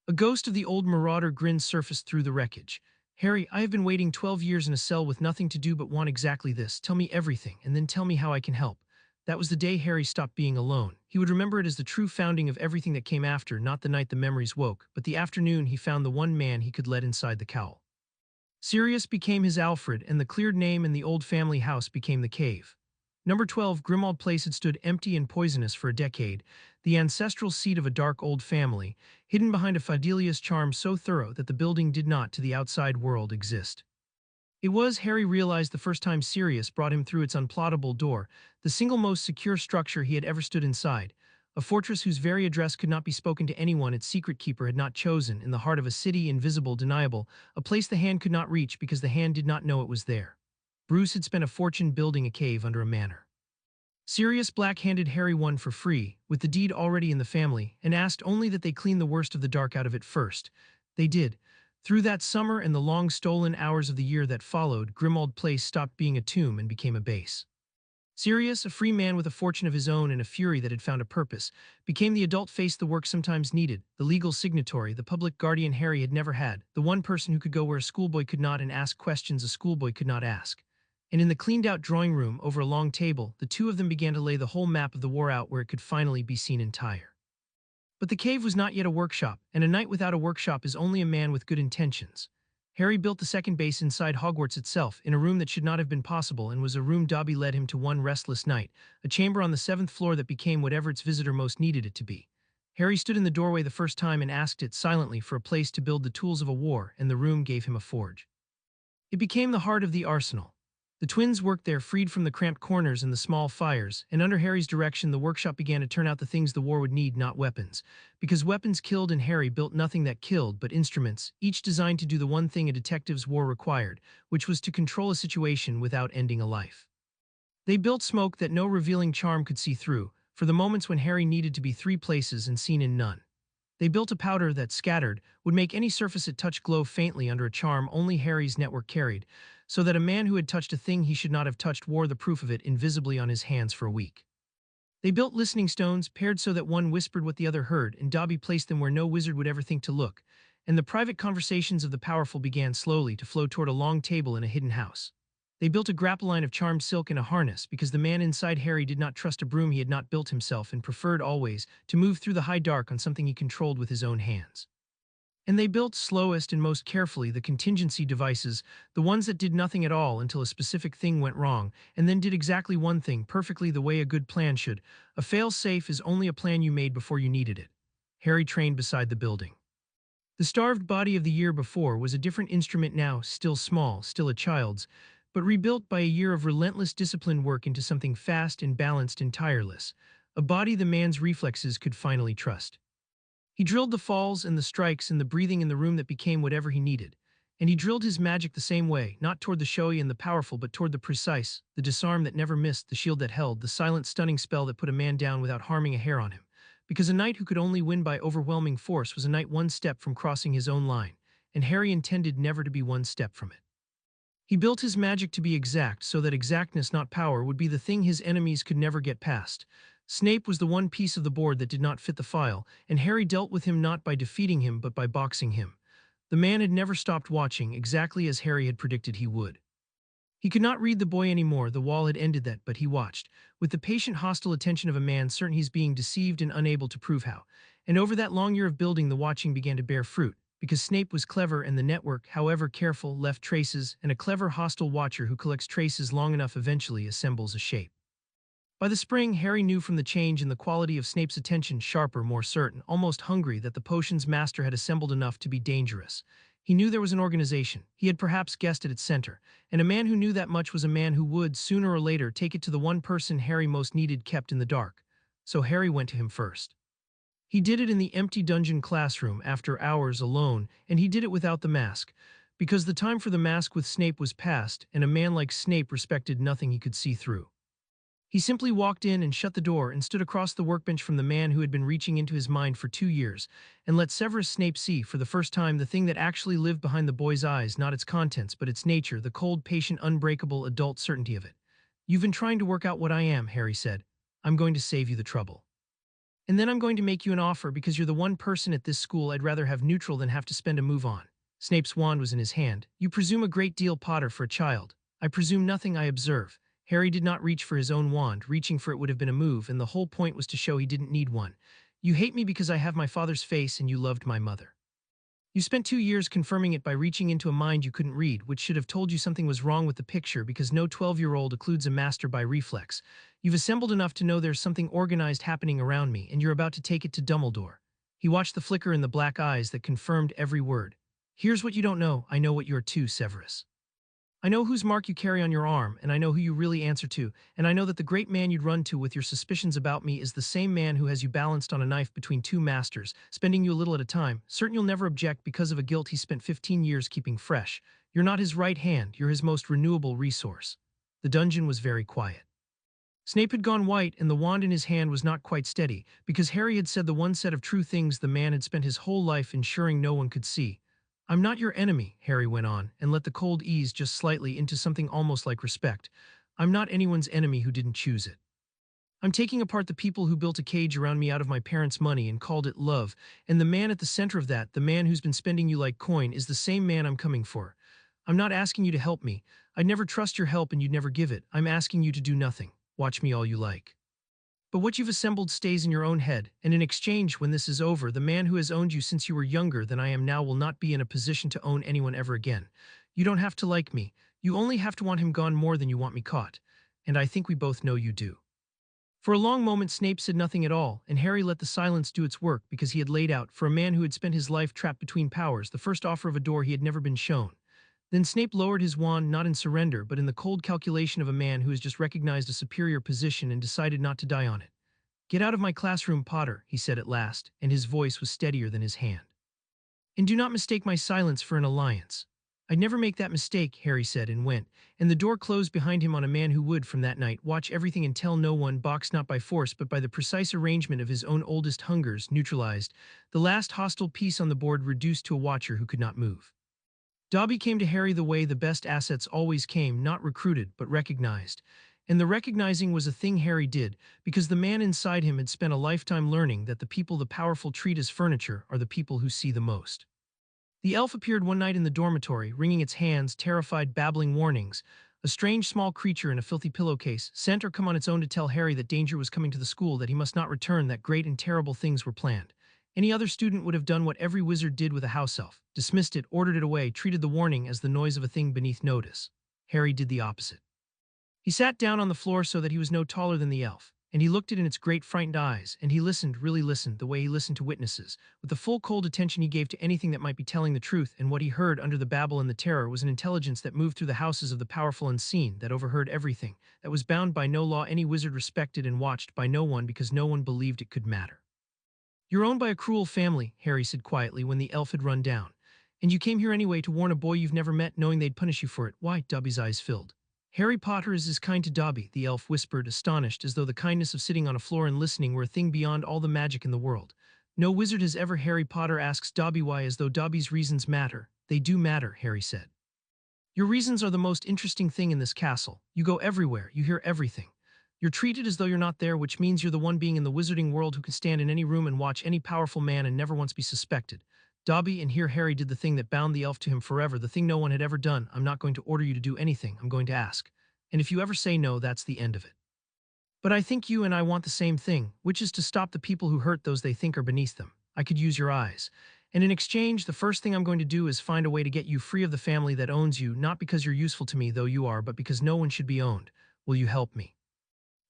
Speaker 1: A ghost of the old marauder grin surfaced through the wreckage. Harry, I have been waiting 12 years in a cell with nothing to do but want exactly this. Tell me everything, and then tell me how I can help. That was the day Harry stopped being alone. He would remember it as the true founding of everything that came after, not the night the memories woke, but the afternoon he found the one man he could let inside the cowl. Sirius became his Alfred, and the cleared name in the old family house became the cave. Number 12, Grimmauld Place had stood empty and poisonous for a decade, the ancestral seat of a dark old family, hidden behind a Fidelia's charm so thorough that the building did not, to the outside world, exist. It was, Harry realized the first time Sirius brought him through its unplottable door, the single most secure structure he had ever stood inside, a fortress whose very address could not be spoken to anyone its secret keeper had not chosen, in the heart of a city invisible, deniable, a place the hand could not reach because the hand did not know it was there. Bruce had spent a fortune building a cave under a manor. Sirius Black handed Harry one for free, with the deed already in the family, and asked only that they clean the worst of the dark out of it first. They did. Through that summer and the long stolen hours of the year that followed, Grimmauld Place stopped being a tomb and became a base. Sirius, a free man with a fortune of his own and a fury that had found a purpose, became the adult face the work sometimes needed, the legal signatory, the public guardian Harry had never had, the one person who could go where a schoolboy could not and ask questions a schoolboy could not ask. And in the cleaned-out drawing room, over a long table, the two of them began to lay the whole map of the war out where it could finally be seen entire. But the cave was not yet a workshop, and a knight without a workshop is only a man with good intentions. Harry built the second base inside Hogwarts itself, in a room that should not have been possible and was a room Dobby led him to one restless night, a chamber on the 7th floor that became whatever its visitor most needed it to be. Harry stood in the doorway the first time and asked it silently for a place to build the tools of a war, and the room gave him a forge. It became the heart of the arsenal. The twins worked there, freed from the cramped corners and the small fires, and under Harry's direction the workshop began to turn out the things the war would need, not weapons. Because weapons killed, and Harry built nothing that killed, but instruments, each designed to do the one thing a detective's war required, which was to control a situation without ending a life. They built smoke that no revealing charm could see through, for the moments when Harry needed to be three places and seen in none. They built a powder that, scattered, would make any surface it touched glow faintly under a charm only Harry's network carried, so that a man who had touched a thing he should not have touched wore the proof of it invisibly on his hands for a week. They built listening stones, paired so that one whispered what the other heard, and Dobby placed them where no wizard would ever think to look, and the private conversations of the powerful began slowly to flow toward a long table in a hidden house. They built a grappling of charmed silk and a harness, because the man inside Harry did not trust a broom he had not built himself and preferred always to move through the high dark on something he controlled with his own hands. And they built slowest and most carefully the contingency devices, the ones that did nothing at all until a specific thing went wrong, and then did exactly one thing perfectly the way a good plan should. A fail-safe is only a plan you made before you needed it. Harry trained beside the building. The starved body of the year before was a different instrument now, still small, still a child's, but rebuilt by a year of relentless disciplined work into something fast and balanced and tireless, a body the man's reflexes could finally trust. He drilled the falls and the strikes and the breathing in the room that became whatever he needed, and he drilled his magic the same way, not toward the showy and the powerful but toward the precise, the disarm that never missed, the shield that held, the silent stunning spell that put a man down without harming a hair on him, because a knight who could only win by overwhelming force was a knight one step from crossing his own line, and Harry intended never to be one step from it. He built his magic to be exact so that exactness, not power, would be the thing his enemies could never get past. Snape was the one piece of the board that did not fit the file, and Harry dealt with him not by defeating him but by boxing him. The man had never stopped watching, exactly as Harry had predicted he would. He could not read the boy anymore, the wall had ended that, but he watched, with the patient hostile attention of a man certain he's being deceived and unable to prove how. And over that long year of building the watching began to bear fruit, because Snape was clever and the network, however careful, left traces, and a clever hostile watcher who collects traces long enough eventually assembles a shape. By the spring, Harry knew from the change in the quality of Snape's attention, sharper, more certain, almost hungry, that the potion's master had assembled enough to be dangerous. He knew there was an organization, he had perhaps guessed at its center, and a man who knew that much was a man who would, sooner or later, take it to the one person Harry most needed kept in the dark. So Harry went to him first. He did it in the empty dungeon classroom after hours alone, and he did it without the mask, because the time for the mask with Snape was past, and a man like Snape respected nothing he could see through. He simply walked in and shut the door and stood across the workbench from the man who had been reaching into his mind for 2 years, and let Severus Snape see for the first time the thing that actually lived behind the boy's eyes, not its contents but its nature, the cold, patient, unbreakable adult certainty of it. You've been trying to work out what I am, Harry said. I'm going to save you the trouble. And then I'm going to make you an offer because you're the one person at this school I'd rather have neutral than have to spend a move on. Snape's wand was in his hand. You presume a great deal, Potter, for a child. I presume nothing, I observe. Harry did not reach for his own wand. Reaching for it would have been a move, and the whole point was to show he didn't need one. You hate me because I have my father's face and you loved my mother. You spent 2 years confirming it by reaching into a mind you couldn't read, which should have told you something was wrong with the picture because no 12-year-old occludes a master by reflex. You've assembled enough to know there's something organized happening around me, and you're about to take it to Dumbledore. He watched the flicker in the black eyes that confirmed every word. Here's what you don't know. I know what you're too, Severus. I know whose mark you carry on your arm, and I know who you really answer to, and I know that the great man you'd run to with your suspicions about me is the same man who has you balanced on a knife between two masters, spending you a little at a time, certain you'll never object because of a guilt he spent 15 years keeping fresh. You're not his right hand, you're his most renewable resource. The dungeon was very quiet. Snape had gone white, and the wand in his hand was not quite steady, because Harry had said the one set of true things the man had spent his whole life ensuring no one could see. I'm not your enemy, Harry went on, and let the cold ease just slightly into something almost like respect. I'm not anyone's enemy who didn't choose it. I'm taking apart the people who built a cage around me out of my parents' money and called it love, and the man at the center of that, the man who's been spending you like coin, is the same man I'm coming for. I'm not asking you to help me. I'd never trust your help and you'd never give it. I'm asking you to do nothing. Watch me all you like. But what you've assembled stays in your own head, and in exchange, when this is over, the man who has owned you since you were younger than I am now will not be in a position to own anyone ever again. You don't have to like me. You only have to want him gone more than you want me caught. And I think we both know you do. For a long moment Snape said nothing at all, and Harry let the silence do its work because he had laid out, for a man who had spent his life trapped between powers, the first offer of a door he had never been shown. Then Snape lowered his wand not in surrender but in the cold calculation of a man who has just recognized a superior position and decided not to die on it. Get out of my classroom, Potter, he said at last, and his voice was steadier than his hand. And do not mistake my silence for an alliance. I'd never make that mistake, Harry said and went, and the door closed behind him on a man who would, from that night, watch everything and tell no one, boxed not by force but by the precise arrangement of his own oldest hungers, neutralized, the last hostile piece on the board reduced to a watcher who could not move. Dobby came to Harry the way the best assets always came, not recruited, but recognized. And the recognizing was a thing Harry did, because the man inside him had spent a lifetime learning that the people the powerful treat as furniture are the people who see the most. The elf appeared one night in the dormitory, wringing its hands, terrified, babbling warnings. A strange small creature in a filthy pillowcase, sent or come on its own to tell Harry that danger was coming to the school, that he must not return, that great and terrible things were planned. Any other student would have done what every wizard did with a house elf, dismissed it, ordered it away, treated the warning as the noise of a thing beneath notice. Harry did the opposite. He sat down on the floor so that he was no taller than the elf, and he looked it in its great frightened eyes, and he listened, really listened, the way he listened to witnesses, with the full cold attention he gave to anything that might be telling the truth, and what he heard under the babble and the terror was an intelligence that moved through the houses of the powerful unseen, that overheard everything, that was bound by no law any wizard respected and watched by no one because no one believed it could matter. You're owned by a cruel family, Harry said quietly when the elf had run down. And you came here anyway to warn a boy you've never met, knowing they'd punish you for it. Why? Dobby's eyes filled. Harry Potter is as kind to Dobby, the elf whispered, astonished, as though the kindness of sitting on a floor and listening were a thing beyond all the magic in the world. No wizard has ever. Harry Potter asks Dobby why, as though Dobby's reasons matter. They do matter, Harry said. Your reasons are the most interesting thing in this castle. You go everywhere, you hear everything. You're treated as though you're not there, which means you're the one being in the wizarding world who can stand in any room and watch any powerful man and never once be suspected. Dobby, and here Harry did the thing that bound the elf to him forever, the thing no one had ever done. I'm not going to order you to do anything, I'm going to ask. And if you ever say no, that's the end of it. But I think you and I want the same thing, which is to stop the people who hurt those they think are beneath them. I could use your eyes. And in exchange, the first thing I'm going to do is find a way to get you free of the family that owns you, not because you're useful to me, though you are, but because no one should be owned. Will you help me?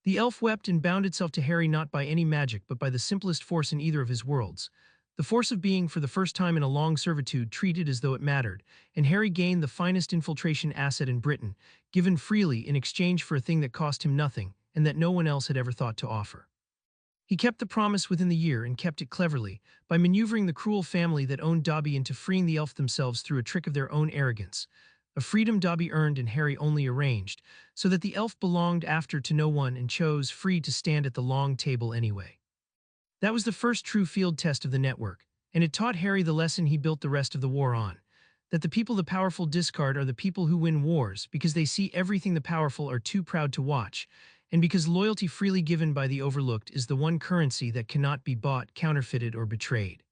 Speaker 1: The elf wept and bound itself to Harry not by any magic but by the simplest force in either of his worlds. The force of being, for the first time in a long servitude, treated as though it mattered, and Harry gained the finest infiltration asset in Britain, given freely in exchange for a thing that cost him nothing, and that no one else had ever thought to offer. He kept the promise within the year and kept it cleverly, by maneuvering the cruel family that owned Dobby into freeing the elf themselves through a trick of their own arrogance. A freedom Dobby earned and Harry only arranged, so that the elf belonged after to no one and chose free to stand at the long table anyway. That was the first true field test of the network, and it taught Harry the lesson he built the rest of the war on. That the people the powerful discard are the people who win wars because they see everything the powerful are too proud to watch, and because loyalty freely given by the overlooked is the one currency that cannot be bought, counterfeited, or betrayed.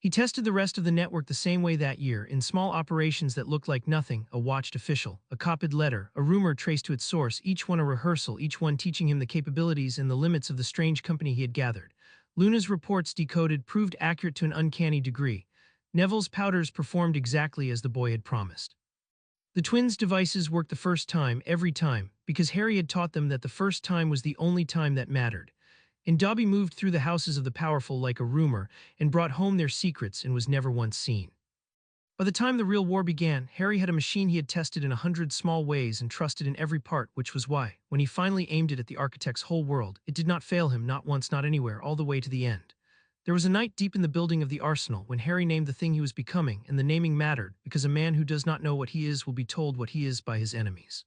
Speaker 1: He tested the rest of the network the same way that year, in small operations that looked like nothing: a watched official, a copied letter, a rumor traced to its source, each one a rehearsal, each one teaching him the capabilities and the limits of the strange company he had gathered. Luna's reports, decoded, proved accurate to an uncanny degree. Neville's powders performed exactly as the boy had promised. The twins' devices worked the first time, every time, because Harry had taught them that the first time was the only time that mattered. And Dobby moved through the houses of the powerful like a rumor and brought home their secrets and was never once seen. By the time the real war began, Harry had a machine he had tested in 100 small ways and trusted in every part, which was why, when he finally aimed it at the architect's whole world, it did not fail him, not once, not anywhere, all the way to the end. There was a night deep in the building of the arsenal when Harry named the thing he was becoming, and the naming mattered, because a man who does not know what he is will be told what he is by his enemies.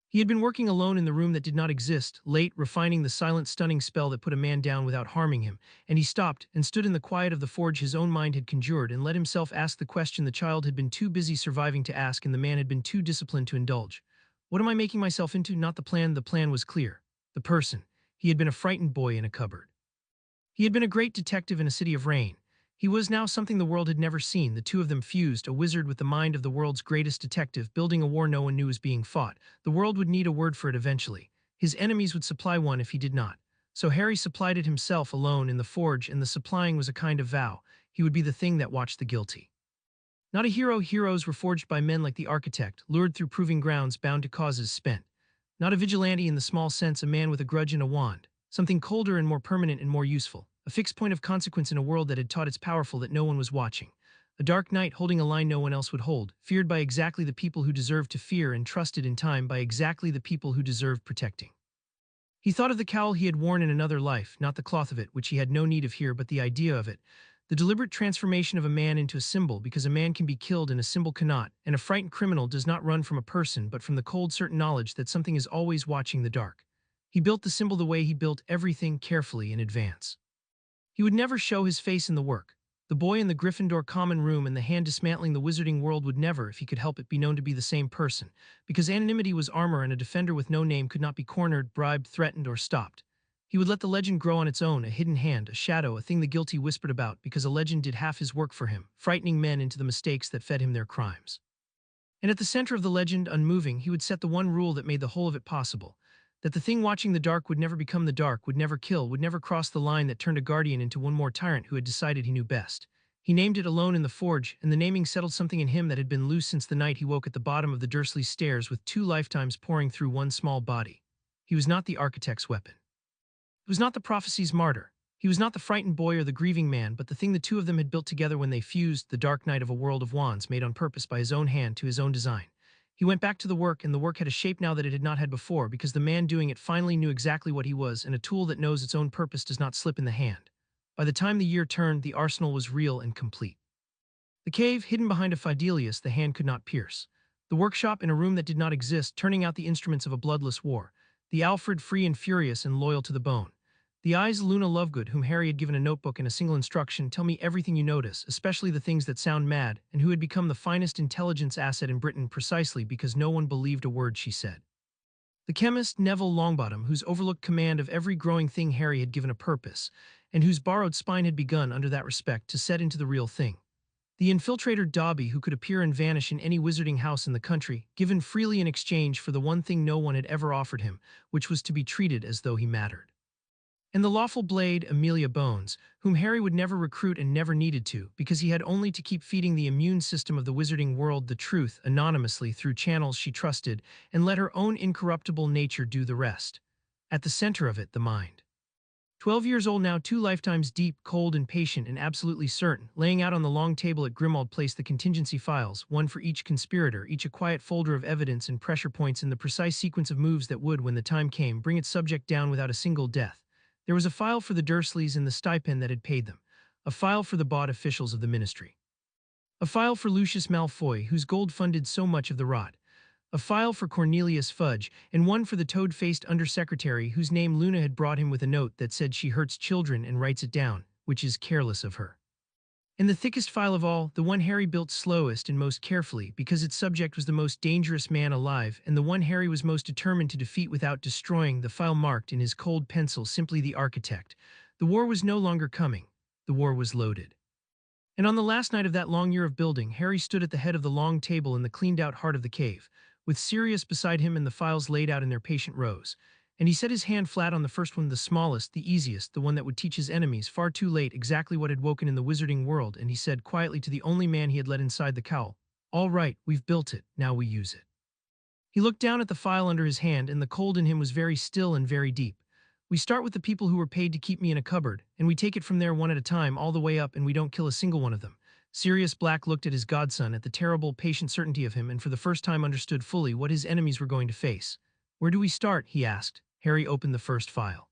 Speaker 1: He had been working alone in the room that did not exist, late, refining the silent, stunning spell that put a man down without harming him, and he stopped and stood in the quiet of the forge his own mind had conjured and let himself ask the question the child had been too busy surviving to ask and the man had been too disciplined to indulge. What am I making myself into? Not the plan. The plan was clear. The person. He had been a frightened boy in a cupboard. He had been a great detective in a city of rain. He was now something the world had never seen. The two of them fused, a wizard with the mind of the world's greatest detective, building a war no one knew was being fought. The world would need a word for it eventually. His enemies would supply one if he did not. So Harry supplied it himself alone in the forge, and the supplying was a kind of vow. He would be the thing that watched the guilty. Not a hero. Heroes were forged by men like the architect, lured through proving grounds, bound to causes spent. Not a vigilante in the small sense, a man with a grudge and a wand. Something colder and more permanent and more useful. A fixed point of consequence in a world that had taught its powerful that no one was watching. A dark knight holding a line no one else would hold, feared by exactly the people who deserved to fear and trusted in time by exactly the people who deserved protecting. He thought of the cowl he had worn in another life, not the cloth of it, which he had no need of here, but the idea of it. The deliberate transformation of a man into a symbol, because a man can be killed and a symbol cannot, and a frightened criminal does not run from a person but from the cold certain knowledge that something is always watching the dark. He built the symbol the way he built everything, carefully in advance. He would never show his face in the work. The boy in the Gryffindor common room and the hand dismantling the wizarding world would never, if he could help it, be known to be the same person, because anonymity was armor and a defender with no name could not be cornered, bribed, threatened, or stopped. He would let the legend grow on its own, a hidden hand, a shadow, a thing the guilty whispered about, because a legend did half his work for him, frightening men into the mistakes that fed him their crimes. And at the center of the legend, unmoving, he would set the one rule that made the whole of it possible: that the thing watching the dark would never become the dark, would never kill, would never cross the line that turned a guardian into one more tyrant who had decided he knew best. He named it alone in the forge, and the naming settled something in him that had been loose since the night he woke at the bottom of the Dursley stairs with 2 lifetimes pouring through one small body. He was not the architect's weapon. He was not the prophecy's martyr. He was not the frightened boy or the grieving man, but the thing the two of them had built together when they fused, the dark night of a world of wands made on purpose by his own hand to his own design. He went back to the work, and the work had a shape now that it had not had before, because the man doing it finally knew exactly what he was, and a tool that knows its own purpose does not slip in the hand. By the time the year turned, the arsenal was real and complete. The cave, hidden behind a Fidelius the hand could not pierce. The workshop, in a room that did not exist, turning out the instruments of a bloodless war. The Alfred, free and furious and loyal to the bone. The eyes, Luna Lovegood, whom Harry had given a notebook and a single instruction: tell me everything you notice, especially the things that sound mad, and who had become the finest intelligence asset in Britain precisely because no one believed a word she said. The chemist, Neville Longbottom, whose overlooked command of every growing thing Harry had given a purpose, and whose borrowed spine had begun, under that respect, to set into the real thing. The infiltrator Dobby, who could appear and vanish in any wizarding house in the country, given freely in exchange for the one thing no one had ever offered him, which was to be treated as though he mattered. And the lawful blade, Amelia Bones, whom Harry would never recruit and never needed to, because he had only to keep feeding the immune system of the wizarding world the truth, anonymously through channels she trusted, and let her own incorruptible nature do the rest. At the center of it, the mind. 12 years old now, 2 lifetimes deep, cold and patient and absolutely certain, laying out on the long table at Grimmauld Place the contingency files, one for each conspirator, each a quiet folder of evidence and pressure points in the precise sequence of moves that would, when the time came, bring its subject down without a single death. There was a file for the Dursleys and the stipend that had paid them, a file for the bought officials of the ministry, a file for Lucius Malfoy, whose gold funded so much of the rot, a file for Cornelius Fudge, and one for the toad-faced undersecretary whose name Luna had brought him with a note that said she hurts children and writes it down, which is careless of her. And the thickest file of all, the one Harry built slowest and most carefully, because its subject was the most dangerous man alive, and the one Harry was most determined to defeat without destroying, the file marked in his cold pencil simply the architect. The war was no longer coming. The war was loaded. And on the last night of that long year of building, Harry stood at the head of the long table in the cleaned-out heart of the cave, with Sirius beside him and the files laid out in their patient rows. And he set his hand flat on the first one, the smallest, the easiest, the one that would teach his enemies far too late exactly what had woken in the wizarding world, and he said quietly to the only man he had let inside the cowl, "All right, we've built it, now we use it." He looked down at the file under his hand, and the cold in him was very still and very deep. "We start with the people who were paid to keep me in a cupboard, and we take it from there one at a time all the way up, and we don't kill a single one of them." Sirius Black looked at his godson, at the terrible, patient certainty of him, and for the first time understood fully what his enemies were going to face. "Where do we start?" he asked. Harry opened the first file.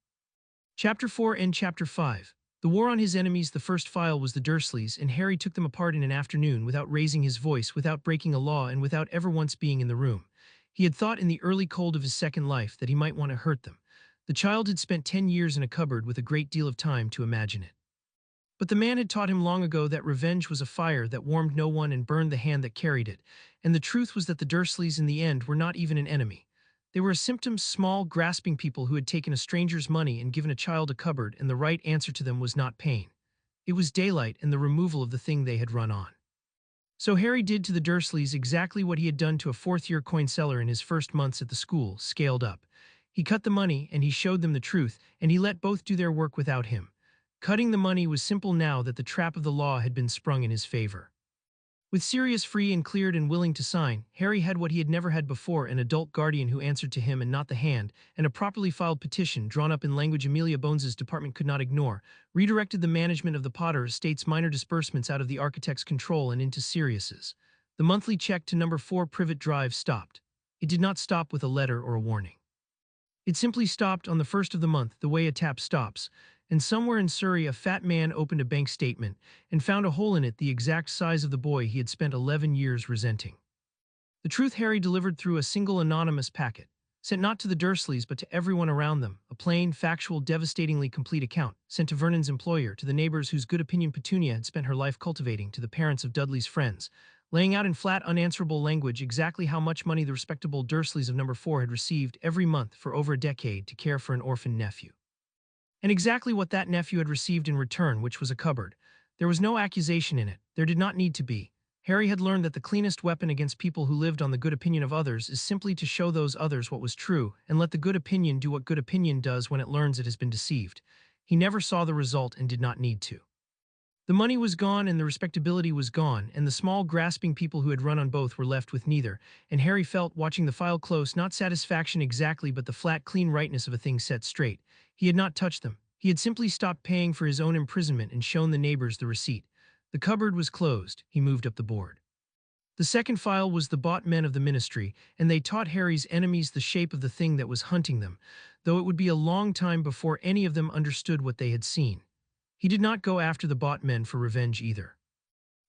Speaker 1: Chapter 4 and Chapter 5. The war on his enemies. The first file was the Dursleys, and Harry took them apart in an afternoon without raising his voice, without breaking a law, and without ever once being in the room. He had thought in the early cold of his second life that he might want to hurt them. The child had spent 10 years in a cupboard with a great deal of time to imagine it. But the man had taught him long ago that revenge was a fire that warmed no one and burned the hand that carried it, and the truth was that the Dursleys in the end were not even an enemy. They were a symptom, small, grasping people who had taken a stranger's money and given a child a cupboard, and the right answer to them was not pain. It was daylight and the removal of the thing they had run on. So Harry did to the Dursleys exactly what he had done to a fourth-year coin seller in his first months at the school, scaled up. He cut the money, and he showed them the truth, and he let both do their work without him. Cutting the money was simple now that the trap of the law had been sprung in his favor. With Sirius free and cleared and willing to sign, Harry had what he had never had before, an adult guardian who answered to him and not the hand, and a properly filed petition drawn up in language Amelia Bones's department could not ignore, redirected the management of the Potter estate's minor disbursements out of the architect's control and into Sirius's. The monthly check to number 4 Privet Drive stopped. It did not stop with a letter or a warning. It simply stopped on the first of the month, the way a tap stops, and somewhere in Surrey a fat man opened a bank statement and found a hole in it the exact size of the boy he had spent 11 years resenting. The truth Harry delivered through a single anonymous packet, sent not to the Dursleys but to everyone around them, a plain, factual, devastatingly complete account, sent to Vernon's employer, to the neighbors whose good opinion Petunia had spent her life cultivating, to the parents of Dudley's friends, laying out in flat, unanswerable language exactly how much money the respectable Dursleys of number 4 had received every month for over a decade to care for an orphan nephew. And exactly what that nephew had received in return, which was a cupboard. There was no accusation in it. There did not need to be. Harry had learned that the cleanest weapon against people who lived on the good opinion of others is simply to show those others what was true, and let the good opinion do what good opinion does when it learns it has been deceived. He never saw the result and did not need to. The money was gone and the respectability was gone, and the small, grasping people who had run on both were left with neither, and Harry felt, watching the file close, not satisfaction exactly but the flat, clean rightness of a thing set straight. He had not touched them. He had simply stopped paying for his own imprisonment and shown the neighbors the receipt. The cupboard was closed. He moved up the board. The second file was the bought men of the ministry, and they taught Harry's enemies the shape of the thing that was hunting them, though it would be a long time before any of them understood what they had seen. He did not go after the bought men for revenge either.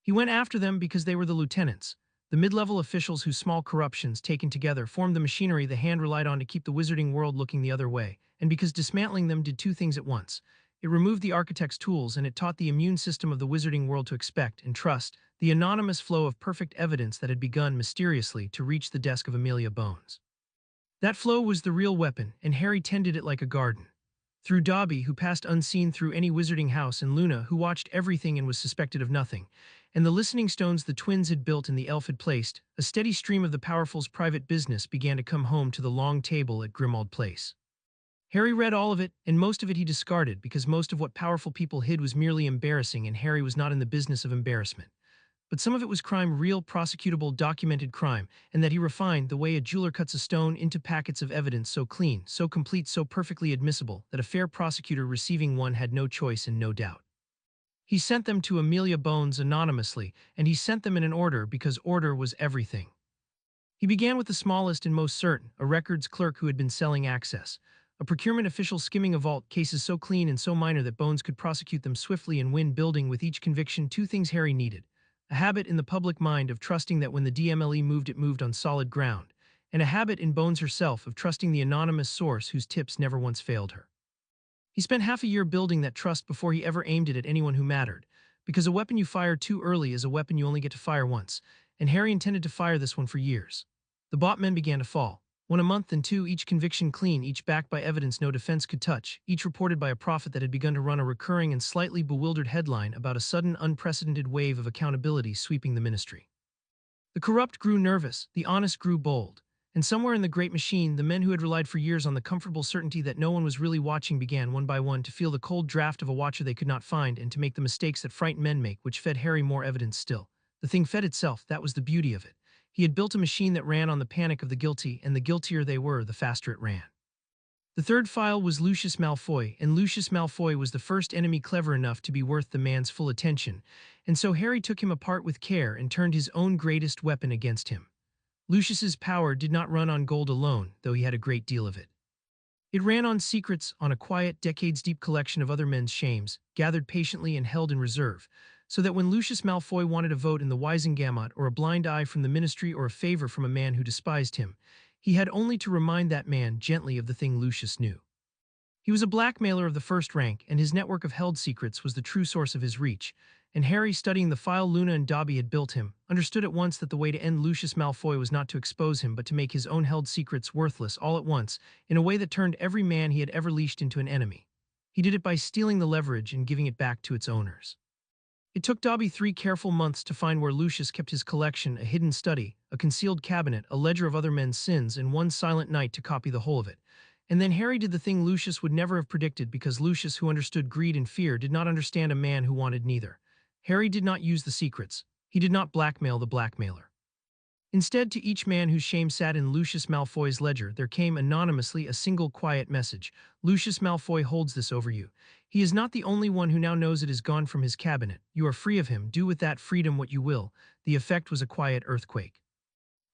Speaker 1: He went after them because they were the lieutenants, the mid-level officials whose small corruptions, taken together, formed the machinery the hand relied on to keep the wizarding world looking the other way, and because dismantling them did two things at once. It removed the architect's tools, and it taught the immune system of the wizarding world to expect and trust the anonymous flow of perfect evidence that had begun mysteriously to reach the desk of Amelia Bones. That flow was the real weapon, and Harry tended it like a garden. Through Dobby, who passed unseen through any wizarding house, and Luna, who watched everything and was suspected of nothing, and the listening stones the twins had built and the elf had placed, a steady stream of the powerful's private business began to come home to the long table at Grimmauld Place. Harry read all of it, and most of it he discarded because most of what powerful people hid was merely embarrassing, and Harry was not in the business of embarrassment. But some of it was crime, real, prosecutable, documented crime, and that he refined the way a jeweler cuts a stone into packets of evidence so clean, so complete, so perfectly admissible that a fair prosecutor receiving one had no choice and no doubt. He sent them to Amelia Bones anonymously, and he sent them in an order because order was everything. He began with the smallest and most certain, a records clerk who had been selling access, a procurement official skimming a vault, cases so clean and so minor that Bones could prosecute them swiftly and win, building with each conviction two things Harry needed: a habit in the public mind of trusting that when the DMLE moved it moved on solid ground, and a habit in Bones herself of trusting the anonymous source whose tips never once failed her. He spent half a year building that trust before he ever aimed it at anyone who mattered, because a weapon you fire too early is a weapon you only get to fire once, and Harry intended to fire this one for years. The bot men began to fall. 1 a month, and 2, each conviction clean, each backed by evidence no defense could touch, each reported by a prophet that had begun to run a recurring and slightly bewildered headline about a sudden, unprecedented wave of accountability sweeping the ministry. The corrupt grew nervous, the honest grew bold, and somewhere in the great machine, the men who had relied for years on the comfortable certainty that no one was really watching began one by one to feel the cold draft of a watcher they could not find and to make the mistakes that frightened men make, which fed Harry more evidence still. The thing fed itself, that was the beauty of it. He had built a machine that ran on the panic of the guilty, and the guiltier they were, the faster it ran. The third file was Lucius Malfoy, and Lucius Malfoy was the first enemy clever enough to be worth the man's full attention, and so Harry took him apart with care and turned his own greatest weapon against him. Lucius's power did not run on gold alone, though he had a great deal of it. It ran on secrets, on a quiet, decades-deep collection of other men's shames, gathered patiently and held in reserve, so that when Lucius Malfoy wanted a vote in the Wisengamot or a blind eye from the ministry or a favor from a man who despised him, he had only to remind that man gently of the thing Lucius knew. He was a blackmailer of the first rank, and his network of held secrets was the true source of his reach, and Harry, studying the file Luna and Dobby had built him, understood at once that the way to end Lucius Malfoy was not to expose him but to make his own held secrets worthless all at once, in a way that turned every man he had ever leashed into an enemy. He did it by stealing the leverage and giving it back to its owners. It took Dobby 3 careful months to find where Lucius kept his collection, a hidden study, a concealed cabinet, a ledger of other men's sins, and 1 silent night to copy the whole of it. And then Harry did the thing Lucius would never have predicted, because Lucius, who understood greed and fear, did not understand a man who wanted neither. Harry did not use the secrets. He did not blackmail the blackmailer. Instead, to each man whose shame sat in Lucius Malfoy's ledger, there came anonymously a single quiet message. Lucius Malfoy holds this over you. He is not the only one who now knows it is gone from his cabinet. You are free of him. Do with that freedom what you will. The effect was a quiet earthquake.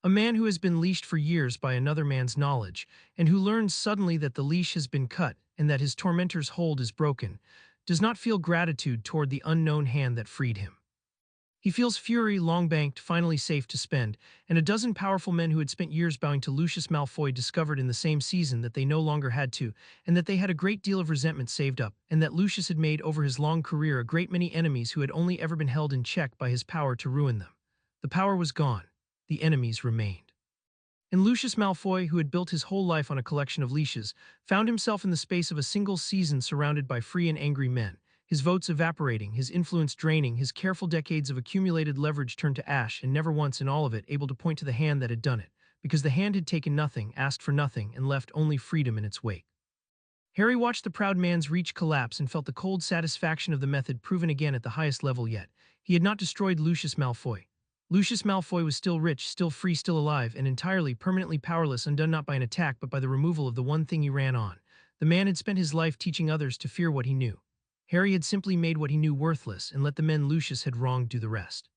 Speaker 1: A man who has been leashed for years by another man's knowledge, and who learns suddenly that the leash has been cut and that his tormentor's hold is broken, does not feel gratitude toward the unknown hand that freed him. He feels fury, long banked, finally safe to spend, and a dozen powerful men who had spent years bowing to Lucius Malfoy discovered in the same season that they no longer had to, and that they had a great deal of resentment saved up, and that Lucius had made over his long career a great many enemies who had only ever been held in check by his power to ruin them. The power was gone. The enemies remained. And Lucius Malfoy, who had built his whole life on a collection of leashes, found himself in the space of a single season surrounded by free and angry men. His votes evaporating, his influence draining, his careful decades of accumulated leverage turned to ash, and never once in all of it able to point to the hand that had done it, because the hand had taken nothing, asked for nothing, and left only freedom in its wake. Harry watched the proud man's reach collapse and felt the cold satisfaction of the method proven again at the highest level yet. He had not destroyed Lucius Malfoy. Lucius Malfoy was still rich, still free, still alive, and entirely, permanently powerless, undone not by an attack but by the removal of the one thing he ran on. The man had spent his life teaching others to fear what he knew. Harry had simply made what he knew worthless and let the men Lucius had wronged do the rest.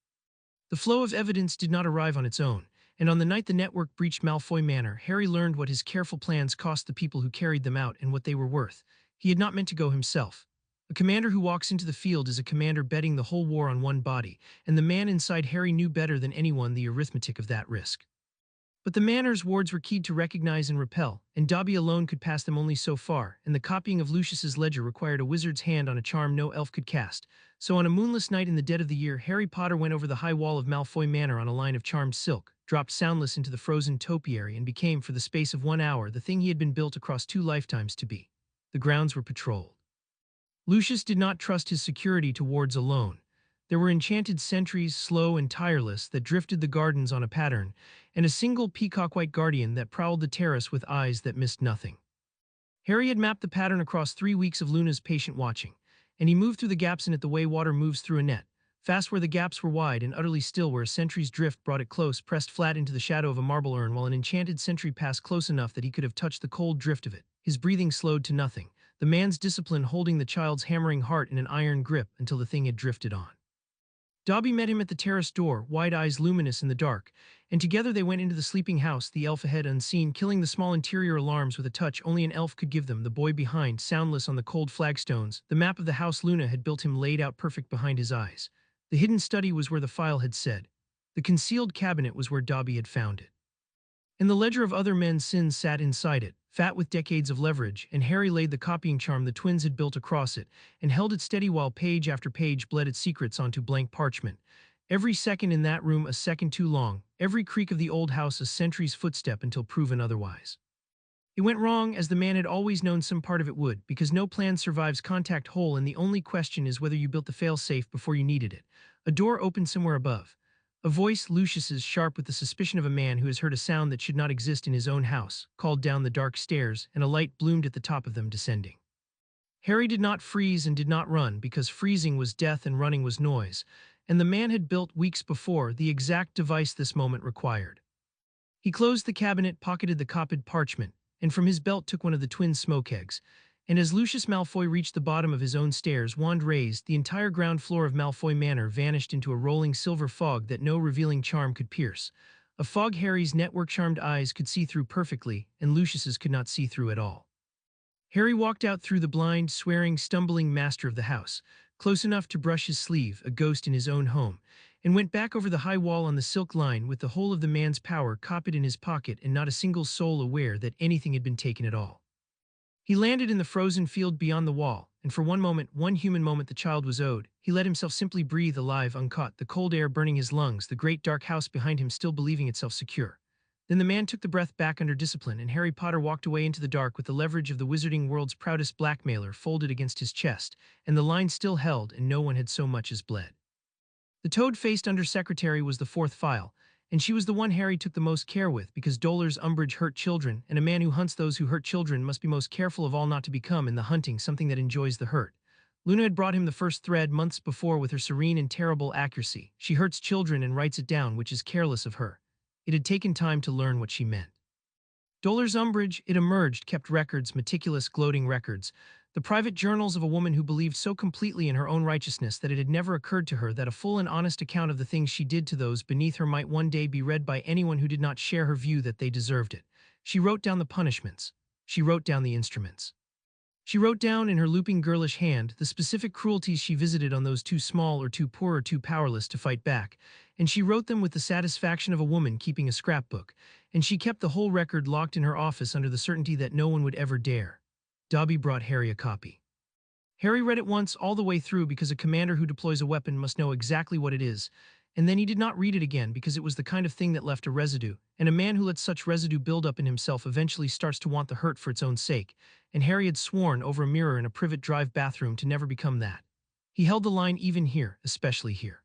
Speaker 1: The flow of evidence did not arrive on its own, and on the night the network breached Malfoy Manor, Harry learned what his careful plans cost the people who carried them out and what they were worth. He had not meant to go himself. A commander who walks into the field is a commander betting the whole war on one body, and the man inside Harry knew better than anyone the arithmetic of that risk. But the Manor's wards were keyed to recognize and repel, and Dobby alone could pass them only so far, and the copying of Lucius's ledger required a wizard's hand on a charm no elf could cast. So on a moonless night in the dead of the year, Harry Potter went over the high wall of Malfoy Manor on a line of charmed silk, dropped soundless into the frozen topiary, and became, for the space of 1 hour, the thing he had been built across 2 lifetimes to be. The grounds were patrolled. Lucius did not trust his security to wards alone. There were enchanted sentries, slow and tireless, that drifted the gardens on a pattern, and a single peacock-white guardian that prowled the terrace with eyes that missed nothing. Harry had mapped the pattern across 3 weeks of Luna's patient watching, and he moved through the gaps in it the way water moves through a net, fast where the gaps were wide and utterly still where a sentry's drift brought it close, pressed flat into the shadow of a marble urn, while an enchanted sentry passed close enough that he could have touched the cold drift of it. His breathing slowed to nothing, the man's discipline holding the child's hammering heart in an iron grip until the thing had drifted on. Dobby met him at the terrace door, wide eyes luminous in the dark, and together they went into the sleeping house, the elf ahead unseen, killing the small interior alarms with a touch only an elf could give them, the boy behind, soundless on the cold flagstones. The map of the house Luna had built him laid out perfect behind his eyes. The hidden study was where the file had said. The concealed cabinet was where Dobby had found it. And the ledger of other men's sins sat inside it, fat with decades of leverage, and Harry laid the copying charm the twins had built across it, and held it steady while page after page bled its secrets onto blank parchment. Every second in that room a second too long, every creak of the old house a century's footstep until proven otherwise. It went wrong as the man had always known some part of it would, because no plan survives contact hole and the only question is whether you built the fail-safe before you needed it. A door opened somewhere above. A voice, Lucius's, sharp with the suspicion of a man who has heard a sound that should not exist in his own house, called down the dark stairs, and a light bloomed at the top of them, descending. Harry did not freeze and did not run, because freezing was death and running was noise, and the man had built weeks before the exact device this moment required. He closed the cabinet, pocketed the copied parchment, and from his belt took one of the twin smoke eggs. And as Lucius Malfoy reached the bottom of his own stairs, wand raised, the entire ground floor of Malfoy Manor vanished into a rolling silver fog that no revealing charm could pierce. A fog Harry's network-charmed eyes could see through perfectly, and Lucius's could not see through at all. Harry walked out through the blind, swearing, stumbling master of the house, close enough to brush his sleeve, a ghost in his own home, and went back over the high wall on the silk line with the whole of the man's power copied in his pocket and not a single soul aware that anything had been taken at all. He landed in the frozen field beyond the wall, and for one moment, one human moment the child was owed, he let himself simply breathe alive, uncaught, the cold air burning his lungs, the great dark house behind him still believing itself secure. Then the man took the breath back under discipline, and Harry Potter walked away into the dark with the leverage of the wizarding world's proudest blackmailer folded against his chest, and the line still held, and no one had so much as bled. The toad-faced undersecretary was the fourth file, and she was the one Harry took the most care with, because Dolar's Umbridge hurt children, and a man who hunts those who hurt children must be most careful of all not to become, in the hunting, something that enjoys the hurt. Luna had brought him the first thread months before with her serene and terrible accuracy. She hurts children and writes it down, which is careless of her. It had taken time to learn what she meant. Dolar's Umbridge, it emerged, kept records, meticulous, gloating records, the private journals of a woman who believed so completely in her own righteousness that it had never occurred to her that a full and honest account of the things she did to those beneath her might one day be read by anyone who did not share her view that they deserved it. She wrote down the punishments. She wrote down the instruments. She wrote down in her looping girlish hand the specific cruelties she visited on those too small or too poor or too powerless to fight back, and she wrote them with the satisfaction of a woman keeping a scrapbook, and she kept the whole record locked in her office under the certainty that no one would ever dare. Dobby brought Harry a copy. Harry read it once all the way through because a commander who deploys a weapon must know exactly what it is, and then he did not read it again because it was the kind of thing that left a residue, and a man who lets such residue build up in himself eventually starts to want the hurt for its own sake, and Harry had sworn over a mirror in a privet drive bathroom to never become that. He held the line even here, especially here.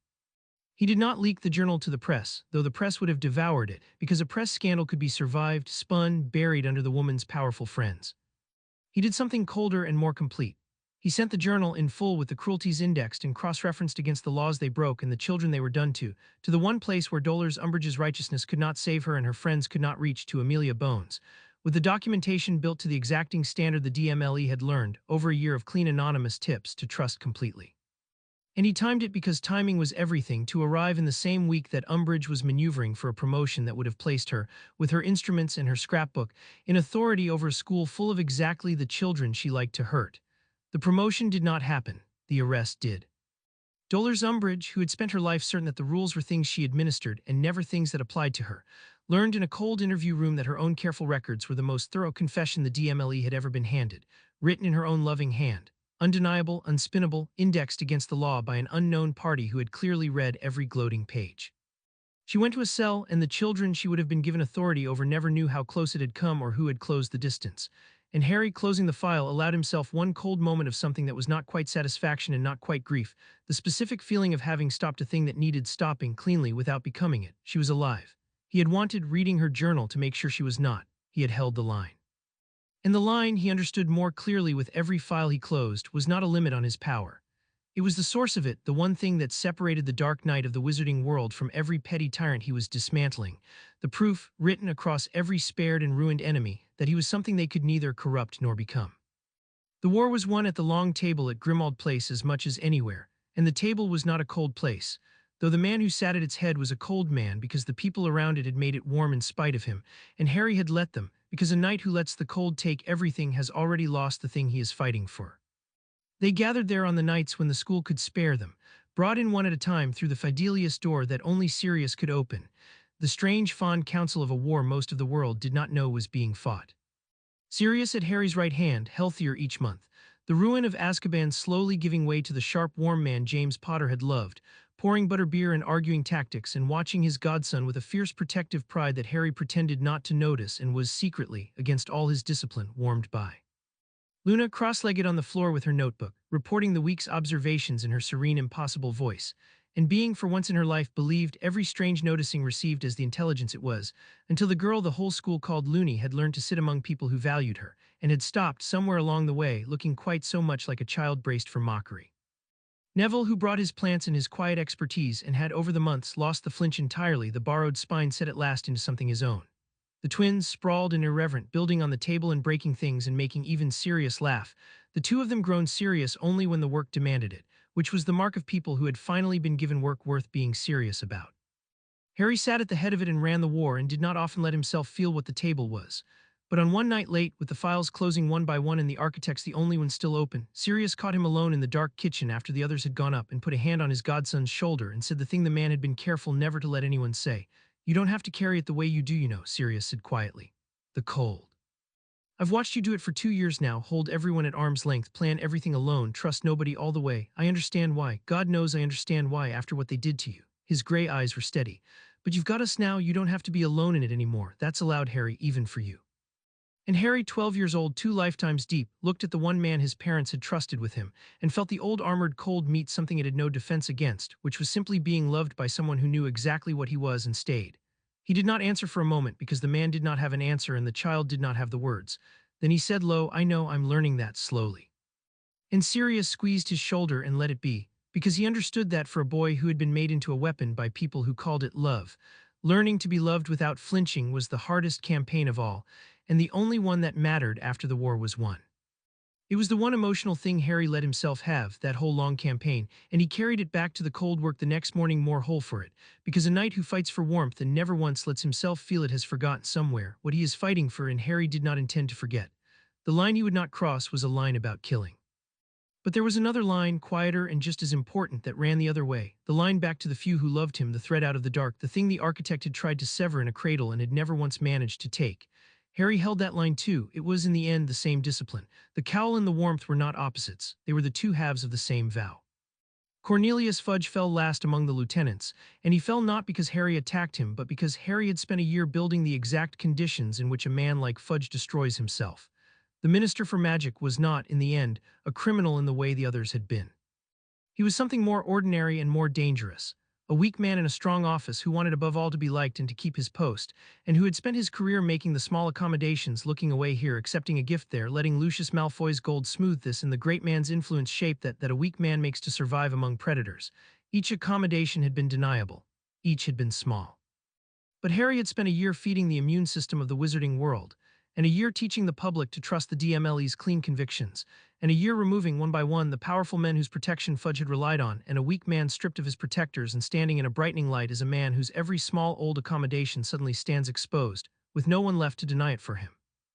Speaker 1: He did not leak the journal to the press, though the press would have devoured it, because a press scandal could be survived, spun, buried under the woman's powerful friends. He did something colder and more complete. He sent the journal in full with the cruelties indexed and cross-referenced against the laws they broke and the children they were done to the one place where Dolar's Umbridge's righteousness could not save her and her friends could not reach, to Amelia Bones. With the documentation built to the exacting standard the DMLE had learned, over a year of clean anonymous tips, to trust completely. And he timed it because timing was everything, to arrive in the same week that Umbridge was maneuvering for a promotion that would have placed her, with her instruments and her scrapbook, in authority over a school full of exactly the children she liked to hurt. The promotion did not happen. The arrest did. Dolar's Umbridge, who had spent her life certain that the rules were things she administered and never things that applied to her, learned in a cold interview room that her own careful records were the most thorough confession the DMLE had ever been handed, written in her own loving hand. Undeniable, unspinnable, indexed against the law by an unknown party who had clearly read every gloating page. She went to a cell, and the children she would have been given authority over never knew how close it had come or who had closed the distance. And Harry, closing the file, allowed himself one cold moment of something that was not quite satisfaction and not quite grief, the specific feeling of having stopped a thing that needed stopping cleanly without becoming it. She was alive. He had wanted reading her journal to make sure she was not. He had held the line. And the line, he understood more clearly with every file he closed, was not a limit on his power. It was the source of it, the one thing that separated the dark night of the wizarding world from every petty tyrant he was dismantling, the proof, written across every spared and ruined enemy, that he was something they could neither corrupt nor become. The war was won at the long table at Grimmauld Place as much as anywhere, and the table was not a cold place, though the man who sat at its head was a cold man because the people around it had made it warm in spite of him, and Harry had let them, because a knight who lets the cold take everything has already lost the thing he is fighting for. They gathered there on the nights when the school could spare them, brought in one at a time through the Fidelius door that only Sirius could open. the strange, fond counsel of a war most of the world did not know was being fought. Sirius at Harry's right hand, healthier each month, the ruin of Azkaban slowly giving way to the sharp, warm man James Potter had loved, pouring butterbeer and arguing tactics and watching his godson with a fierce protective pride that Harry pretended not to notice and was secretly, against all his discipline, warmed by. Luna, cross-legged on the floor with her notebook, reporting the week's observations in her serene, impossible voice, and being, for once in her life, believed every strange noticing received as the intelligence it was, until the girl the whole school called Loony had learned to sit among people who valued her, and had stopped somewhere along the way, looking quite so much like a child braced for mockery. Neville, who brought his plants and his quiet expertise and had over the months lost the flinch entirely, the borrowed spine set at last into something his own. The twins, sprawled and irreverent, building on the table and breaking things and making even Sirius laugh, the two of them grown serious only when the work demanded it, which was the mark of people who had finally been given work worth being serious about. Harry sat at the head of it and ran the war and did not often let himself feel what the table was. But on one night late, with the files closing one by one and the architects the only one still open, Sirius caught him alone in the dark kitchen after the others had gone up and put a hand on his godson's shoulder and said the thing the man had been careful never to let anyone say. "You don't have to carry it the way you do, you know," Sirius said quietly. "The cold. I've watched you do it for 2 years now, hold everyone at arm's length, plan everything alone, trust nobody all the way. I understand why. God knows I understand why after what they did to you." His gray eyes were steady. "But you've got us now, you don't have to be alone in it anymore. That's allowed, Harry, even for you." And Harry, 12 years old, 2 lifetimes deep, looked at the one man his parents had trusted with him, and felt the old armored cold meet something it had no defense against, which was simply being loved by someone who knew exactly what he was and stayed. He did not answer for a moment because the man did not have an answer and the child did not have the words. Then he said low, "I know, I'm learning that slowly." And Sirius squeezed his shoulder and let it be, because he understood that for a boy who had been made into a weapon by people who called it love, learning to be loved without flinching was the hardest campaign of all, and the only one that mattered after the war was won. It was the one emotional thing Harry let himself have, that whole long campaign, and he carried it back to the cold work the next morning more whole for it, because a knight who fights for warmth and never once lets himself feel it has forgotten somewhere what he is fighting for, and Harry did not intend to forget. The line he would not cross was a line about killing. But there was another line, quieter and just as important, that ran the other way, the line back to the few who loved him, the thread out of the dark, the thing the architect had tried to sever in a cradle and had never once managed to take. Harry held that line too. It was in the end the same discipline. The cowl and the warmth were not opposites. They were the two halves of the same vow. Cornelius Fudge fell last among the lieutenants, and he fell not because Harry attacked him, but because Harry had spent a year building the exact conditions in which a man like Fudge destroys himself. The Minister for Magic was not, in the end, a criminal in the way the others had been. He was something more ordinary and more dangerous. A weak man in a strong office who wanted above all to be liked and to keep his post, and who had spent his career making the small accommodations, looking away here, accepting a gift there, letting Lucius Malfoy's gold smooth this, and the great man's influence shape that a weak man makes to survive among predators. Each accommodation had been deniable. Each had been small. But Harry had spent a year feeding the immune system of the wizarding world, and a year teaching the public to trust the DMLE's clean convictions, and a year removing one by one the powerful men whose protection Fudge had relied on, and a weak man stripped of his protectors and standing in a brightening light as a man whose every small old accommodation suddenly stands exposed, with no one left to deny it for him.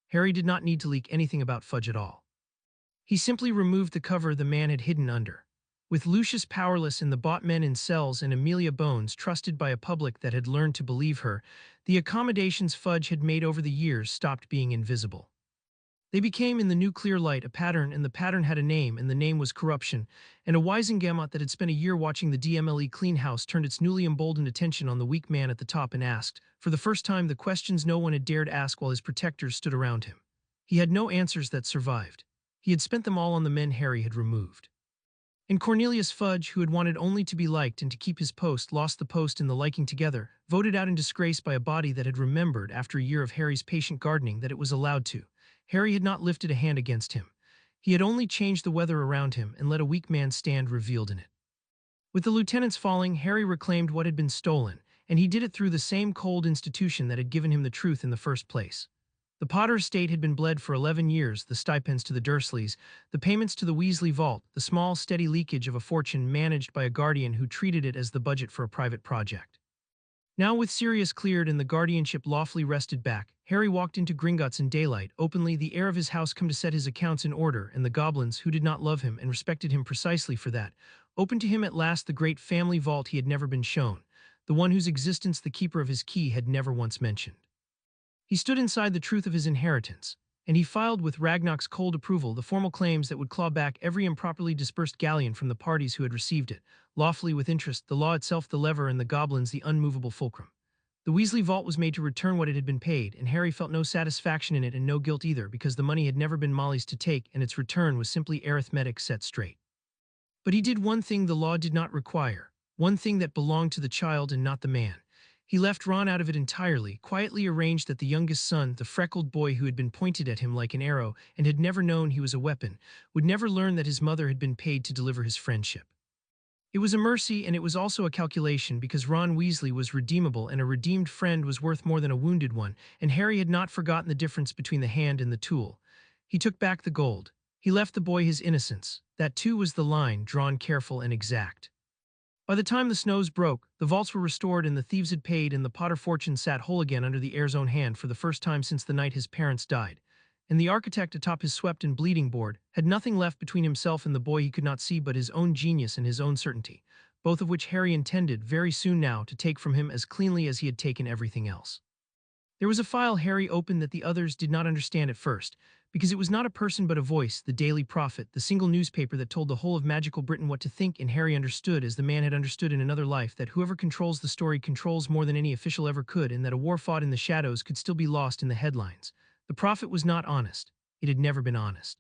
Speaker 1: Harry did not need to leak anything about Fudge at all. He simply removed the cover the man had hidden under. With Lucius powerless and the bought men in cells and Amelia Bones trusted by a public that had learned to believe her, the accommodations Fudge had made over the years stopped being invisible. They became, in the new clear light, a pattern, and the pattern had a name, and the name was corruption, and a Wisengamot that had spent a year watching the DMLE clean house turned its newly emboldened attention on the weak man at the top and asked, for the first time, the questions no one had dared ask while his protectors stood around him. He had no answers that survived. He had spent them all on the men Harry had removed. And Cornelius Fudge, who had wanted only to be liked and to keep his post, lost the post and the liking together, voted out in disgrace by a body that had remembered, after a year of Harry's patient gardening, that it was allowed to. Harry had not lifted a hand against him. He had only changed the weather around him and let a weak man stand revealed in it. With the lieutenants falling, Harry reclaimed what had been stolen, and he did it through the same cold institution that had given him the truth in the first place. The Potter estate had been bled for 11 years, the stipends to the Dursleys, the payments to the Weasley vault, the small, steady leakage of a fortune managed by a guardian who treated it as the budget for a private project. Now with Sirius cleared and the guardianship lawfully rested back, Harry walked into Gringotts in daylight, openly, the heir of his house come to set his accounts in order, and the goblins, who did not love him and respected him precisely for that, opened to him at last the great family vault he had never been shown, the one whose existence the keeper of his key had never once mentioned. He stood inside the truth of his inheritance, and he filed with Ragnarok's cold approval the formal claims that would claw back every improperly dispersed galleon from the parties who had received it, lawfully with interest, the law itself the lever and the goblins the unmovable fulcrum. The Weasley vault was made to return what it had been paid, and Harry felt no satisfaction in it and no guilt either because the money had never been Molly's to take and its return was simply arithmetic set straight. But he did one thing the law did not require, one thing that belonged to the child and not the man. He left Ron out of it entirely, quietly arranged that the youngest son, the freckled boy who had been pointed at him like an arrow and had never known he was a weapon, would never learn that his mother had been paid to deliver his friendship. It was a mercy and it was also a calculation because Ron Weasley was redeemable and a redeemed friend was worth more than a wounded one, and Harry had not forgotten the difference between the hand and the tool. He took back the gold. He left the boy his innocence. That too was the line, drawn careful and exact. By the time the snows broke, the vaults were restored and the thieves had paid and the Potter fortune sat whole again under the heir's own hand for the first time since the night his parents died. And the architect atop his swept and bleeding board had nothing left between himself and the boy he could not see but his own genius and his own certainty, both of which Harry intended very soon now to take from him as cleanly as he had taken everything else. There was a file Harry opened that the others did not understand at first, because it was not a person but a voice, the Daily Prophet, the single newspaper that told the whole of magical Britain what to think, and Harry understood, as the man had understood in another life, that whoever controls the story controls more than any official ever could, and that a war fought in the shadows could still be lost in the headlines. The Prophet was not honest. It had never been honest.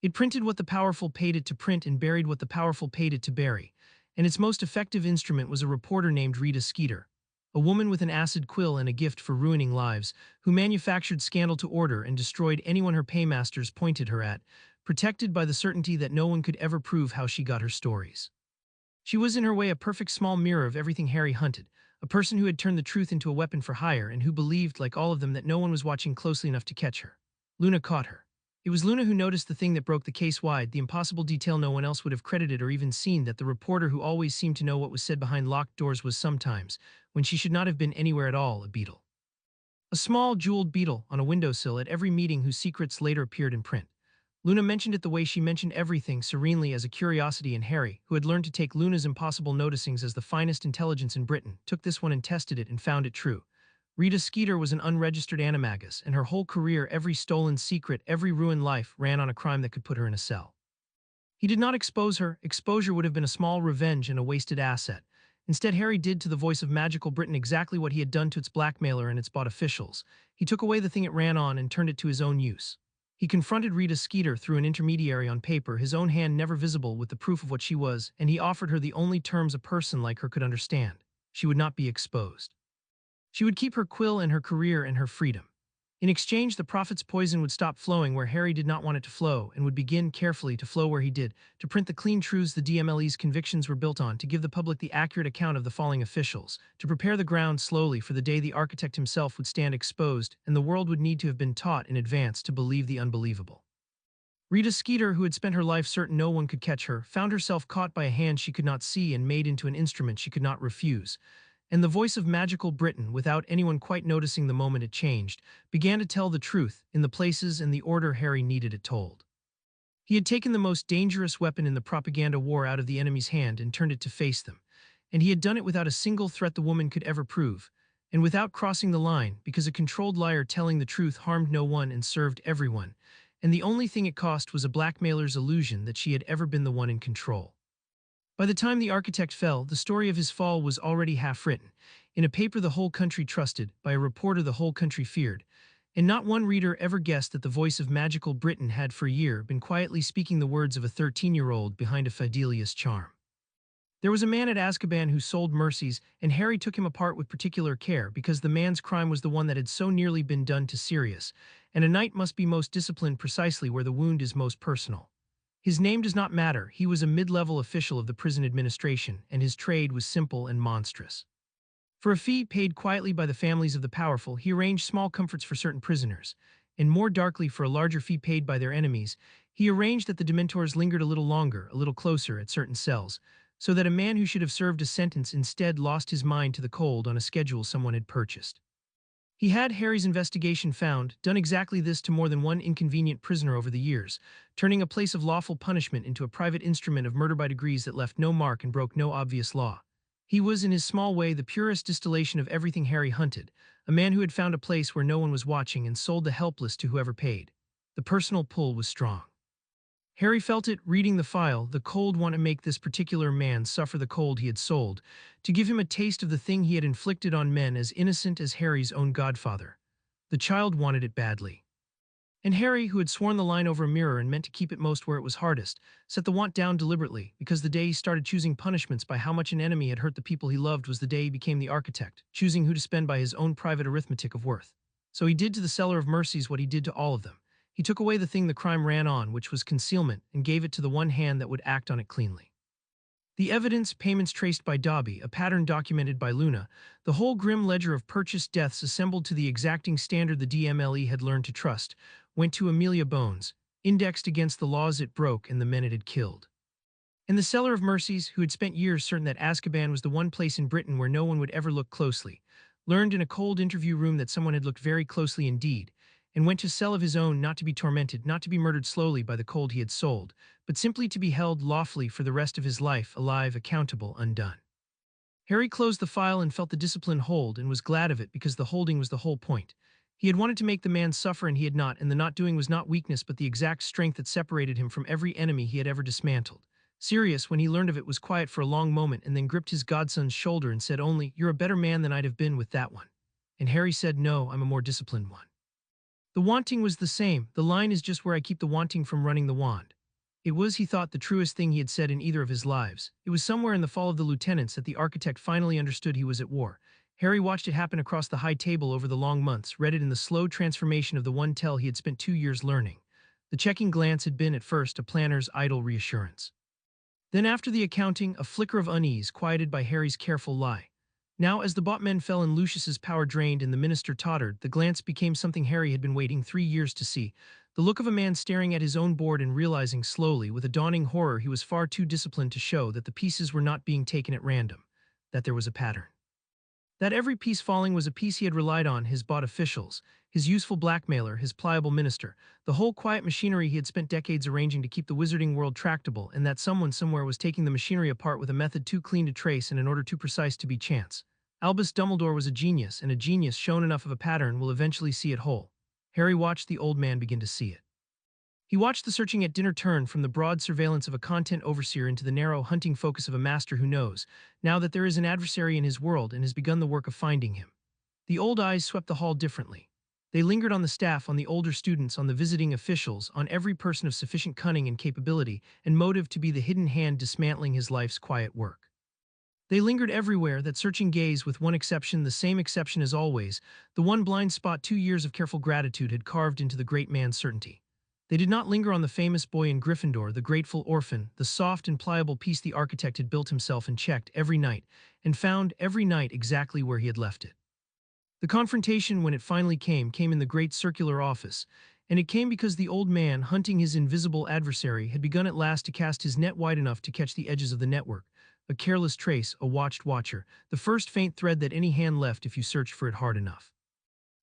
Speaker 1: It printed what the powerful paid it to print and buried what the powerful paid it to bury, and its most effective instrument was a reporter named Rita Skeeter, a woman with an acid quill and a gift for ruining lives, who manufactured scandal to order and destroyed anyone her paymasters pointed her at, protected by the certainty that no one could ever prove how she got her stories. She was in her way a perfect small mirror of everything Harry hunted, a person who had turned the truth into a weapon for hire and who believed, like all of them, that no one was watching closely enough to catch her. Luna caught her. It was Luna who noticed the thing that broke the case wide, the impossible detail no one else would have credited or even seen, that the reporter who always seemed to know what was said behind locked doors was sometimes, when she should not have been anywhere at all, a beetle. A small, jeweled beetle on a windowsill at every meeting whose secrets later appeared in print. Luna mentioned it the way she mentioned everything, serenely as a curiosity, and Harry, who had learned to take Luna's impossible noticings as the finest intelligence in Britain, took this one and tested it and found it true. Rita Skeeter was an unregistered animagus, and her whole career, every stolen secret, every ruined life, ran on a crime that could put her in a cell. He did not expose her. Exposure would have been a small revenge and a wasted asset. Instead, Harry did to the voice of magical Britain exactly what he had done to its blackmailer and its bought officials. He took away the thing it ran on and turned it to his own use. He confronted Rita Skeeter through an intermediary on paper, his own hand never visible, with the proof of what she was, and he offered her the only terms a person like her could understand. She would not be exposed. She would keep her quill and her career and her freedom. In exchange, the prophet's poison would stop flowing where Harry did not want it to flow and would begin carefully to flow where he did, to print the clean truths the DMLE's convictions were built on, to give the public the accurate account of the falling officials, to prepare the ground slowly for the day the architect himself would stand exposed and the world would need to have been taught in advance to believe the unbelievable. Rita Skeeter, who had spent her life certain no one could catch her, found herself caught by a hand she could not see and made into an instrument she could not refuse. And the voice of magical Britain, without anyone quite noticing the moment it changed, began to tell the truth in the places and the order Harry needed it told. He had taken the most dangerous weapon in the propaganda war out of the enemy's hand and turned it to face them. And he had done it without a single threat the woman could ever prove, and without crossing the line, because a controlled liar telling the truth harmed no one and served everyone, and the only thing it cost was a blackmailer's illusion that she had ever been the one in control. By the time the architect fell, the story of his fall was already half written, in a paper the whole country trusted, by a reporter the whole country feared, and not one reader ever guessed that the voice of magical Britain had for a year been quietly speaking the words of a 13-year-old behind a Fidelius charm. There was a man at Azkaban who sold mercies, and Harry took him apart with particular care because the man's crime was the one that had so nearly been done to Sirius, and a knight must be most disciplined precisely where the wound is most personal. His name does not matter. He was a mid-level official of the prison administration, and his trade was simple and monstrous. For a fee paid quietly by the families of the powerful, he arranged small comforts for certain prisoners, and more darkly for a larger fee paid by their enemies, he arranged that the Dementors lingered a little longer, a little closer at certain cells, so that a man who should have served a sentence instead lost his mind to the cold on a schedule someone had purchased. He had, Harry's investigation found, done exactly this to more than one inconvenient prisoner over the years, turning a place of lawful punishment into a private instrument of murder by degrees that left no mark and broke no obvious law. He was, in his small way, the purest distillation of everything Harry hunted, a man who had found a place where no one was watching and sold the helpless to whoever paid. The personal pull was strong. Harry felt it, reading the file, the cold want to make this particular man suffer the cold he had sold, to give him a taste of the thing he had inflicted on men as innocent as Harry's own godfather. The child wanted it badly. And Harry, who had sworn the line over a mirror and meant to keep it most where it was hardest, set the want down deliberately, because the day he started choosing punishments by how much an enemy had hurt the people he loved was the day he became the architect, choosing who to spend by his own private arithmetic of worth. So he did to the seller of mercies what he did to all of them. He took away the thing the crime ran on, which was concealment, and gave it to the one hand that would act on it cleanly. The evidence, payments traced by Dobby, a pattern documented by Luna, the whole grim ledger of purchased deaths assembled to the exacting standard the DMLE had learned to trust, went to Amelia Bones, indexed against the laws it broke and the men it had killed. And the seller of mercies, who had spent years certain that Azkaban was the one place in Britain where no one would ever look closely, learned in a cold interview room that someone had looked very closely indeed, and went to a cell of his own, not to be tormented, not to be murdered slowly by the cold he had sold, but simply to be held lawfully for the rest of his life, alive, accountable, undone. Harry closed the file and felt the discipline hold, and was glad of it because the holding was the whole point. He had wanted to make the man suffer, and he had not, and the not doing was not weakness but the exact strength that separated him from every enemy he had ever dismantled. Sirius, when he learned of it, was quiet for a long moment and then gripped his godson's shoulder and said only, "You're a better man than I'd have been with that one." And Harry said, "No, I'm a more disciplined one." The wanting was the same. The line is just where I keep the wanting from running the wand. It was, he thought, the truest thing he had said in either of his lives. It was somewhere in the fall of the lieutenants that the architect finally understood he was at war. Harry watched it happen across the high table over the long months, read it in the slow transformation of the one tell he had spent 2 years learning. The checking glance had been, at first, a planner's idle reassurance. Then after the accounting, a flicker of unease, quieted by Harry's careful lie. Now, as the botmen fell and Lucius's power drained and the minister tottered, the glance became something Harry had been waiting 3 years to see. The look of a man staring at his own board and realizing slowly, with a dawning horror he was far too disciplined to show, that the pieces were not being taken at random, that there was a pattern. That every piece falling was a piece he had relied on, his bought officials, his useful blackmailer, his pliable minister, the whole quiet machinery he had spent decades arranging to keep the wizarding world tractable, and that someone somewhere was taking the machinery apart with a method too clean to trace and an order too precise to be chance. Albus Dumbledore was a genius, and a genius shown enough of a pattern will eventually see it whole. Harry watched the old man begin to see it. He watched the searching at dinner turn from the broad surveillance of a content overseer into the narrow hunting focus of a master who knows, now that there is an adversary in his world, and has begun the work of finding him. The old eyes swept the hall differently. They lingered on the staff, on the older students, on the visiting officials, on every person of sufficient cunning and capability and motive to be the hidden hand dismantling his life's quiet work. They lingered everywhere, that searching gaze, with one exception, the same exception as always, the one blind spot 2 years of careful gratitude had carved into the great man's certainty. They did not linger on the famous boy in Gryffindor, the grateful orphan, the soft and pliable piece the architect had built himself and checked every night, and found every night exactly where he had left it. The confrontation, when it finally came in the great circular office, and it came because the old man, hunting his invisible adversary, had begun at last to cast his net wide enough to catch the edges of the network, a careless trace, a watched watcher, the first faint thread that any hand left if you searched for it hard enough.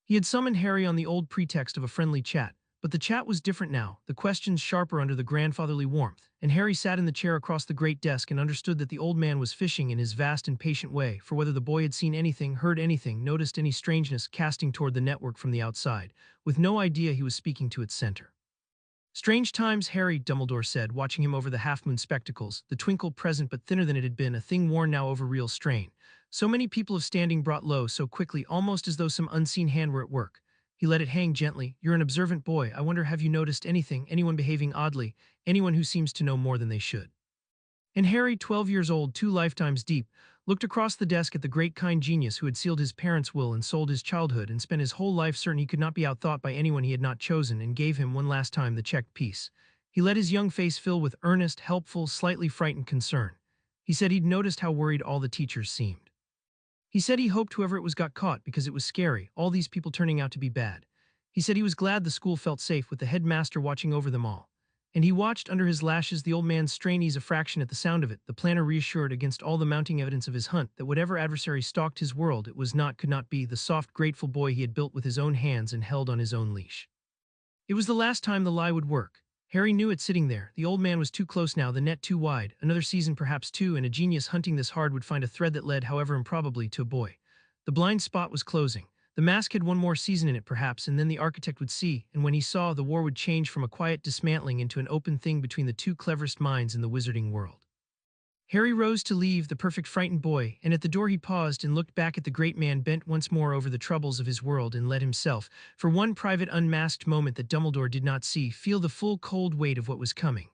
Speaker 1: He had summoned Harry on the old pretext of a friendly chat, but the chat was different now, the questions sharper under the grandfatherly warmth, and Harry sat in the chair across the great desk and understood that the old man was fishing in his vast and patient way for whether the boy had seen anything, heard anything, noticed any strangeness casting toward the network from the outside, with no idea he was speaking to its center. "Strange times, Harry," Dumbledore said, watching him over the half-moon spectacles, the twinkle present but thinner than it had been, a thing worn now over real strain. So many people of standing brought low so quickly, almost as though some unseen hand were at work. He let it hang gently. "You're an observant boy. I wonder, have you noticed anything, anyone behaving oddly, anyone who seems to know more than they should?" And Harry, 12 years old, 2 lifetimes deep, looked across the desk at the great kind genius who had sealed his parents' will and sold his childhood and spent his whole life certain he could not be outthought by anyone he had not chosen, and gave him one last time the checked piece. He let his young face fill with earnest, helpful, slightly frightened concern. He said he'd noticed how worried all the teachers seemed. He said he hoped whoever it was got caught because it was scary, all these people turning out to be bad. He said he was glad the school felt safe with the headmaster watching over them all. And he watched under his lashes the old man's strain ease a fraction at the sound of it, the planner reassured against all the mounting evidence of his hunt that whatever adversary stalked his world, it was not, could not be, the soft, grateful boy he had built with his own hands and held on his own leash. It was the last time the lie would work. Harry knew it sitting there. The old man was too close now, the net too wide. Another season, perhaps two, and a genius hunting this hard would find a thread that led, however improbably, to a boy. The blind spot was closing. The mask had one more season in it, perhaps, and then the architect would see, and when he saw, the war would change from a quiet dismantling into an open thing between the two cleverest minds in the wizarding world. Harry rose to leave, the perfect frightened boy, and at the door he paused and looked back at the great man bent once more over the troubles of his world and let himself, for one private unmasked moment that Dumbledore did not see, feel the full cold weight of what was coming.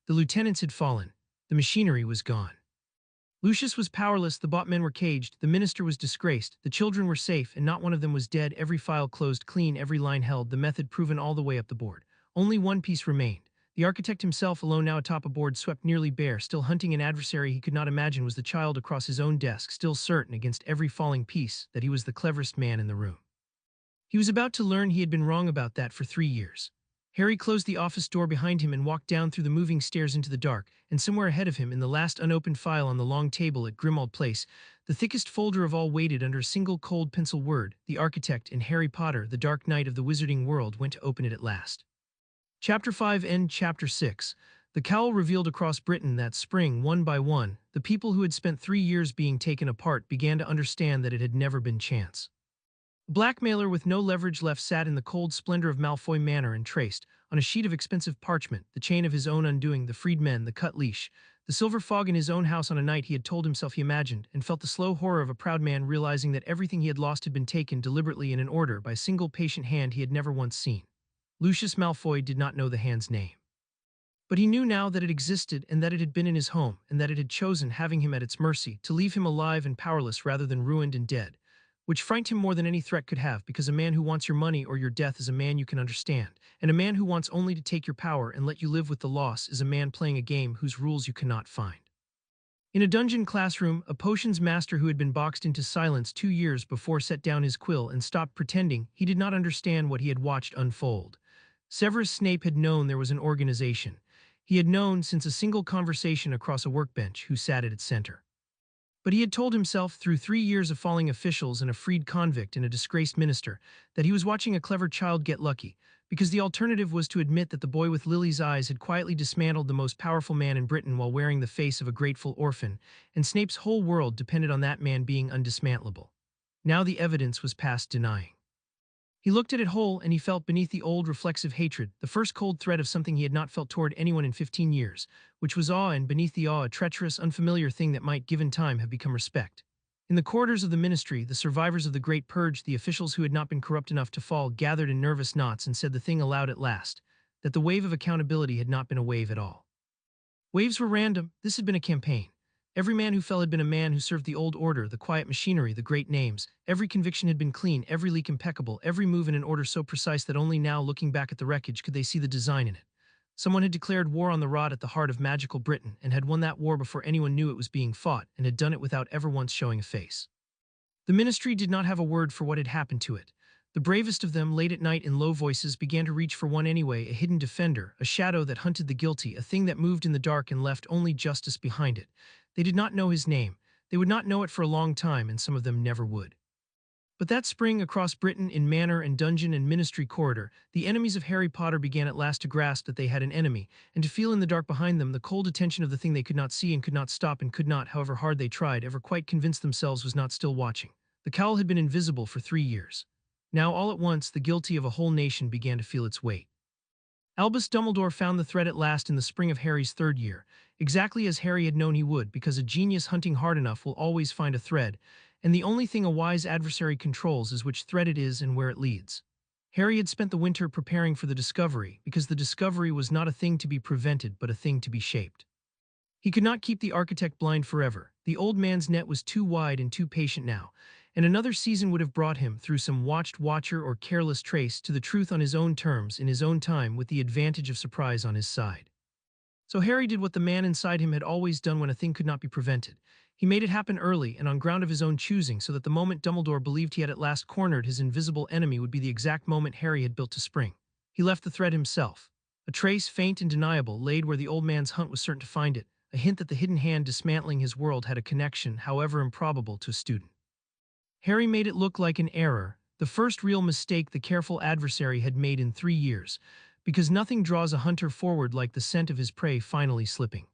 Speaker 1: The lieutenants had fallen. The machinery was gone. Lucius was powerless, the botmen were caged, the minister was disgraced, the children were safe, and not one of them was dead, every file closed clean, every line held, the method proven all the way up the board. Only one piece remained. The architect himself, alone now atop a board swept nearly bare, still hunting an adversary he could not imagine, was the child across his own desk, still certain against every falling piece that he was the cleverest man in the room. He was about to learn he had been wrong about that for 3 years. Harry closed the office door behind him and walked down through the moving stairs into the dark, and somewhere ahead of him, in the last unopened file on the long table at Grimmauld Place, the thickest folder of all waited under a single cold pencil word. The architect in Harry Potter, the Dark Knight of the Wizarding World, went to open it at last. Chapter 5 End Chapter 6. The cowl revealed across Britain that spring, one by one, the people who had spent 3 years being taken apart began to understand that it had never been chance. A blackmailer with no leverage left sat in the cold splendor of Malfoy Manor and traced, on a sheet of expensive parchment, the chain of his own undoing, the freed men, the cut leash, the silver fog in his own house on a night he had told himself he imagined, and felt the slow horror of a proud man realizing that everything he had lost had been taken deliberately and in order by a single patient hand he had never once seen. Lucius Malfoy did not know the hand's name. But he knew now that it existed and that it had been in his home and that it had chosen, having him at its mercy, to leave him alive and powerless rather than ruined and dead, which frightened him more than any threat could have, because a man who wants your money or your death is a man you can understand, and a man who wants only to take your power and let you live with the loss is a man playing a game whose rules you cannot find. In a dungeon classroom, a potions master who had been boxed into silence 2 years before set down his quill and stopped pretending he did not understand what he had watched unfold. Severus Snape had known there was an organization. He had known since a single conversation across a workbench who sat at its center. But he had told himself, through 3 years of falling officials and a freed convict and a disgraced minister, that he was watching a clever child get lucky, because the alternative was to admit that the boy with Lily's eyes had quietly dismantled the most powerful man in Britain while wearing the face of a grateful orphan, and Snape's whole world depended on that man being undismantlable. Now the evidence was past denying. He looked at it whole, and he felt beneath the old reflexive hatred, the first cold thread of something he had not felt toward anyone in 15 years, which was awe, and beneath the awe a treacherous, unfamiliar thing that might, given time, have become respect. In the corridors of the ministry, the survivors of the Great Purge, the officials who had not been corrupt enough to fall, gathered in nervous knots and said the thing aloud at last, that the wave of accountability had not been a wave at all. Waves were random. This had been a campaign. Every man who fell had been a man who served the old order, the quiet machinery, the great names. Every conviction had been clean, every leak impeccable, every move in an order so precise that only now, looking back at the wreckage, could they see the design in it. Someone had declared war on the rot at the heart of magical Britain, and had won that war before anyone knew it was being fought, and had done it without ever once showing a face. The ministry did not have a word for what had happened to it. The bravest of them, late at night in low voices, began to reach for one anyway, a hidden defender, a shadow that hunted the guilty, a thing that moved in the dark and left only justice behind it. They did not know his name. They would not know it for a long time, and some of them never would. But that spring, across Britain, in manor and dungeon and ministry corridor, the enemies of Harry Potter began at last to grasp that they had an enemy, and to feel in the dark behind them the cold attention of the thing they could not see and could not stop and could not, however hard they tried, ever quite convince themselves was not still watching. The cowl had been invisible for 3 years. Now, all at once, the guilty of a whole nation began to feel its weight. Albus Dumbledore found the thread at last in the spring of Harry's 3rd year, exactly as Harry had known he would, because a genius hunting hard enough will always find a thread, and the only thing a wise adversary controls is which thread it is and where it leads. Harry had spent the winter preparing for the discovery, because the discovery was not a thing to be prevented but a thing to be shaped. He could not keep the architect blind forever. The old man's net was too wide and too patient now, and another season would have brought him, through some watched watcher or careless trace, to the truth on his own terms, in his own time, with the advantage of surprise on his side. So Harry did what the man inside him had always done when a thing could not be prevented. He made it happen early and on ground of his own choosing, so that the moment Dumbledore believed he had at last cornered his invisible enemy would be the exact moment Harry had built to spring. He left the thread himself. A trace, faint and deniable, laid where the old man's hunt was certain to find it, a hint that the hidden hand dismantling his world had a connection, however improbable, to a student. Harry made it look like an error, the first real mistake the careful adversary had made in 3 years, because nothing draws a hunter forward like the scent of his prey finally slipping.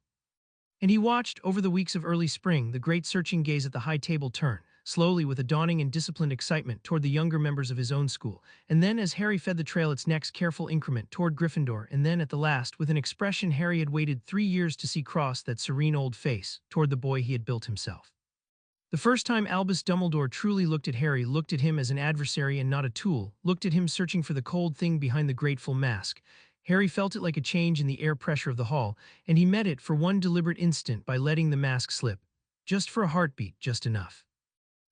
Speaker 1: And he watched, over the weeks of early spring, the great searching gaze at the high table turn, slowly with a dawning and disciplined excitement toward the younger members of his own school, and then as Harry fed the trail its next careful increment toward Gryffindor, and then at the last, with an expression Harry had waited 3 years to see cross that serene old face, toward the boy he had built himself. The first time Albus Dumbledore truly looked at Harry, looked at him as an adversary and not a tool, looked at him searching for the cold thing behind the grateful mask, Harry felt it like a change in the air pressure of the hall, and he met it for one deliberate instant by letting the mask slip. Just for a heartbeat, just enough.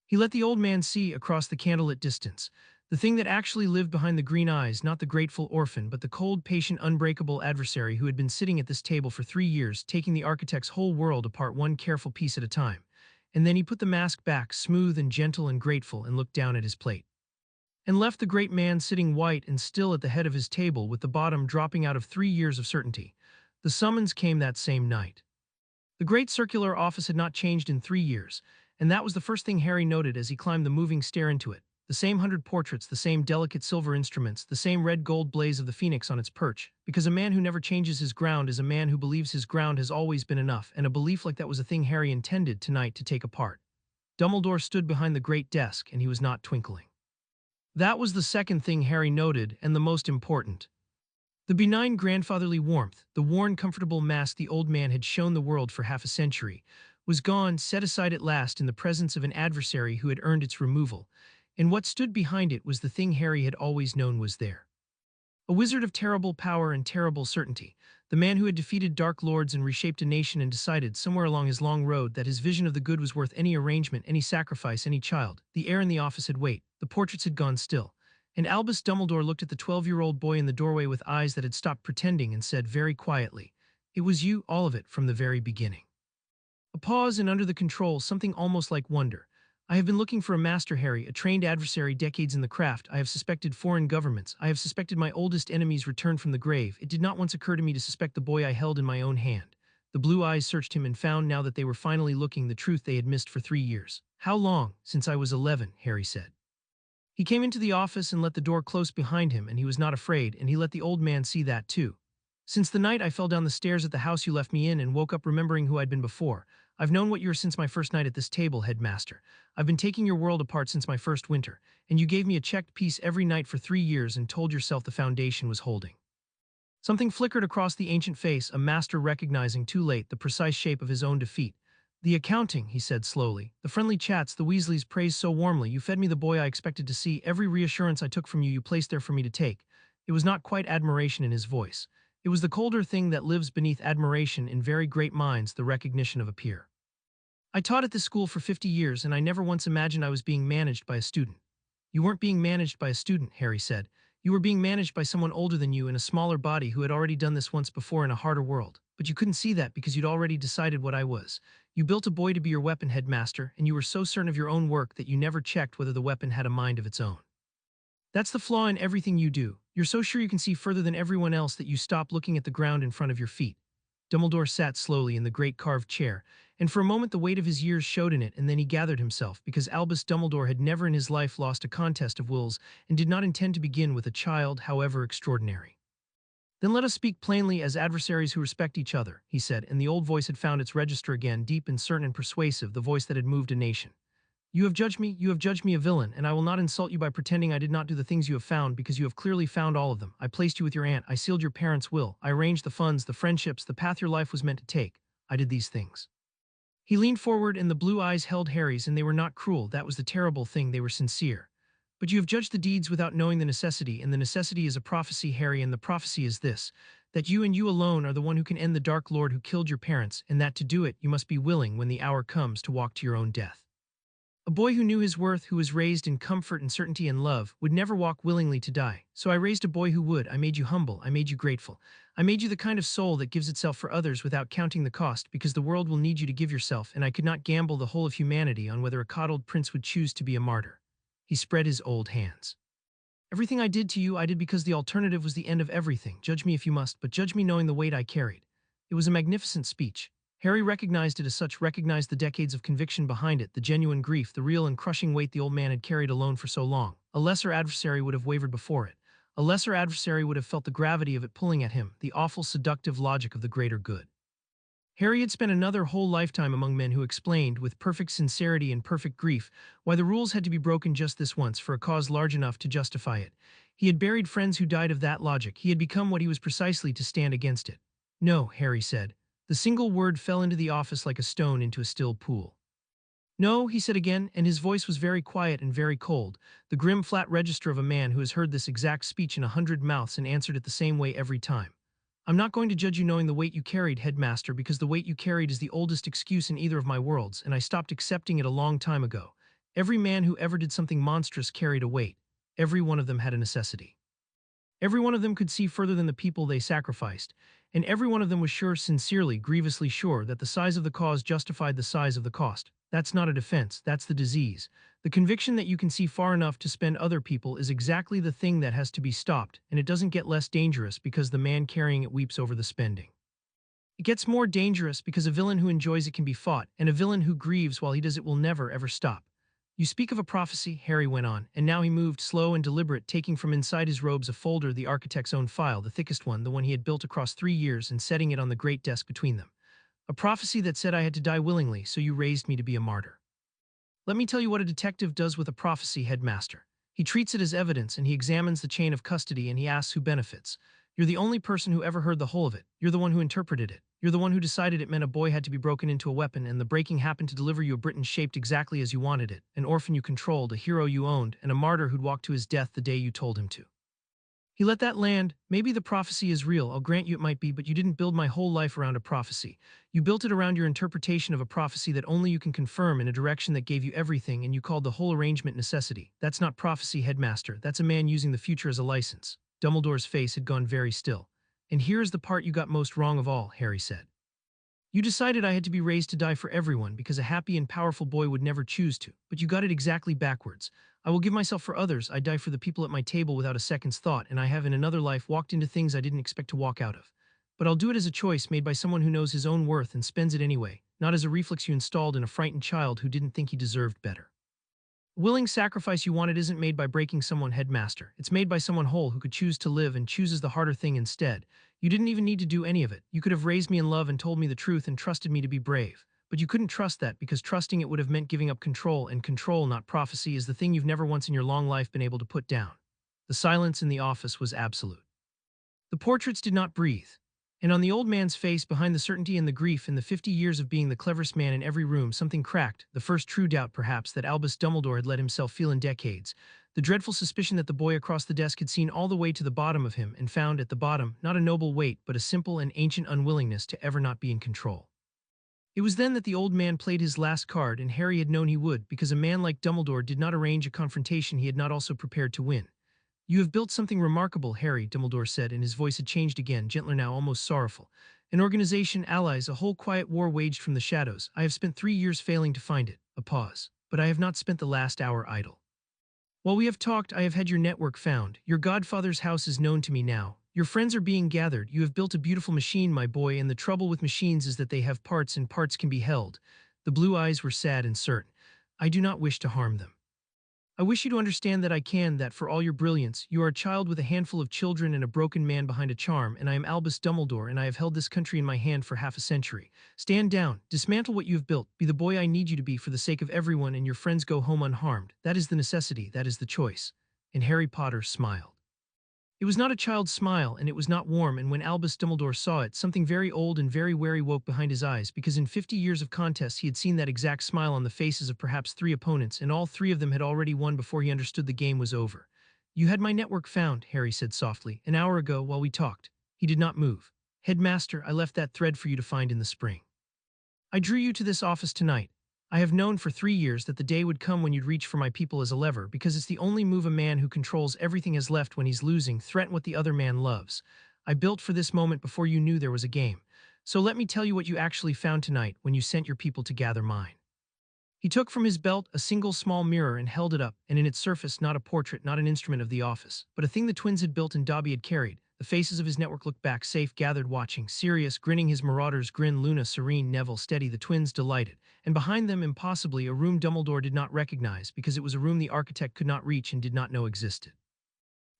Speaker 1: He let the old man see, across the candlelit distance, the thing that actually lived behind the green eyes, not the grateful orphan, but the cold, patient, unbreakable adversary who had been sitting at this table for 3 years, taking the architect's whole world apart one careful piece at a time. And then he put the mask back, smooth and gentle and grateful, and looked down at his plate. And left the great man sitting white and still at the head of his table, with the bottom dropping out of 3 years of certainty. The summons came that same night. The great circular office had not changed in 3 years, and that was the first thing Harry noted as he climbed the moving stair into it. The same 100 portraits, the same delicate silver instruments, the same red-gold blaze of the phoenix on its perch, because a man who never changes his ground is a man who believes his ground has always been enough, and a belief like that was a thing Harry intended tonight to take apart. Dumbledore stood behind the great desk, and he was not twinkling. That was the second thing Harry noted, and the most important. The benign grandfatherly warmth, the worn, comfortable mask the old man had shown the world for half a century, was gone, set aside at last in the presence of an adversary who had earned its removal, and what stood behind it was the thing Harry had always known was there. A wizard of terrible power and terrible certainty, the man who had defeated dark lords and reshaped a nation and decided, somewhere along his long road, that his vision of the good was worth any arrangement, any sacrifice, any child. The air in the office had waited, the portraits had gone still, and Albus Dumbledore looked at the 12-year-old boy in the doorway with eyes that had stopped pretending and said very quietly, "It was you, all of it, from the very beginning." A pause, and under the control, something almost like wonder. "I have been looking for a master, Harry, a trained adversary, decades in the craft. I have suspected foreign governments. I have suspected my oldest enemies returned from the grave. It did not once occur to me to suspect the boy I held in my own hand." The blue eyes searched him and found, now that they were finally looking, the truth they had missed for 3 years. "How long?" "Since I was 11, Harry said. He came into the office and let the door close behind him, and he was not afraid, and he let the old man see that too. "Since the night I fell down the stairs at the house you left me in and woke up remembering who I'd been before. I've known what you are since my first night at this table, headmaster. I've been taking your world apart since my first winter, and you gave me a checked piece every night for 3 years and told yourself the foundation was holding." Something flickered across the ancient face, a master recognizing too late the precise shape of his own defeat. "The accounting," he said slowly, "the friendly chats the Weasleys praised so warmly. You fed me the boy I expected to see. Every reassurance I took from you, you placed there for me to take." It was not quite admiration in his voice. It was the colder thing that lives beneath admiration in very great minds, the recognition of a peer. "I taught at this school for 50 years, and I never once imagined I was being managed by a student." "You weren't being managed by a student," Harry said. "You were being managed by someone older than you in a smaller body who had already done this once before in a harder world. But you couldn't see that because you'd already decided what I was. You built a boy to be your weapon, headmaster, and you were so certain of your own work that you never checked whether the weapon had a mind of its own. That's the flaw in everything you do. You're so sure you can see further than everyone else that you stop looking at the ground in front of your feet." Dumbledore sat slowly in the great carved chair, and for a moment the weight of his years showed in it, and then he gathered himself, because Albus Dumbledore had never in his life lost a contest of wills, and did not intend to begin with a child, however extraordinary. "Then let us speak plainly as adversaries who respect each other," he said, and the old voice had found its register again, deep and certain and persuasive, the voice that had moved a nation. You have judged me a villain, and I will not insult you by pretending I did not do the things you have found, because you have clearly found all of them. I placed you with your aunt, I sealed your parents' will, I arranged the funds, the friendships, the path your life was meant to take. I did these things." He leaned forward, and the blue eyes held Harry's, and they were not cruel. That was the terrible thing, they were sincere. "But you have judged the deeds without knowing the necessity, and the necessity is a prophecy, Harry, and the prophecy is this, that you and you alone are the one who can end the Dark Lord who killed your parents, and that to do it you must be willing, when the hour comes, to walk to your own death. A boy who knew his worth, who was raised in comfort and certainty and love, would never walk willingly to die. So I raised a boy who would. I made you humble, I made you grateful. I made you the kind of soul that gives itself for others without counting the cost, because the world will need you to give yourself, and I could not gamble the whole of humanity on whether a coddled prince would choose to be a martyr." He spread his old hands. "Everything I did to you, I did because the alternative was the end of everything. Judge me if you must, but judge me knowing the weight I carried." It was a magnificent speech. Harry recognized it as such, recognized the decades of conviction behind it, the genuine grief, the real and crushing weight the old man had carried alone for so long. A lesser adversary would have wavered before it. A lesser adversary would have felt the gravity of it pulling at him, the awful seductive logic of the greater good. Harry had spent another whole lifetime among men who explained, with perfect sincerity and perfect grief, why the rules had to be broken just this once for a cause large enough to justify it. He had buried friends who died of that logic. He had become what he was precisely to stand against it. No, Harry said. The single word fell into the office like a stone into a still pool. No, he said again, and his voice was very quiet and very cold, the grim flat register of a man who has heard this exact speech in 100 mouths and answered it the same way every time. I'm not going to judge you knowing the weight you carried, headmaster, because the weight you carried is the oldest excuse in either of my worlds, and I stopped accepting it a long time ago. Every man who ever did something monstrous carried a weight. Every one of them had a necessity. Every one of them could see further than the people they sacrificed, and every one of them was sure, sincerely, grievously sure, that the size of the cause justified the size of the cost. That's not a defense, that's the disease. The conviction that you can see far enough to spend other people is exactly the thing that has to be stopped, and it doesn't get less dangerous because the man carrying it weeps over the spending. It gets more dangerous because a villain who enjoys it can be fought, and a villain who grieves while he does it will never, ever stop. You speak of a prophecy, Harry went on, and now he moved, slow and deliberate, taking from inside his robes a folder, the architect's own file, the thickest one, the one he had built across 3 years, and setting it on the great desk between them. A prophecy that said I had to die willingly, so you raised me to be a martyr. Let me tell you what a detective does with a prophecy, headmaster. He treats it as evidence, and he examines the chain of custody, and he asks who benefits. You're the only person who ever heard the whole of it. You're the one who interpreted it. You're the one who decided it meant a boy had to be broken into a weapon, and the breaking happened to deliver you a Britain shaped exactly as you wanted it, an orphan you controlled, a hero you owned, and a martyr who'd walk to his death the day you told him to. He let that land. Maybe the prophecy is real, I'll grant you it might be, but you didn't build my whole life around a prophecy. You built it around your interpretation of a prophecy that only you can confirm in a direction that gave you everything, and you called the whole arrangement necessity. That's not prophecy, headmaster. That's a man using the future as a license. Dumbledore's face had gone very still. And here's the part you got most wrong of all, Harry said. You decided I had to be raised to die for everyone because a happy and powerful boy would never choose to, but you got it exactly backwards. I will give myself for others, I die for the people at my table without a second's thought, and I have in another life walked into things I didn't expect to walk out of. But I'll do it as a choice made by someone who knows his own worth and spends it anyway, not as a reflex you installed in a frightened child who didn't think he deserved better. Willing sacrifice you wanted isn't made by breaking someone, headmaster. It's made by someone whole who could choose to live and chooses the harder thing instead. You didn't even need to do any of it. You could have raised me in love and told me the truth and trusted me to be brave. But you couldn't trust that because trusting it would have meant giving up control, and control, not prophecy, is the thing you've never once in your long life been able to put down. The silence in the office was absolute. The portraits did not breathe. And on the old man's face, behind the certainty and the grief in the 50 years of being the cleverest man in every room, something cracked, the first true doubt, perhaps, that Albus Dumbledore had let himself feel in decades. The dreadful suspicion that the boy across the desk had seen all the way to the bottom of him and found at the bottom not a noble weight but a simple and ancient unwillingness to ever not be in control. It was then that the old man played his last card, and Harry had known he would, because a man like Dumbledore did not arrange a confrontation he had not also prepared to win. You have built something remarkable, Harry, Dumbledore said, and his voice had changed again, gentler now, almost sorrowful. An organization, allies, a whole quiet war waged from the shadows. I have spent 3 years failing to find it. A pause. But I have not spent the last hour idle. While we have talked, I have had your network found. Your godfather's house is known to me now. Your friends are being gathered. You have built a beautiful machine, my boy, and the trouble with machines is that they have parts, and parts can be held. The blue eyes were sad and certain. I do not wish to harm them. I wish you to understand that I can, that for all your brilliance, you are a child with a handful of children and a broken man behind a charm, and I am Albus Dumbledore, and I have held this country in my hand for half a century. Stand down, dismantle what you have built, be the boy I need you to be for the sake of everyone, and your friends go home unharmed. That is the necessity, that is the choice. And Harry Potter smiled. It was not a child's smile, and it was not warm, and when Albus Dumbledore saw it, something very old and very wary woke behind his eyes, because in 50 years of contests he had seen that exact smile on the faces of perhaps 3 opponents, and all 3 of them had already won before he understood the game was over. You had my network found, Harry said softly, an hour ago while we talked. He did not move. Headmaster, I left that thread for you to find in the spring. I drew you to this office tonight. I have known for 3 years that the day would come when you'd reach for my people as a lever, because it's the only move a man who controls everything has left when he's losing, threaten what the other man loves. I built for this moment before you knew there was a game. So let me tell you what you actually found tonight when you sent your people to gather mine. He took from his belt a single small mirror and held it up, and in its surface not a portrait, not an instrument of the office, but a thing the twins had built and Dobby had carried. The faces of his network looked back, safe, gathered, watching, Sirius grinning his marauders grin, Luna serene, Neville steady, the twins delighted. And behind them, impossibly, a room Dumbledore did not recognize, because it was a room the architect could not reach and did not know existed.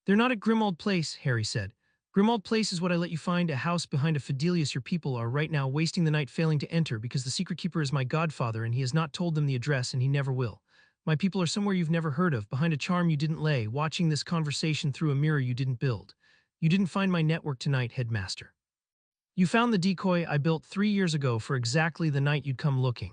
Speaker 1: They're not at Grimald Place, Harry said. Grimald Place is what I let you find, a house behind a Fidelius. Your people are right now wasting the night failing to enter because the secret keeper is my godfather and he has not told them the address and he never will. My people are somewhere you've never heard of, behind a charm you didn't lay, watching this conversation through a mirror you didn't build. You didn't find my network tonight, Headmaster. You found the decoy I built 3 years ago for exactly the night you'd come looking.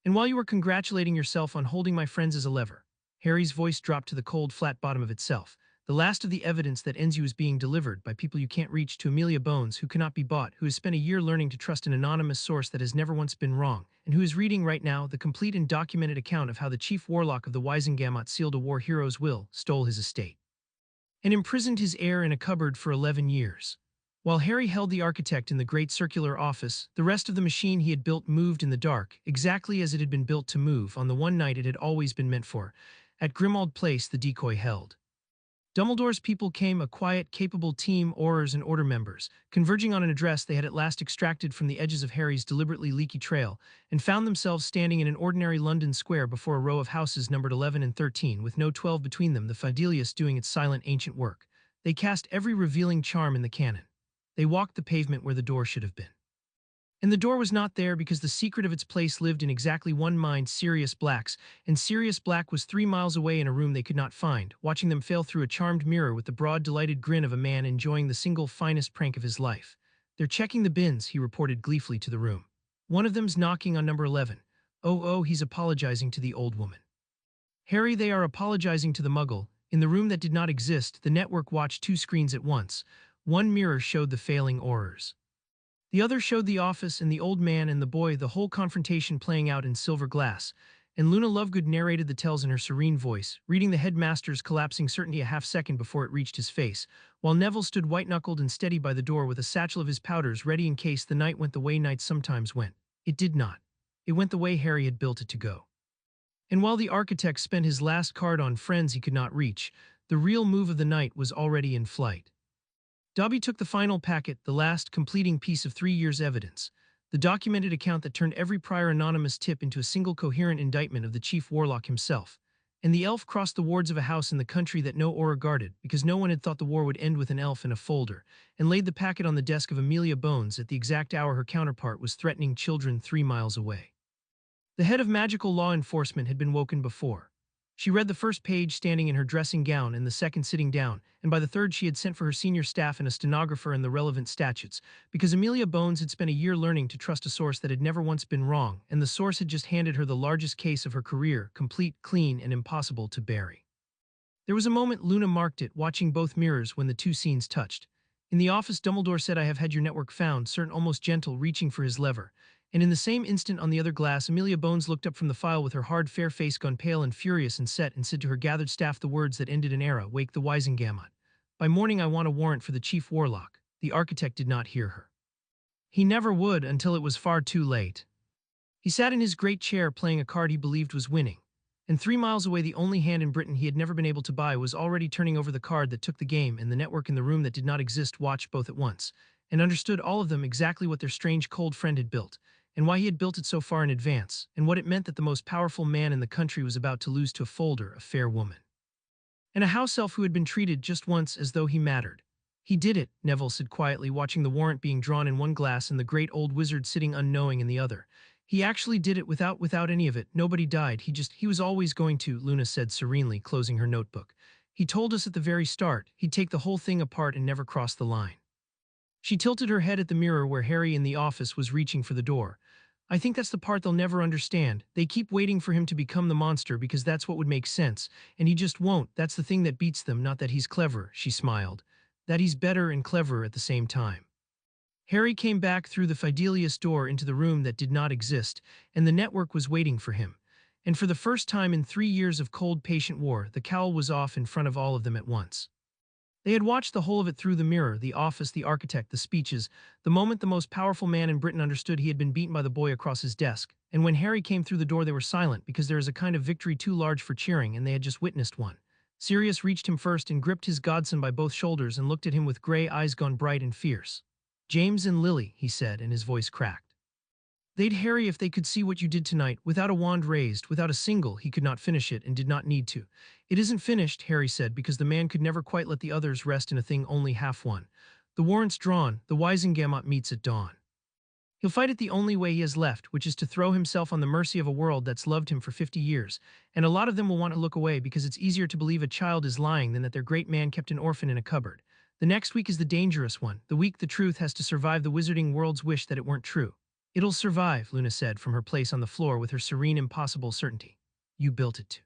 Speaker 1: And while you were congratulating yourself on holding my friends as a lever, Harry's voice dropped to the cold, flat bottom of itself. The last of the evidence that ends you is being delivered by people you can't reach to Amelia Bones, who cannot be bought, who has spent a year learning to trust an anonymous source that has never once been wrong, and who is reading right now the complete and documented account of how the chief warlock of the Wisengamot sealed a war hero's will, stole his estate, and imprisoned his heir in a cupboard for 11 years. While Harry held the architect in the great circular office, the rest of the machine he had built moved in the dark, exactly as it had been built to move on the one night it had always been meant for. At Grimald Place, the decoy held. Dumbledore's people came, a quiet, capable team, Aurors and Order members, converging on an address they had at last extracted from the edges of Harry's deliberately leaky trail, and found themselves standing in an ordinary London square before a row of houses numbered 11 and 13, with no 12 between them, the Fidelius doing its silent ancient work. They cast every revealing charm in the canon. They walked the pavement where the door should have been. And the door was not there because the secret of its place lived in exactly one mind, Sirius Black's, and Sirius Black was 3 miles away in a room they could not find, watching them fail through a charmed mirror with the broad, delighted grin of a man enjoying the single finest prank of his life. They're checking the bins, he reported gleefully to the room. One of them's knocking on number 11. Oh, he's apologizing to the old woman. Harry, they are apologizing to the muggle. In the room that did not exist, the network watched 2 screens at once. One mirror showed the failing Aurors. The other showed the office and the old man and the boy, the whole confrontation playing out in silver glass, and Luna Lovegood narrated the tales in her serene voice, reading the headmaster's collapsing certainty a half-second before it reached his face, while Neville stood white-knuckled and steady by the door with a satchel of his powders ready in case the night went the way nights sometimes went. It did not. It went the way Harry had built it to go. And while the architect spent his last card on friends he could not reach, the real move of the night was already in flight. Dobby took the final packet, the last completing piece of 3 years' evidence, the documented account that turned every prior anonymous tip into a single coherent indictment of the chief warlock himself, and the elf crossed the wards of a house in the country that no aura guarded, because no one had thought the war would end with an elf in a folder, and laid the packet on the desk of Amelia Bones at the exact hour her counterpart was threatening children 3 miles away. The head of magical law enforcement had been woken before. She read the first page standing in her dressing gown and the second sitting down, and by the third she had sent for her senior staff and a stenographer and the relevant statutes, because Amelia Bones had spent a year learning to trust a source that had never once been wrong, and the source had just handed her the largest case of her career, complete, clean, and impossible to bury. There was a moment Luna marked it, watching both mirrors when the 2 scenes touched. In the office, Dumbledore said, "I have had your network found," certain almost gentle, reaching for his lever. And in the same instant on the other glass, Amelia Bones looked up from the file with her hard, fair face gone pale and furious and set, and said to her gathered staff the words that ended an era, "Wake the Wisengamot. By morning I want a warrant for the chief warlock." The architect did not hear her. He never would until it was far too late. He sat in his great chair playing a card he believed was winning. And 3 miles away, the only hand in Britain he had never been able to buy was already turning over the card that took the game, and the network in the room that did not exist watched both at once, and understood all of them exactly what their strange cold friend had built, and why he had built it so far in advance, and what it meant that the most powerful man in the country was about to lose to a folder, a fair woman. And a house elf who had been treated just once as though he mattered. He did it, Neville said quietly, watching the warrant being drawn in one glass and the great old wizard sitting unknowing in the other. He actually did it without any of it. Nobody died. He was always going to, Luna said serenely, closing her notebook. He told us at the very start he'd take the whole thing apart and never cross the line. She tilted her head at the mirror where Harry in the office was reaching for the door. I think that's the part they'll never understand. They keep waiting for him to become the monster because that's what would make sense, and he just won't. That's the thing that beats them, not that he's clever, she smiled. That he's better and clever at the same time. Harry came back through the Fidelius door into the room that did not exist, and the network was waiting for him. And for the first time in 3 years of cold, patient war, the cowl was off in front of all of them at once. They had watched the whole of it through the mirror, the office, the architect, the speeches, the moment the most powerful man in Britain understood he had been beaten by the boy across his desk, and when Harry came through the door they were silent because there is a kind of victory too large for cheering, and they had just witnessed one. Sirius reached him first and gripped his godson by both shoulders and looked at him with gray eyes gone bright and fierce. "James and Lily," he said, and his voice cracked. They'd Harry if they could see what you did tonight, without a wand raised, without a single, he could not finish it and did not need to. It isn't finished, Harry said, because the man could never quite let the others rest in a thing only half won. The warrant's drawn, the Wisengamot meets at dawn. He'll fight it the only way he has left, which is to throw himself on the mercy of a world that's loved him for 50 years, and a lot of them will want to look away because it's easier to believe a child is lying than that their great man kept an orphan in a cupboard. The next week is the dangerous one, the week the truth has to survive the wizarding world's wish that it weren't true. It'll survive, Luna said from her place on the floor with her serene, impossible certainty. You built it to.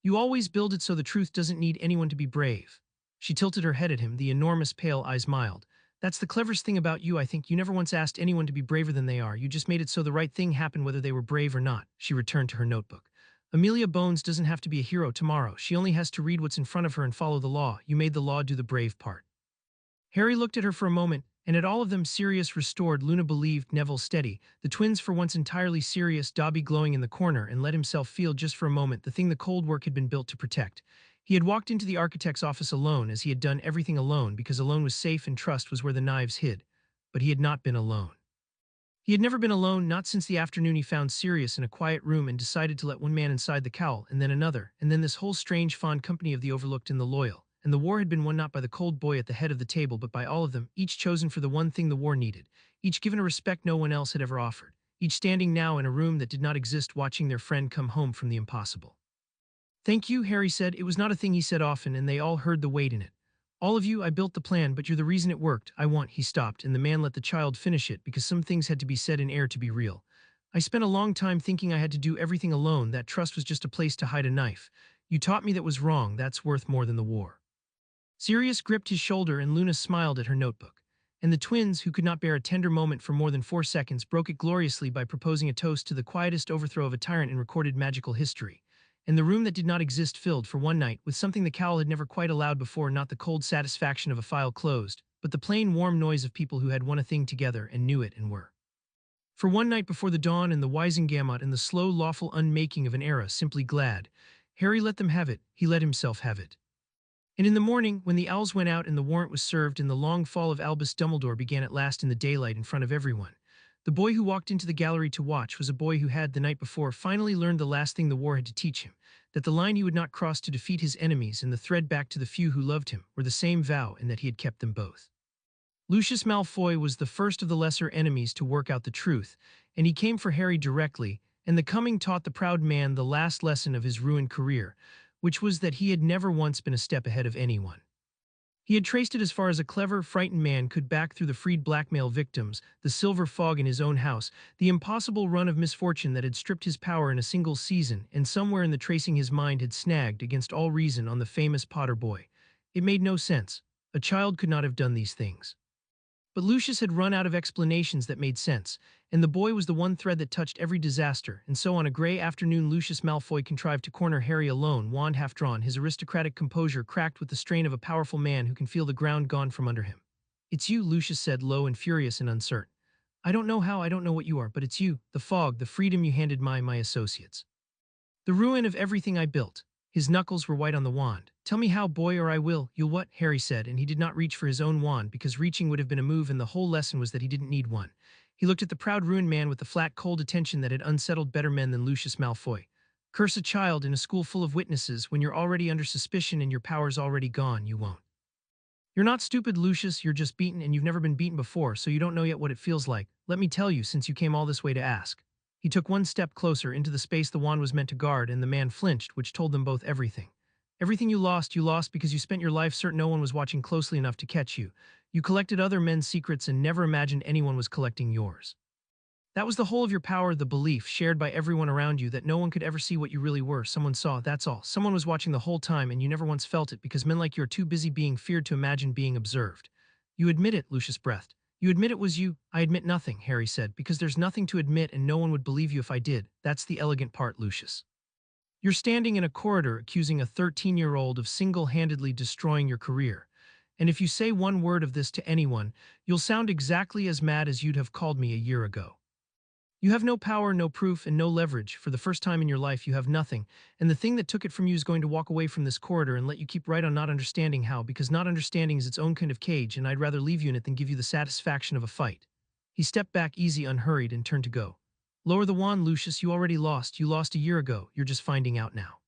Speaker 1: You always build it so the truth doesn't need anyone to be brave. She tilted her head at him, the enormous pale eyes mild. That's the cleverest thing about you, I think. You never once asked anyone to be braver than they are. You just made it so the right thing happened whether they were brave or not. She returned to her notebook. Amelia Bones doesn't have to be a hero tomorrow. She only has to read what's in front of her and follow the law. You made the law do the brave part. Harry looked at her for a moment, and at all of them Sirius restored, Luna believed, Neville steady, the twins for once entirely serious, Dobby glowing in the corner, and let himself feel just for a moment the thing the cold work had been built to protect. He had walked into the architect's office alone, as he had done everything alone, because alone was safe and trust was where the knives hid. But he had not been alone. He had never been alone, not since the afternoon he found Sirius in a quiet room and decided to let one man inside the cowl, and then another, and then this whole strange fond company of the overlooked and the loyal. And the war had been won not by the cold boy at the head of the table but by all of them, each chosen for the one thing the war needed, each given a respect no one else had ever offered, each standing now in a room that did not exist watching their friend come home from the impossible. Thank you, Harry said. It was not a thing he said often, and they all heard the weight in it. All of you, I built the plan, but you're the reason it worked. I want, he stopped, and the man let the child finish it because some things had to be said in air to be real. I spent a long time thinking I had to do everything alone, that trust was just a place to hide a knife. You taught me that was wrong, that's worth more than the war. Sirius gripped his shoulder and Luna smiled at her notebook. And the twins, who could not bear a tender moment for more than 4 seconds, broke it gloriously by proposing a toast to the quietest overthrow of a tyrant in recorded magical history. And the room that did not exist filled, for one night, with something the cowl had never quite allowed before, not the cold satisfaction of a file closed, but the plain warm noise of people who had won a thing together and knew it and were. For one night before the dawn and the Wisengamot and the slow, lawful unmaking of an era, simply glad. Harry let them have it, he let himself have it. And in the morning, when the owls went out and the warrant was served and the long fall of Albus Dumbledore began at last in the daylight in front of everyone, the boy who walked into the gallery to watch was a boy who had, the night before, finally learned the last thing the war had to teach him, that the line he would not cross to defeat his enemies and the thread back to the few who loved him were the same vow, and that he had kept them both. Lucius Malfoy was the first of the lesser enemies to work out the truth, and he came for Harry directly, and the coming taught the proud man the last lesson of his ruined career, which was that he had never once been a step ahead of anyone. He had traced it as far as a clever, frightened man could back through the freed blackmail victims, the silver fog in his own house, the impossible run of misfortune that had stripped his power in a single season, and somewhere in the tracing his mind had snagged against all reason on the famous Potter boy. It made no sense. A child could not have done these things. But Lucius had run out of explanations that made sense, and the boy was the one thread that touched every disaster, and so on a gray afternoon Lucius Malfoy contrived to corner Harry alone, wand half drawn, his aristocratic composure cracked with the strain of a powerful man who can feel the ground gone from under him. It's you, Lucius said, low and furious and uncertain. I don't know how, I don't know what you are, but it's you, the fog, the freedom you handed my associates. The ruin of everything I built. His knuckles were white on the wand. Tell me how, boy, or I will. You'll what? Harry said, and he did not reach for his own wand because reaching would have been a move, and the whole lesson was that he didn't need one. He looked at the proud ruined man with the flat, cold attention that had unsettled better men than Lucius Malfoy. Curse a child in a school full of witnesses when you're already under suspicion and your power's already gone, you won't. You're not stupid, Lucius, you're just beaten, and you've never been beaten before, so you don't know yet what it feels like. Let me tell you, since you came all this way to ask. He took one step closer into the space the wand was meant to guard, and the man flinched, which told them both everything. Everything you lost because you spent your life certain no one was watching closely enough to catch you. You collected other men's secrets and never imagined anyone was collecting yours. That was the whole of your power, the belief, shared by everyone around you, that no one could ever see what you really were. Someone saw, that's all. Someone was watching the whole time, and you never once felt it because men like you are too busy being feared to imagine being observed. You admit it, Lucius breathed. You admit it was you. I admit nothing, Harry said, because there's nothing to admit and no one would believe you if I did. That's the elegant part, Lucius. You're standing in a corridor accusing a 13-year-old of single-handedly destroying your career. And if you say one word of this to anyone, you'll sound exactly as mad as you'd have called me a year ago. You have no power, no proof, and no leverage. For the first time in your life, you have nothing, and the thing that took it from you is going to walk away from this corridor and let you keep right on not understanding how, because not understanding is its own kind of cage, and I'd rather leave you in it than give you the satisfaction of a fight. He stepped back easy, unhurried, and turned to go. Lower the wand, Lucius, you already lost. You lost a year ago. You're just finding out now.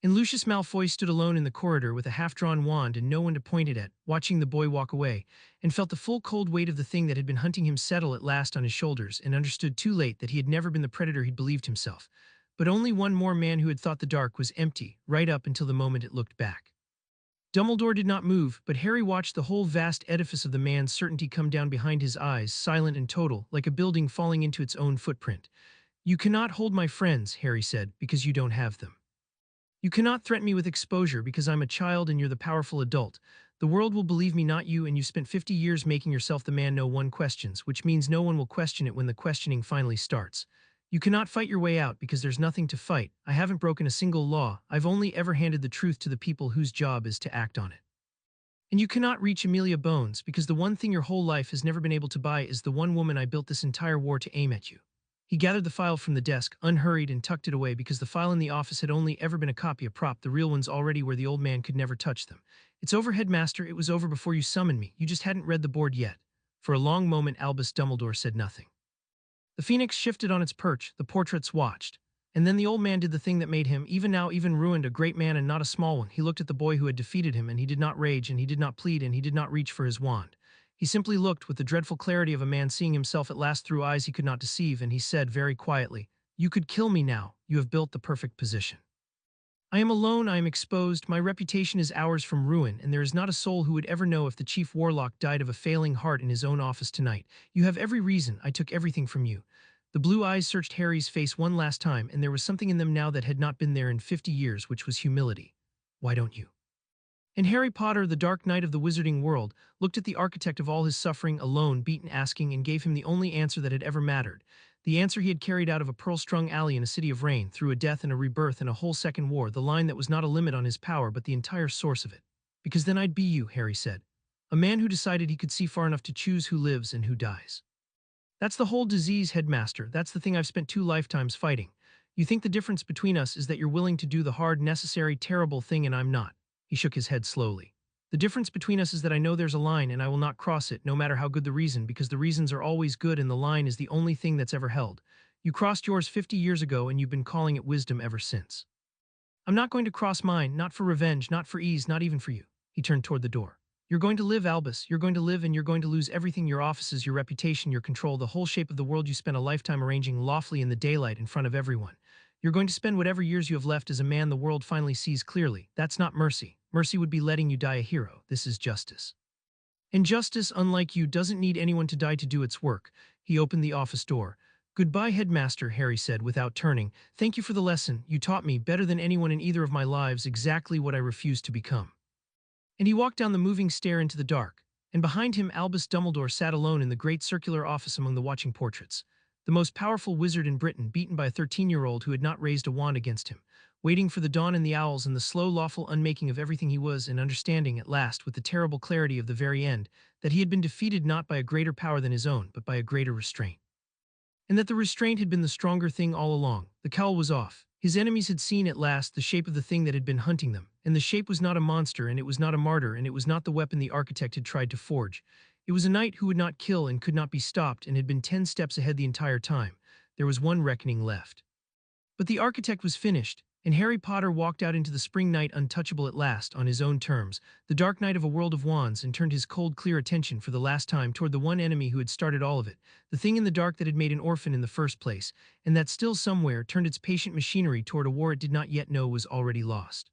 Speaker 1: And Lucius Malfoy stood alone in the corridor with a half-drawn wand and no one to point it at, watching the boy walk away, and felt the full cold weight of the thing that had been hunting him settle at last on his shoulders, and understood too late that he had never been the predator he'd believed himself, but only one more man who had thought the dark was empty, right up until the moment it looked back. Dumbledore did not move, but Harry watched the whole vast edifice of the man's certainty come down behind his eyes, silent and total, like a building falling into its own footprint. "You cannot hold my friends," Harry said, "because you don't have them. You cannot threaten me with exposure because I'm a child and you're the powerful adult. The world will believe me, not you, and you've spent 50 years making yourself the man no one questions, which means no one will question it when the questioning finally starts. You cannot fight your way out because there's nothing to fight. I haven't broken a single law. I've only ever handed the truth to the people whose job is to act on it. And you cannot reach Amelia Bones because the one thing your whole life has never been able to buy is the one woman I built this entire war to aim at you." He gathered the file from the desk, unhurried, and tucked it away because the file in the office had only ever been a copy, a prop, the real ones already where the old man could never touch them. "It's over, Headmaster. It was over before you summoned me. You just hadn't read the board yet." For a long moment, Albus Dumbledore said nothing. The phoenix shifted on its perch, the portraits watched. And then the old man did the thing that made him, even now even ruined, a great man and not a small one. He looked at the boy who had defeated him, and he did not rage, and he did not plead, and he did not reach for his wand. He simply looked with the dreadful clarity of a man seeing himself at last through eyes he could not deceive, and he said very quietly, "You could kill me now. You have built the perfect position. I am alone, I am exposed, my reputation is hours from ruin, and there is not a soul who would ever know if the chief warlock died of a failing heart in his own office tonight. You have every reason. I took everything from you." The blue eyes searched Harry's face one last time, and there was something in them now that had not been there in 50 years, which was humility. "Why don't you?" And Harry Potter, the Dark Knight of the Wizarding World, looked at the architect of all his suffering, alone, beaten, asking, and gave him the only answer that had ever mattered. The answer he had carried out of a pearl-strung alley in a city of rain, through a death and a rebirth and a whole second war, the line that was not a limit on his power but the entire source of it. "Because then I'd be you," Harry said. "A man who decided he could see far enough to choose who lives and who dies. That's the whole disease, Headmaster. That's the thing I've spent 2 lifetimes fighting. You think the difference between us is that you're willing to do the hard, necessary, terrible thing and I'm not." He shook his head slowly. "The difference between us is that I know there's a line and I will not cross it, no matter how good the reason, because the reasons are always good and the line is the only thing that's ever held. You crossed yours 50 years ago and you've been calling it wisdom ever since. I'm not going to cross mine, not for revenge, not for ease, not even for you." He turned toward the door. "You're going to live, Albus. You're going to live, and you're going to lose everything: your offices, your reputation, your control, the whole shape of the world you spent a lifetime arranging lawfully in the daylight in front of everyone. You're going to spend whatever years you have left as a man the world finally sees clearly. That's not mercy. Mercy would be letting you die a hero. This is justice. And justice, unlike you, doesn't need anyone to die to do its work." He opened the office door. "Goodbye, Headmaster," Harry said without turning. "Thank you for the lesson. You taught me, better than anyone in either of my lives, exactly what I refused to become." And he walked down the moving stair into the dark, and behind him Albus Dumbledore sat alone in the great circular office among the watching portraits. The most powerful wizard in Britain, beaten by a 13-year-old who had not raised a wand against him, waiting for the dawn and the owls and the slow, lawful unmaking of everything he was, and understanding at last, with the terrible clarity of the very end, that he had been defeated not by a greater power than his own, but by a greater restraint. And that the restraint had been the stronger thing all along. The cowl was off. His enemies had seen at last the shape of the thing that had been hunting them, and the shape was not a monster, and it was not a martyr, and it was not the weapon the architect had tried to forge. It was a knight who would not kill and could not be stopped and had been 10 steps ahead the entire time. There was one reckoning left. But the architect was finished, and Harry Potter walked out into the spring night untouchable at last, on his own terms, the dark night of a world of wands, and turned his cold, clear attention for the last time toward the one enemy who had started all of it, the thing in the dark that had made an orphan in the first place, and that still somewhere turned its patient machinery toward a war it did not yet know was already lost.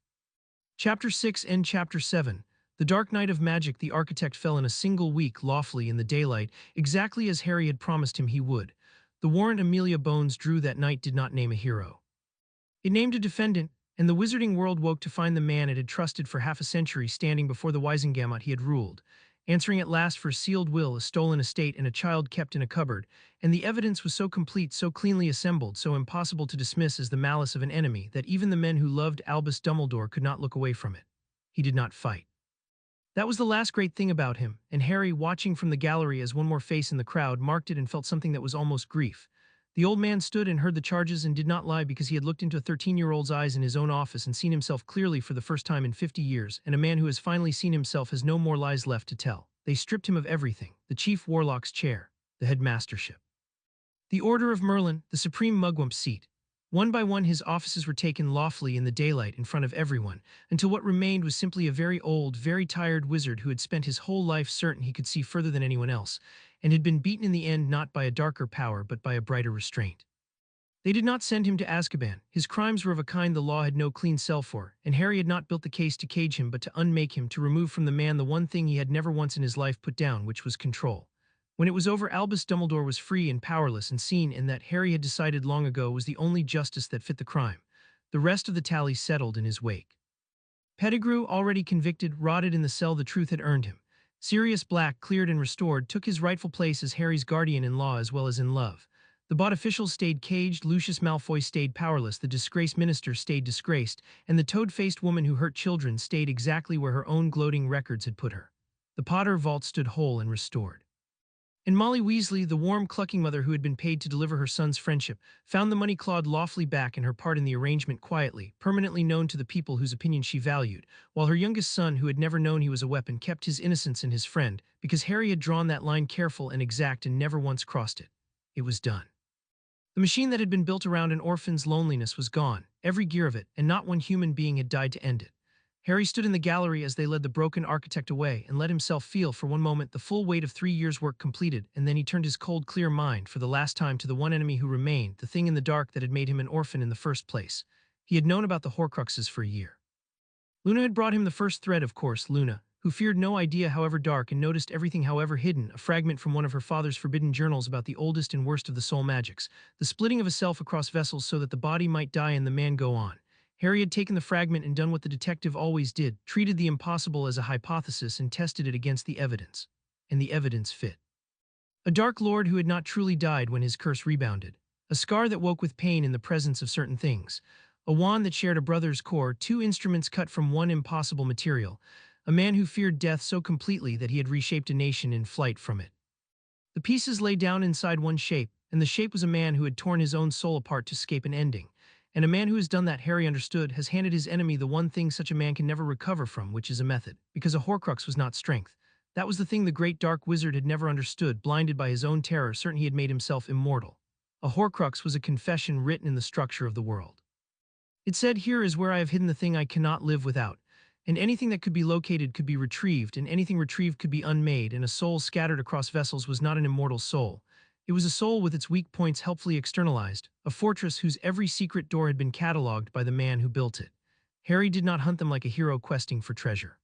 Speaker 1: Chapter 6 and Chapter 7. The Dark Night of Magic. The architect fell in a single week, lawfully in the daylight, exactly as Harry had promised him he would. The warrant Amelia Bones drew that night did not name a hero. It named a defendant, and the wizarding world woke to find the man it had trusted for half a century standing before the Wisengamot he had ruled, answering at last for a sealed will, a stolen estate, and a child kept in a cupboard, and the evidence was so complete, so cleanly assembled, so impossible to dismiss as the malice of an enemy, that even the men who loved Albus Dumbledore could not look away from it. He did not fight. That was the last great thing about him, and Harry, watching from the gallery as one more face in the crowd, marked it and felt something that was almost grief. The old man stood and heard the charges and did not lie, because he had looked into a 13-year-old's eyes in his own office and seen himself clearly for the first time in 50 years, and a man who has finally seen himself has no more lies left to tell. They stripped him of everything: the chief warlock's chair, the headmastership. The Order of Merlin, the supreme mugwump's seat. One by one his offices were taken lawfully in the daylight in front of everyone, until what remained was simply a very old, very tired wizard who had spent his whole life certain he could see further than anyone else, and had been beaten in the end not by a darker power but by a brighter restraint. They did not send him to Azkaban. His crimes were of a kind the law had no clean cell for, and Harry had not built the case to cage him but to unmake him, to remove from the man the one thing he had never once in his life put down, which was control. When it was over, Albus Dumbledore was free and powerless and seen, and that Harry had decided long ago was the only justice that fit the crime. The rest of the tally settled in his wake. Pettigrew, already convicted, rotted in the cell the truth had earned him. Sirius Black, cleared and restored, took his rightful place as Harry's guardian-in-law as well as in love. The bought officials stayed caged, Lucius Malfoy stayed powerless, the disgraced minister stayed disgraced, and the toad-faced woman who hurt children stayed exactly where her own gloating records had put her. The Potter vault stood whole and restored. And Molly Weasley, the warm, clucking mother who had been paid to deliver her son's friendship, found the money clawed lawfully back and her part in the arrangement quietly, permanently known to the people whose opinion she valued, while her youngest son, who had never known he was a weapon, kept his innocence and his friend, because Harry had drawn that line careful and exact and never once crossed it. It was done. The machine that had been built around an orphan's loneliness was gone, every gear of it, and not one human being had died to end it. Harry stood in the gallery as they led the broken architect away and let himself feel for one moment the full weight of 3 years' work completed, and then he turned his cold, clear mind for the last time to the one enemy who remained, the thing in the dark that had made him an orphan in the first place. He had known about the Horcruxes for a year. Luna had brought him the first thread, of course, Luna, who feared no idea however dark and noticed everything however hidden, a fragment from one of her father's forbidden journals about the oldest and worst of the soul magics, the splitting of a self across vessels so that the body might die and the man go on. Harry had taken the fragment and done what the detective always did, treated the impossible as a hypothesis and tested it against the evidence. And the evidence fit. A dark lord who had not truly died when his curse rebounded. A scar that woke with pain in the presence of certain things. A wand that shared a brother's core, 2 instruments cut from one impossible material. A man who feared death so completely that he had reshaped a nation in flight from it. The pieces lay down inside one shape, and the shape was a man who had torn his own soul apart to escape an ending. And a man who has done that, Harry understood, has handed his enemy the one thing such a man can never recover from, which is a method. Because a Horcrux was not strength. That was the thing the great dark wizard had never understood, blinded by his own terror, certain he had made himself immortal. A Horcrux was a confession written in the structure of the world. It said, "Here is where I have hidden the thing I cannot live without." And anything that could be located could be retrieved, and anything retrieved could be unmade, and a soul scattered across vessels was not an immortal soul. It was a soul with its weak points helpfully externalized, a fortress whose every secret door had been catalogued by the man who built it. Harry did not hunt them like a hero questing for treasure.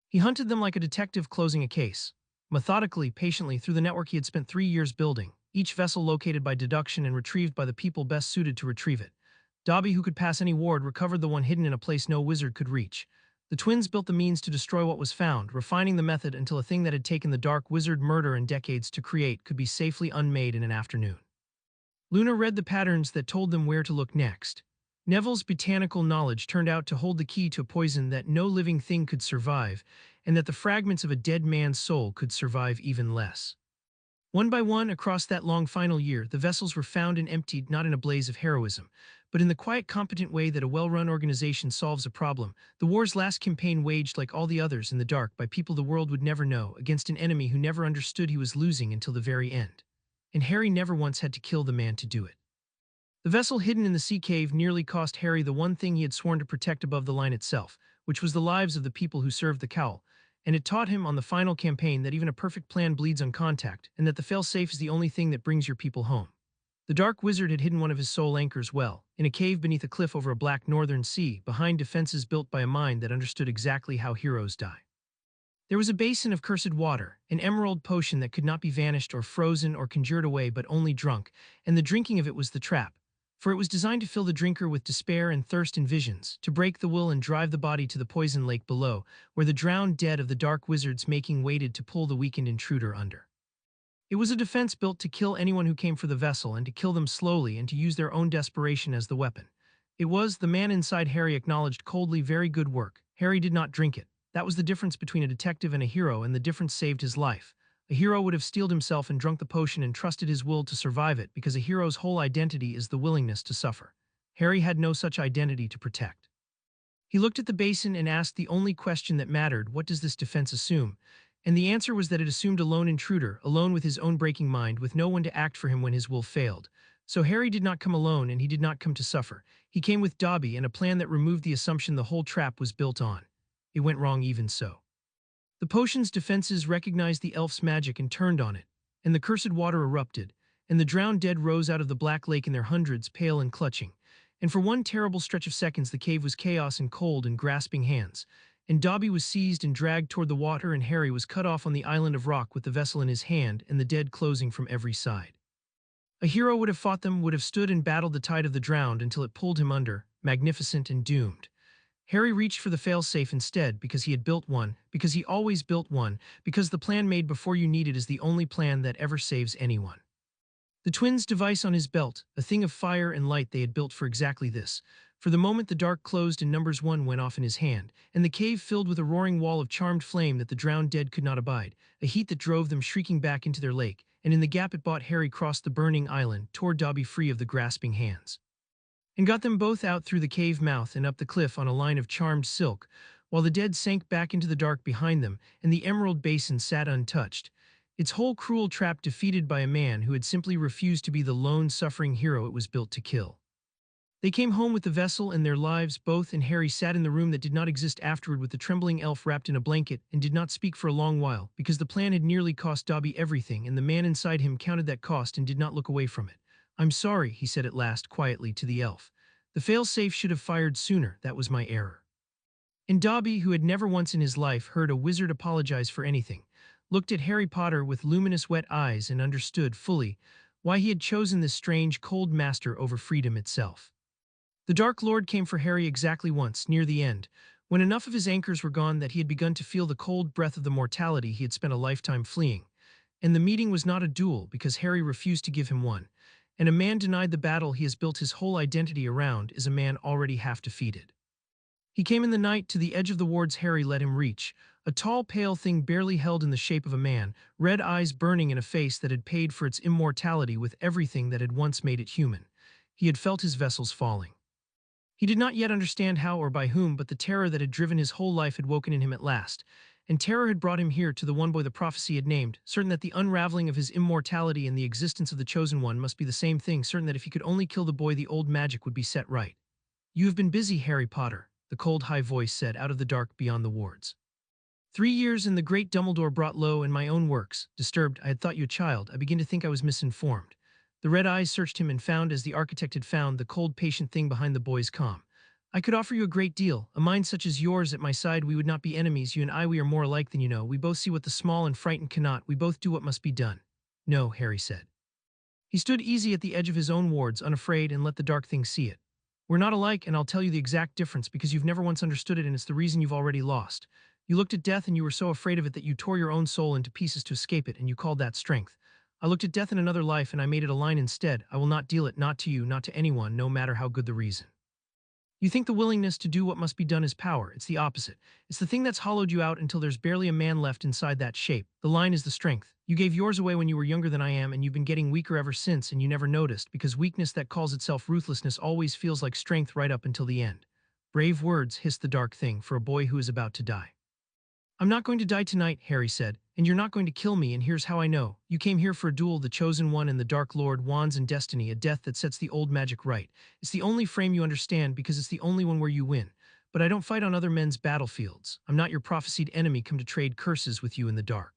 Speaker 1: He hunted them like a detective closing a case. Methodically, patiently, through the network he had spent 3 years building, each vessel located by deduction and retrieved by the people best suited to retrieve it. Dobby, who could pass any ward, recovered the one hidden in a place no wizard could reach. The twins built the means to destroy what was found, refining the method until a thing that had taken the dark wizard murder and decades to create could be safely unmade in an afternoon. Luna read the patterns that told them where to look next. Neville's botanical knowledge turned out to hold the key to a poison that no living thing could survive, and that the fragments of a dead man's soul could survive even less. One by one, across that long final year, the vessels were found and emptied, not in a blaze of heroism, but in the quiet, competent way that a well-run organization solves a problem. The war's last campaign, waged like all the others in the dark by people the world would never know, against an enemy who never understood he was losing until the very end. And Harry never once had to kill the man to do it. The vessel hidden in the sea cave nearly cost Harry the one thing he had sworn to protect above the line itself, which was the lives of the people who served the cowl, and it taught him on the final campaign that even a perfect plan bleeds on contact, and that the fail-safe is the only thing that brings your people home. The dark wizard had hidden one of his soul anchors well, in a cave beneath a cliff over a black northern sea, behind defenses built by a mind that understood exactly how heroes die. There was a basin of cursed water, an emerald potion that could not be vanished or frozen or conjured away but only drunk, and the drinking of it was the trap, for it was designed to fill the drinker with despair and thirst and visions, to break the will and drive the body to the poison lake below, where the drowned dead of the dark wizard's making waited to pull the weakened intruder under. It was a defense built to kill anyone who came for the vessel and to kill them slowly and to use their own desperation as the weapon. It was, the man inside Harry acknowledged coldly, very good work. Harry did not drink it. That was the difference between a detective and a hero, and the difference saved his life. A hero would have steeled himself and drunk the potion and trusted his will to survive it, because a hero's whole identity is the willingness to suffer. Harry had no such identity to protect. He looked at the basin and asked the only question that mattered: what does this defense assume? And the answer was that it assumed a lone intruder, alone with his own breaking mind, with no one to act for him when his will failed. So Harry did not come alone, and he did not come to suffer. He came with Dobby and a plan that removed the assumption the whole trap was built on. It went wrong even so. The potion's defenses recognized the elf's magic and turned on it, and the cursed water erupted, and the drowned dead rose out of the black lake in their hundreds, pale and clutching. And for one terrible stretch of seconds the cave was chaos and cold and grasping hands, and Dobby was seized and dragged toward the water, and Harry was cut off on the island of rock with the vessel in his hand and the dead closing from every side. A hero would have fought them, would have stood and battled the tide of the drowned until it pulled him under, magnificent and doomed. Harry reached for the failsafe instead because he had built one, because he always built one, because the plan made before you need it is the only plan that ever saves anyone. The twins' device on his belt, a thing of fire and light they had built for exactly this. For the moment the dark closed and numbers 1 went off in his hand, and the cave filled with a roaring wall of charmed flame that the drowned dead could not abide, a heat that drove them shrieking back into their lake, and in the gap it bought Harry crossed the burning island, tore Dobby free of the grasping hands, and got them both out through the cave mouth and up the cliff on a line of charmed silk, while the dead sank back into the dark behind them, and the emerald basin sat untouched, its whole cruel trap defeated by a man who had simply refused to be the lone suffering hero it was built to kill. They came home with the vessel and their lives both, and Harry sat in the room that did not exist afterward with the trembling elf wrapped in a blanket and did not speak for a long while, because the plan had nearly cost Dobby everything, and the man inside him counted that cost and did not look away from it. "I'm sorry," he said at last quietly to the elf. "The fail-safe should have fired sooner, that was my error." And Dobby, who had never once in his life heard a wizard apologize for anything, looked at Harry Potter with luminous wet eyes and understood fully why he had chosen this strange, cold master over freedom itself. The Dark Lord came for Harry exactly once, near the end, when enough of his anchors were gone that he had begun to feel the cold breath of the mortality he had spent a lifetime fleeing. And the meeting was not a duel, because Harry refused to give him one, and a man denied the battle he has built his whole identity around is a man already half defeated. He came in the night to the edge of the wards Harry let him reach, a tall, pale thing barely held in the shape of a man, red eyes burning in a face that had paid for its immortality with everything that had once made it human. He had felt his vessels falling. He did not yet understand how or by whom, but the terror that had driven his whole life had woken in him at last, and terror had brought him here to the one boy the prophecy had named, certain that the unraveling of his immortality and the existence of the chosen one must be the same thing, certain that if he could only kill the boy the old magic would be set right. "You have been busy, Harry Potter," the cold high voice said out of the dark beyond the wards. "3 years in the great Dumbledore brought low in my own works. Disturbed, I had thought you a child. I begin to think I was misinformed." The red eyes searched him and found, as the architect had found, the cold, patient thing behind the boy's calm. "I could offer you a great deal. A mind such as yours at my side, we would not be enemies. You and I, we are more alike than you know. We both see what the small and frightened cannot. We both do what must be done." "No," Harry said. He stood easy at the edge of his own wards, unafraid, and let the dark thing see it. "We're not alike, and I'll tell you the exact difference, because you've never once understood it, and it's the reason you've already lost. You looked at death and you were so afraid of it that you tore your own soul into pieces to escape it, and you called that strength. I looked at death in another life and I made it a line instead. I will not deal it, not to you, not to anyone, no matter how good the reason. You think the willingness to do what must be done is power. It's the opposite. It's the thing that's hollowed you out until there's barely a man left inside that shape. The line is the strength. You gave yours away when you were younger than I am, and you've been getting weaker ever since, and you never noticed, because weakness that calls itself ruthlessness always feels like strength right up until the end." "Brave words," hissed the dark thing, "for a boy who is about to die." "I'm not going to die tonight," Harry said, "and you're not going to kill me, and here's how I know. You came here for a duel, the Chosen One and the Dark Lord, wands and destiny, a death that sets the old magic right. It's the only frame you understand because it's the only one where you win. But I don't fight on other men's battlefields. I'm not your prophesied enemy come to trade curses with you in the dark.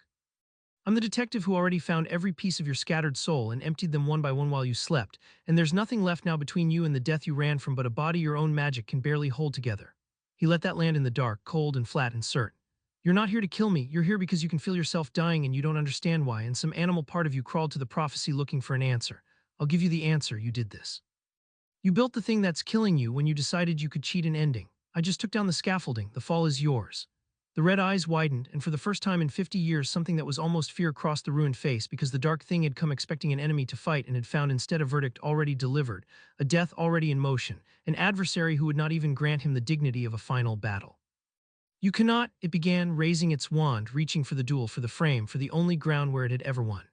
Speaker 1: I'm the detective who already found every piece of your scattered soul and emptied them one by one while you slept, and there's nothing left now between you and the death you ran from but a body your own magic can barely hold together." He let that land in the dark, cold and flat and certain. "You're not here to kill me. You're here because you can feel yourself dying and you don't understand why, and some animal part of you crawled to the prophecy looking for an answer. I'll give you the answer. You did this. You built the thing that's killing you when you decided you could cheat an ending. I just took down the scaffolding. The fall is yours." The red eyes widened, and for the first time in 50 years something that was almost fear crossed the ruined face, because the dark thing had come expecting an enemy to fight and had found instead a verdict already delivered, a death already in motion, an adversary who would not even grant him the dignity of a final battle. "You cannot," it began, raising its wand, reaching for the duel, for the frame, for the only ground where it had ever won.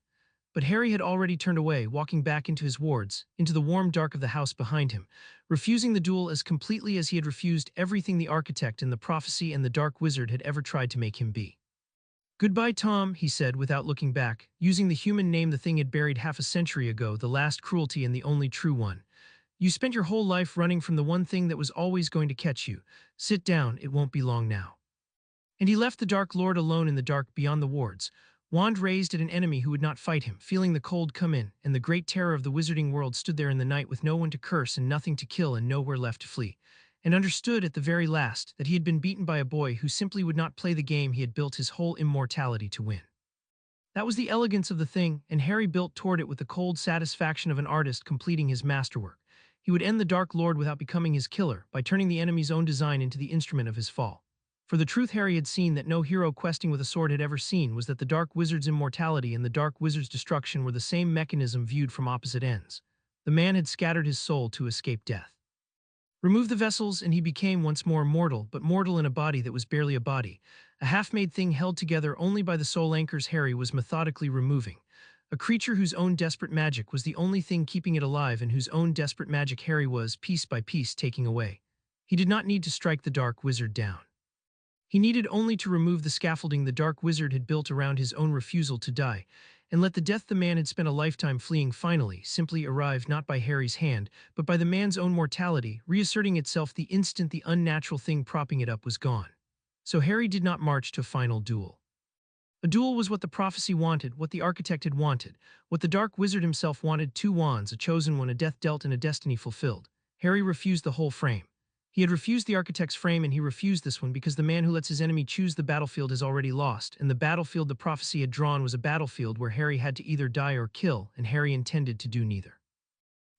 Speaker 1: But Harry had already turned away, walking back into his wards, into the warm dark of the house behind him, refusing the duel as completely as he had refused everything the architect and the prophecy and the dark wizard had ever tried to make him be. Goodbye, Tom, he said without looking back, using the human name the thing had buried half a century ago, the last cruelty and the only true one. You spent your whole life running from the one thing that was always going to catch you. Sit down, it won't be long now. And he left the Dark Lord alone in the dark beyond the wards, wand raised at an enemy who would not fight him, feeling the cold come in, and the great terror of the wizarding world stood there in the night with no one to curse and nothing to kill and nowhere left to flee, and understood at the very last that he had been beaten by a boy who simply would not play the game he had built his whole immortality to win. That was the elegance of the thing, and Harry built toward it with the cold satisfaction of an artist completing his masterwork. He would end the Dark Lord without becoming his killer, by turning the enemy's own design into the instrument of his fall. For the truth Harry had seen that no hero questing with a sword had ever seen was that the Dark Wizard's immortality and the Dark Wizard's destruction were the same mechanism viewed from opposite ends. The man had scattered his soul to escape death. Remove the vessels, and he became once more mortal, but mortal in a body that was barely a body, a half-made thing held together only by the soul anchors Harry was methodically removing, a creature whose own desperate magic was the only thing keeping it alive and whose own desperate magic Harry was, piece by piece, taking away. He did not need to strike the Dark Wizard down. He needed only to remove the scaffolding the Dark Wizard had built around his own refusal to die, and let the death the man had spent a lifetime fleeing finally simply arrive not by Harry's hand, but by the man's own mortality, reasserting itself the instant the unnatural thing propping it up was gone. So Harry did not march to a final duel. A duel was what the prophecy wanted, what the architect had wanted, what the Dark Wizard himself wanted: two wands, a chosen one, a death dealt, and a destiny fulfilled. Harry refused the whole frame. He had refused the architect's frame, and he refused this one because the man who lets his enemy choose the battlefield has already lost, and the battlefield the prophecy had drawn was a battlefield where Harry had to either die or kill, and Harry intended to do neither.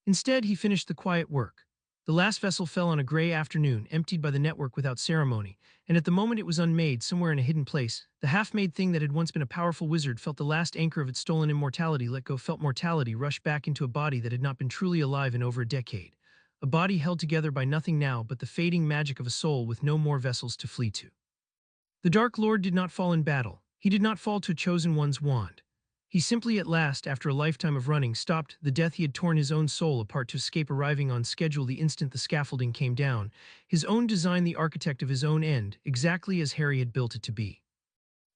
Speaker 1: Instead, he finished the quiet work. The last vessel fell on a gray afternoon, emptied by the network without ceremony, and at the moment it was unmade, somewhere in a hidden place. The half-made thing that had once been a powerful wizard felt the last anchor of its stolen immortality let go, felt mortality rush back into a body that had not been truly alive in over a decade. A body held together by nothing now but the fading magic of a soul with no more vessels to flee to. The Dark Lord did not fall in battle. He did not fall to a chosen one's wand. He simply at last, after a lifetime of running, stopped the death he had torn his own soul apart to escape, arriving on schedule the instant the scaffolding came down, his own design, the architect of his own end, exactly as Harry had built it to be.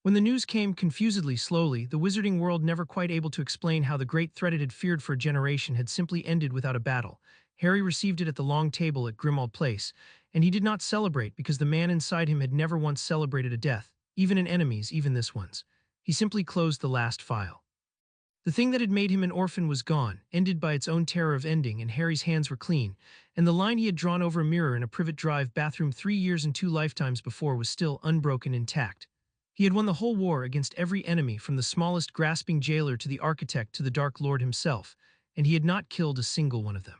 Speaker 1: When the news came confusedly, slowly, the wizarding world never quite able to explain how the great threat it had feared for a generation had simply ended without a battle, Harry received it at the long table at Grimmauld Place, and he did not celebrate because the man inside him had never once celebrated a death, even in enemies, even this one's. He simply closed the last file. The thing that had made him an orphan was gone, ended by its own terror of ending, and Harry's hands were clean, and the line he had drawn over a mirror in a Privet Drive bathroom 3 years and 2 lifetimes before was still unbroken, intact. He had won the whole war against every enemy, from the smallest grasping jailer to the architect to the Dark Lord himself, and he had not killed a single one of them.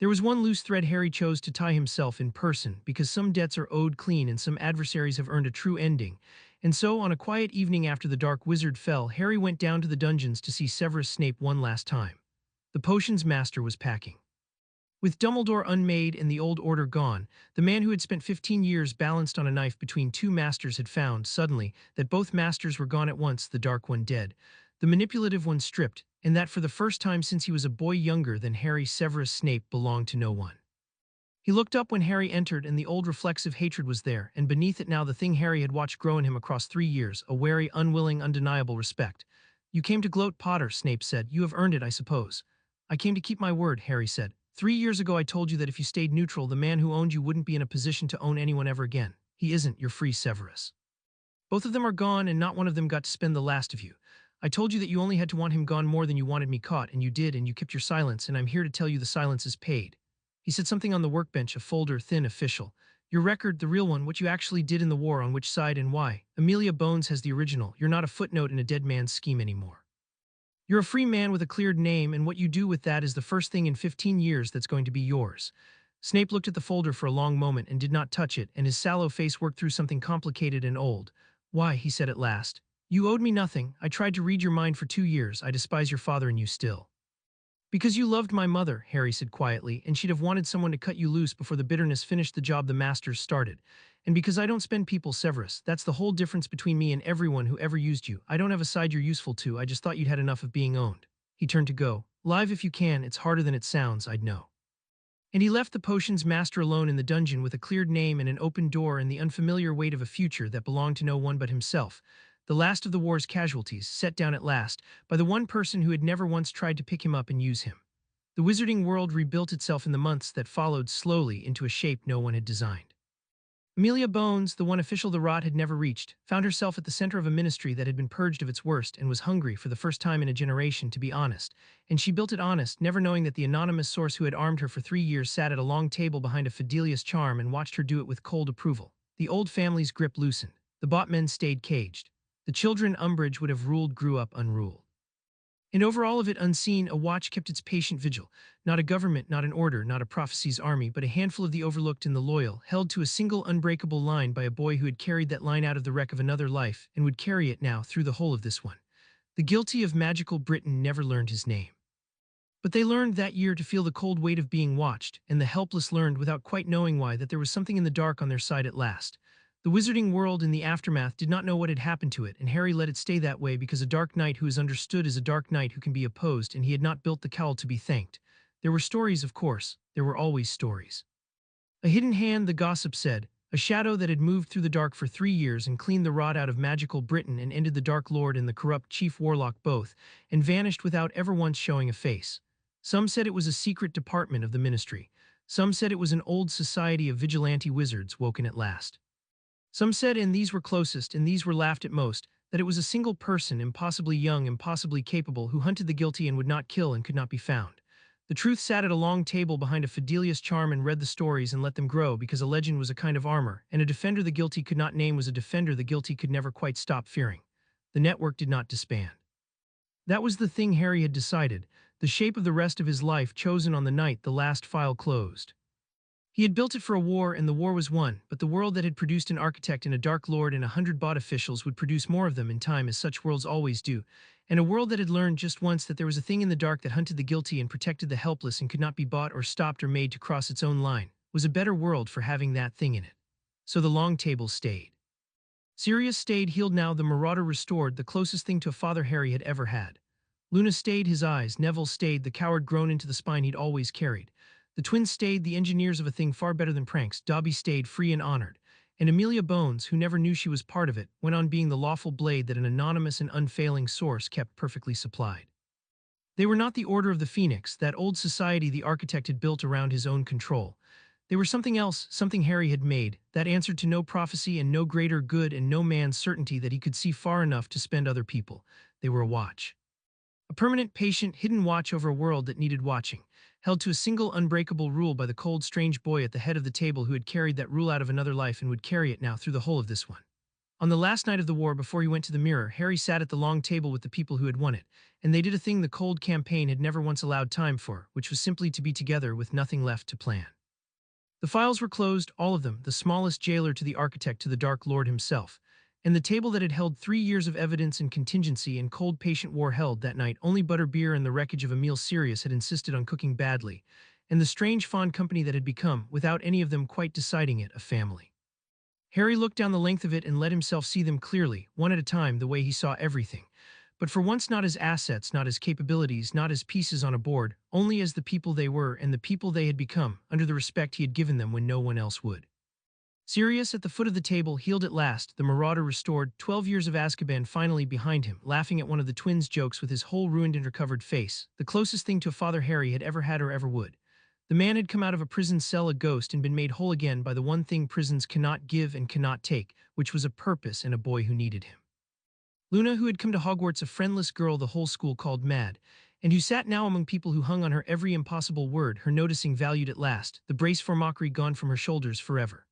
Speaker 1: There was one loose thread Harry chose to tie himself in person, because some debts are owed clean and some adversaries have earned a true ending, and so on a quiet evening after the Dark Wizard fell, Harry went down to the dungeons to see Severus Snape one last time. The potions master was packing. With Dumbledore unmade and the old order gone, the man who had spent 15 years balanced on a knife between two masters had found, suddenly, that both masters were gone at once, the dark one dead, the manipulative one stripped, and that for the first time since he was a boy younger than Harry, Severus Snape belonged to no one. He looked up when Harry entered, and the old reflexive hatred was there, and beneath it now the thing Harry had watched grow in him across 3 years, a wary, unwilling, undeniable respect. "You came to gloat, Potter," Snape said. "You have earned it, I suppose." "I came to keep my word," Harry said. 3 years ago I told you that if you stayed neutral, the man who owned you wouldn't be in a position to own anyone ever again. He isn't. You're free, Severus. Both of them are gone, and not one of them got to spend the last of you. I told you that you only had to want him gone more than you wanted me caught, and you did, and you kept your silence, and I'm here to tell you the silence is paid." He said something on the workbench, a folder, thin, official. "Your record, the real one, what you actually did in the war, on which side and why. Amelia Bones has the original. You're not a footnote in a dead man's scheme anymore. You're a free man with a cleared name, and what you do with that is the first thing in 15 years that's going to be yours." Snape looked at the folder for a long moment and did not touch it, and his sallow face worked through something complicated and old. "Why," he said at last, "you owed me nothing. I tried to read your mind for 2 years. I despise your father and you still." "Because you loved my mother," Harry said quietly, "and she'd have wanted someone to cut you loose before the bitterness finished the job the masters started. And because I don't spend people, Severus, that's the whole difference between me and everyone who ever used you. I don't have a side you're useful to. I just thought you'd had enough of being owned." He turned to go. "Live if you can. It's harder than it sounds, I'd know." And he left the potions master alone in the dungeon with a cleared name and an open door and the unfamiliar weight of a future that belonged to no one but himself. the last of the war's casualties, set down at last by the one person who had never once tried to pick him up and use him. The wizarding world rebuilt itself in the months that followed slowly into a shape no one had designed. Amelia Bones, the one official the rot had never reached, found herself at the center of a ministry that had been purged of its worst and was hungry for the first time in a generation to be honest. And she built it honest, never knowing that the anonymous source who had armed her for 3 years sat at a long table behind a Fidelius charm and watched her do it with cold approval. The old family's grip loosened. The botmen stayed caged. The children Umbridge would have ruled grew up unruled. And over all of it, unseen, a watch kept its patient vigil. Not a government, not an order, not a prophecy's army, but a handful of the overlooked and the loyal, held to a single unbreakable line by a boy who had carried that line out of the wreck of another life and would carry it now through the whole of this one. The guilty of magical Britain never learned his name. But they learned that year to feel the cold weight of being watched, and the helpless learned without quite knowing why that there was something in the dark on their side at last. The wizarding world in the aftermath did not know what had happened to it, and Harry let it stay that way because a dark knight who is understood is a dark knight who can be opposed, and he had not built the cowl to be thanked. There were stories, of course. There were always stories. A hidden hand, the gossip said, a shadow that had moved through the dark for 3 years and cleaned the rot out of magical Britain and ended the Dark Lord and the corrupt Chief Warlock both, and vanished without ever once showing a face. Some said it was a secret department of the ministry. Some said it was an old society of vigilante wizards woken at last. Some said, and these were closest, and these were laughed at most, that it was a single person, impossibly young, impossibly capable, who hunted the guilty and would not kill and could not be found. The truth sat at a long table behind a Fidelius charm and read the stories and let them grow because a legend was a kind of armor, and a defender the guilty could not name was a defender the guilty could never quite stop fearing. The network did not disband. That was the thing Harry had decided, the shape of the rest of his life chosen on the night the last file closed. He had built it for a war, and the war was won, but the world that had produced an architect and a dark lord and 100 bought officials would produce more of them in time, as such worlds always do, and a world that had learned just once that there was a thing in the dark that hunted the guilty and protected the helpless and could not be bought or stopped or made to cross its own line, was a better world for having that thing in it. So the long table stayed. Sirius stayed, healed now, the marauder restored, the closest thing to a father Harry had ever had. Luna stayed, his eyes. Neville stayed, the coward grown into the spine he'd always carried. The twins stayed, the engineers of a thing far better than pranks. Dobby stayed, free and honored. And Amelia Bones, who never knew she was part of it, went on being the lawful blade that an anonymous and unfailing source kept perfectly supplied. They were not the Order of the Phoenix, that old society the architect had built around his own control. They were something else, something Harry had made, that answered to no prophecy and no greater good and no man's certainty that he could see far enough to spend other people. They were a watch. A permanent, patient, hidden watch over a world that needed watching, held to a single unbreakable rule by the cold, strange boy at the head of the table who had carried that rule out of another life and would carry it now through the whole of this one. On the last night of the war, before he went to the mirror, Harry sat at the long table with the people who had won it, and they did a thing the cold campaign had never once allowed time for, which was simply to be together with nothing left to plan. The files were closed, all of them, the smallest jailer to the architect to the Dark Lord himself, and the table that had held 3 years of evidence and contingency and cold patient war held that night only butterbeer and the wreckage of a meal Sirius had insisted on cooking badly, and the strange fond company that had become, without any of them quite deciding it, a family. Harry looked down the length of it and let himself see them clearly, one at a time, the way he saw everything. But for once not as assets, not as capabilities, not as pieces on a board, only as the people they were and the people they had become, under the respect he had given them when no one else would. Sirius, at the foot of the table, healed at last, the marauder restored, 12 years of Azkaban finally behind him, laughing at one of the twins' jokes with his whole ruined and recovered face, the closest thing to a father Harry had ever had or ever would. The man had come out of a prison cell a ghost and been made whole again by the one thing prisons cannot give and cannot take, which was a purpose and a boy who needed him. Luna, who had come to Hogwarts a friendless girl the whole school called mad, and who sat now among people who hung on her every impossible word, her noticing valued at last, the brace for mockery gone from her shoulders forever.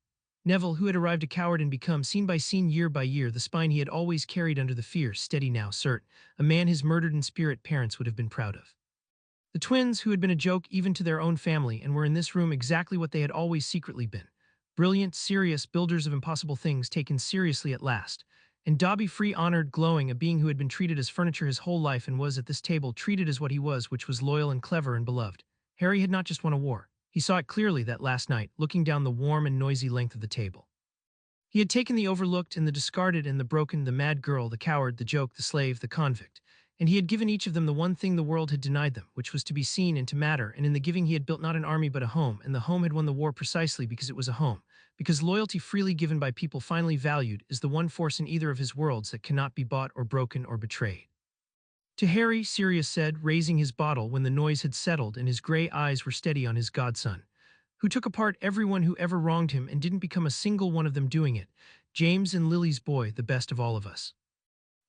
Speaker 1: Neville, who had arrived a coward and become, scene by scene, year by year, the spine he had always carried under the fear, steady now, cert, a man his murdered in spirit parents would have been proud of. The twins, who had been a joke even to their own family and were in this room exactly what they had always secretly been. Brilliant, serious, builders of impossible things taken seriously at last. And Dobby, free, honored, glowing, a being who had been treated as furniture his whole life and was at this table treated as what he was, which was loyal and clever and beloved. Harry had not just won a war. He saw it clearly that last night, looking down the warm and noisy length of the table. He had taken the overlooked and the discarded and the broken, the mad girl, the coward, the joke, the slave, the convict, and he had given each of them the one thing the world had denied them, which was to be seen and to matter, and in the giving he had built not an army but a home, and the home had won the war precisely because it was a home, because loyalty freely given by people finally valued is the one force in either of his worlds that cannot be bought or broken or betrayed. To Harry, Sirius said, raising his bottle when the noise had settled and his gray eyes were steady on his godson, who took apart everyone who ever wronged him and didn't become a single one of them doing it, James and Lily's boy, the best of all of us.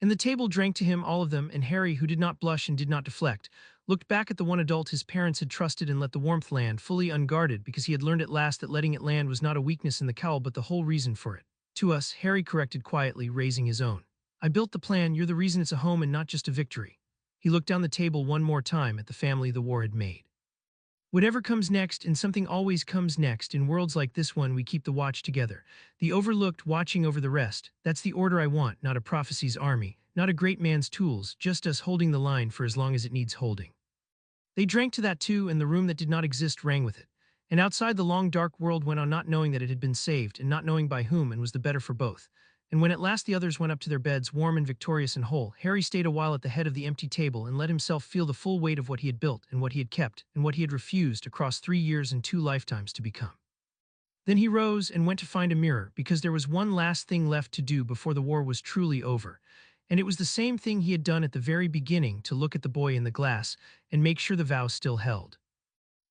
Speaker 1: And the table drank to him, all of them, and Harry, who did not blush and did not deflect, looked back at the one adult his parents had trusted and let the warmth land, fully unguarded, because he had learned at last that letting it land was not a weakness in the cowl but the whole reason for it. To us, Harry corrected quietly, raising his own. I built the plan, you're the reason it's a home and not just a victory. He looked down the table one more time at the family the war had made. Whatever comes next, and something always comes next, in worlds like this one we keep the watch together. The overlooked watching over the rest, that's the order I want, not a prophecy's army, not a great man's tools, just us holding the line for as long as it needs holding. They drank to that too, and the room that did not exist rang with it. And outside the long dark world went on, not knowing that it had been saved, and not knowing by whom, and was the better for both. And when at last the others went up to their beds, warm and victorious and whole, Harry stayed a while at the head of the empty table and let himself feel the full weight of what he had built and what he had kept and what he had refused across 3 years and 2 lifetimes to become. Then he rose and went to find a mirror, because there was one last thing left to do before the war was truly over. And it was the same thing he had done at the very beginning, to look at the boy in the glass and make sure the vow still held.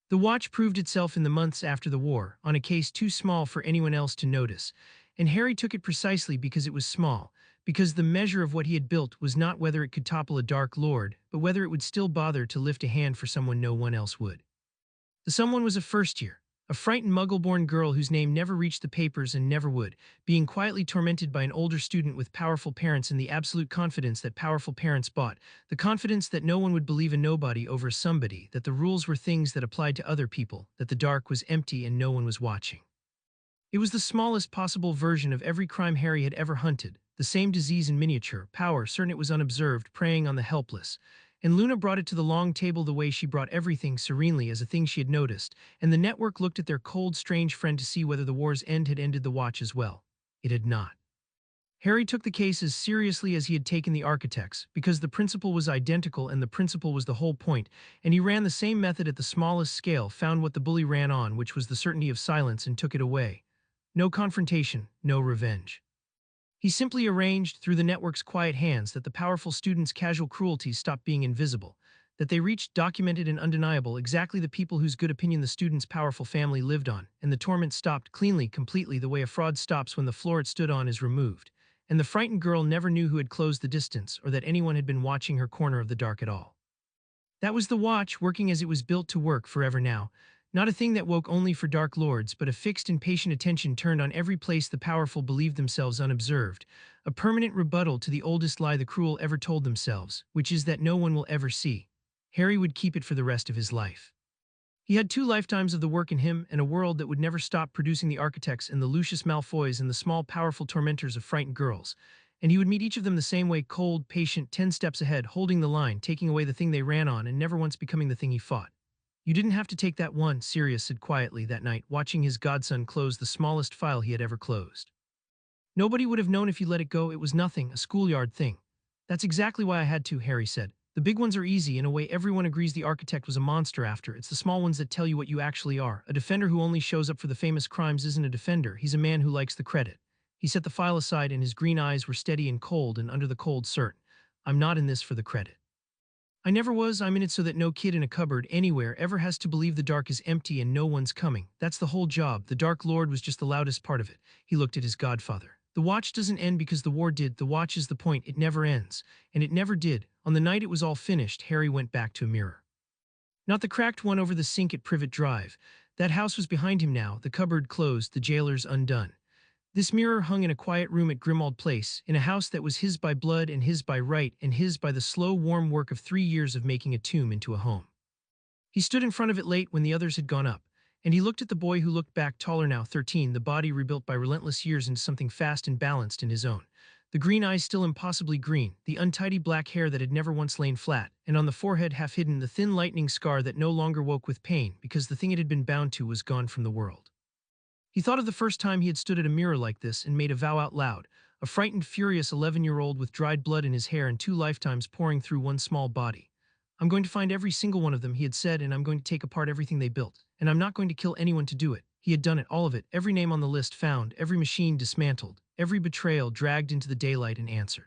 Speaker 1: The watch proved itself in the months after the war, on a case too small for anyone else to notice, and Harry took it precisely because it was small, because the measure of what he had built was not whether it could topple a Dark Lord, but whether it would still bother to lift a hand for someone no one else would. The someone was a first year, a frightened muggle-born girl whose name never reached the papers and never would, being quietly tormented by an older student with powerful parents and the absolute confidence that powerful parents bought, the confidence that no one would believe a nobody over a somebody, that the rules were things that applied to other people, that the dark was empty and no one was watching. It was the smallest possible version of every crime Harry had ever hunted, the same disease in miniature, power certain it was unobserved, preying on the helpless. And Luna brought it to the long table the way she brought everything, serenely as a thing she had noticed, and the network looked at their cold, strange friend to see whether the war's end had ended the watch as well. It had not. Harry took the case as seriously as he had taken the architect's, because the principle was identical and the principle was the whole point, and he ran the same method at the smallest scale, found what the bully ran on, which was the certainty of silence, and took it away. No confrontation, no revenge. He simply arranged, through the network's quiet hands, that the powerful students' casual cruelties stopped being invisible, that they reached, documented and undeniable, exactly the people whose good opinion the students' powerful family lived on, and the torment stopped cleanly, completely, the way a fraud stops when the floor it stood on is removed. And the frightened girl never knew who had closed the distance, or that anyone had been watching her corner of the dark at all. That was the watch, working as it was built to work forever now. Not a thing that woke only for Dark Lords, but a fixed and patient attention turned on every place the powerful believed themselves unobserved, a permanent rebuttal to the oldest lie the cruel ever told themselves, which is that no one will ever see. Harry would keep it for the rest of his life. He had 2 lifetimes of the work in him, and a world that would never stop producing the architects and the Lucius Malfoys and the small, powerful tormentors of frightened girls. And he would meet each of them the same way, cold, patient, 10 steps ahead, holding the line, taking away the thing they ran on, and never once becoming the thing he fought. You didn't have to take that one, Sirius said quietly that night, watching his godson close the smallest file he had ever closed. Nobody would have known if you let it go. It was nothing, a schoolyard thing. That's exactly why I had to, Harry said. The big ones are easy, in a way everyone agrees the architect was a monster after. It's the small ones that tell you what you actually are. A defender who only shows up for the famous crimes isn't a defender, he's a man who likes the credit. He set the file aside and his green eyes were steady and cold, and under the cold cert. I'm not in this for the credit. I never was. I'm in it so that no kid in a cupboard anywhere ever has to believe the dark is empty and no one's coming. That's the whole job. The Dark Lord was just the loudest part of it. He looked at his godfather. The watch doesn't end because the war did. The watch is the point. It never ends. And it never did. On the night it was all finished, Harry went back to a mirror. Not the cracked one over the sink at Privet Drive. That house was behind him now, the cupboard closed, the jailers undone. This mirror hung in a quiet room at Grimmauld Place, in a house that was his by blood and his by right and his by the slow, warm work of 3 years of making a tomb into a home. He stood in front of it late when the others had gone up, and he looked at the boy who looked back, taller now, 13, the body rebuilt by relentless years into something fast and balanced in his own. The green eyes still impossibly green, the untidy black hair that had never once lain flat, and on the forehead half hidden the thin lightning scar that no longer woke with pain because the thing it had been bound to was gone from the world. He thought of the first time he had stood at a mirror like this and made a vow out loud, a frightened, furious 11-year-old with dried blood in his hair and 2 lifetimes pouring through one small body. I'm going to find every single one of them, he had said, and I'm going to take apart everything they built, and I'm not going to kill anyone to do it. He had done it, all of it, every name on the list found, every machine dismantled, every betrayal dragged into the daylight and answered.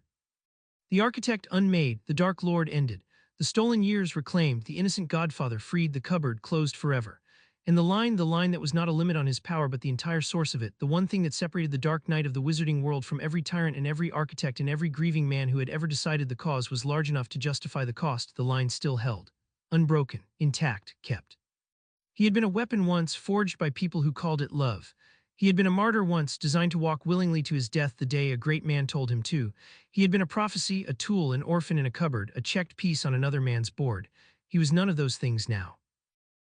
Speaker 1: The architect unmade, the Dark Lord ended, the stolen years reclaimed, the innocent godfather freed, the cupboard closed forever. And the line that was not a limit on his power but the entire source of it, the one thing that separated the dark night of the wizarding world from every tyrant and every architect and every grieving man who had ever decided the cause was large enough to justify the cost, the line still held. Unbroken, intact, kept. He had been a weapon once, forged by people who called it love. He had been a martyr once, designed to walk willingly to his death the day a great man told him to. He had been a prophecy, a tool, an orphan in a cupboard, a checked piece on another man's board. He was none of those things now.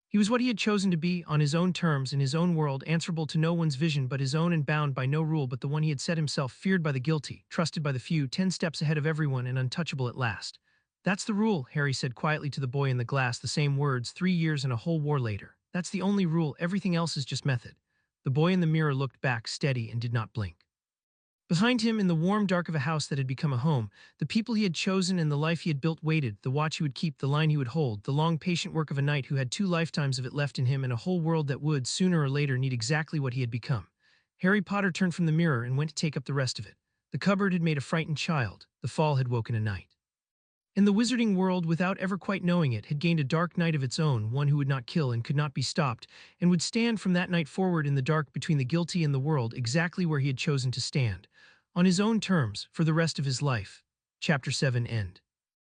Speaker 1: He was what he had chosen to be, on his own terms, in his own world, answerable to no one's vision but his own and bound by no rule but the one he had set himself, feared by the guilty, trusted by the few, 10 steps ahead of everyone and untouchable at last. That's the rule, Harry said quietly to the boy in the glass, the same words 3 years and a whole war later. That's the only rule, everything else is just method. The boy in the mirror looked back, steady, and did not blink. Behind him, in the warm dark of a house that had become a home, the people he had chosen and the life he had built waited, the watch he would keep, the line he would hold, the long patient work of a knight who had 2 lifetimes of it left in him and a whole world that would, sooner or later, need exactly what he had become. Harry Potter turned from the mirror and went to take up the rest of it. The cupboard had made a frightened child. The fall had woken a knight. And the wizarding world, without ever quite knowing it, had gained a dark knight of its own, one who would not kill and could not be stopped, and would stand from that night forward in the dark between the guilty and the world, exactly where he had chosen to stand. On his own terms, for the rest of his life. Chapter 7 End.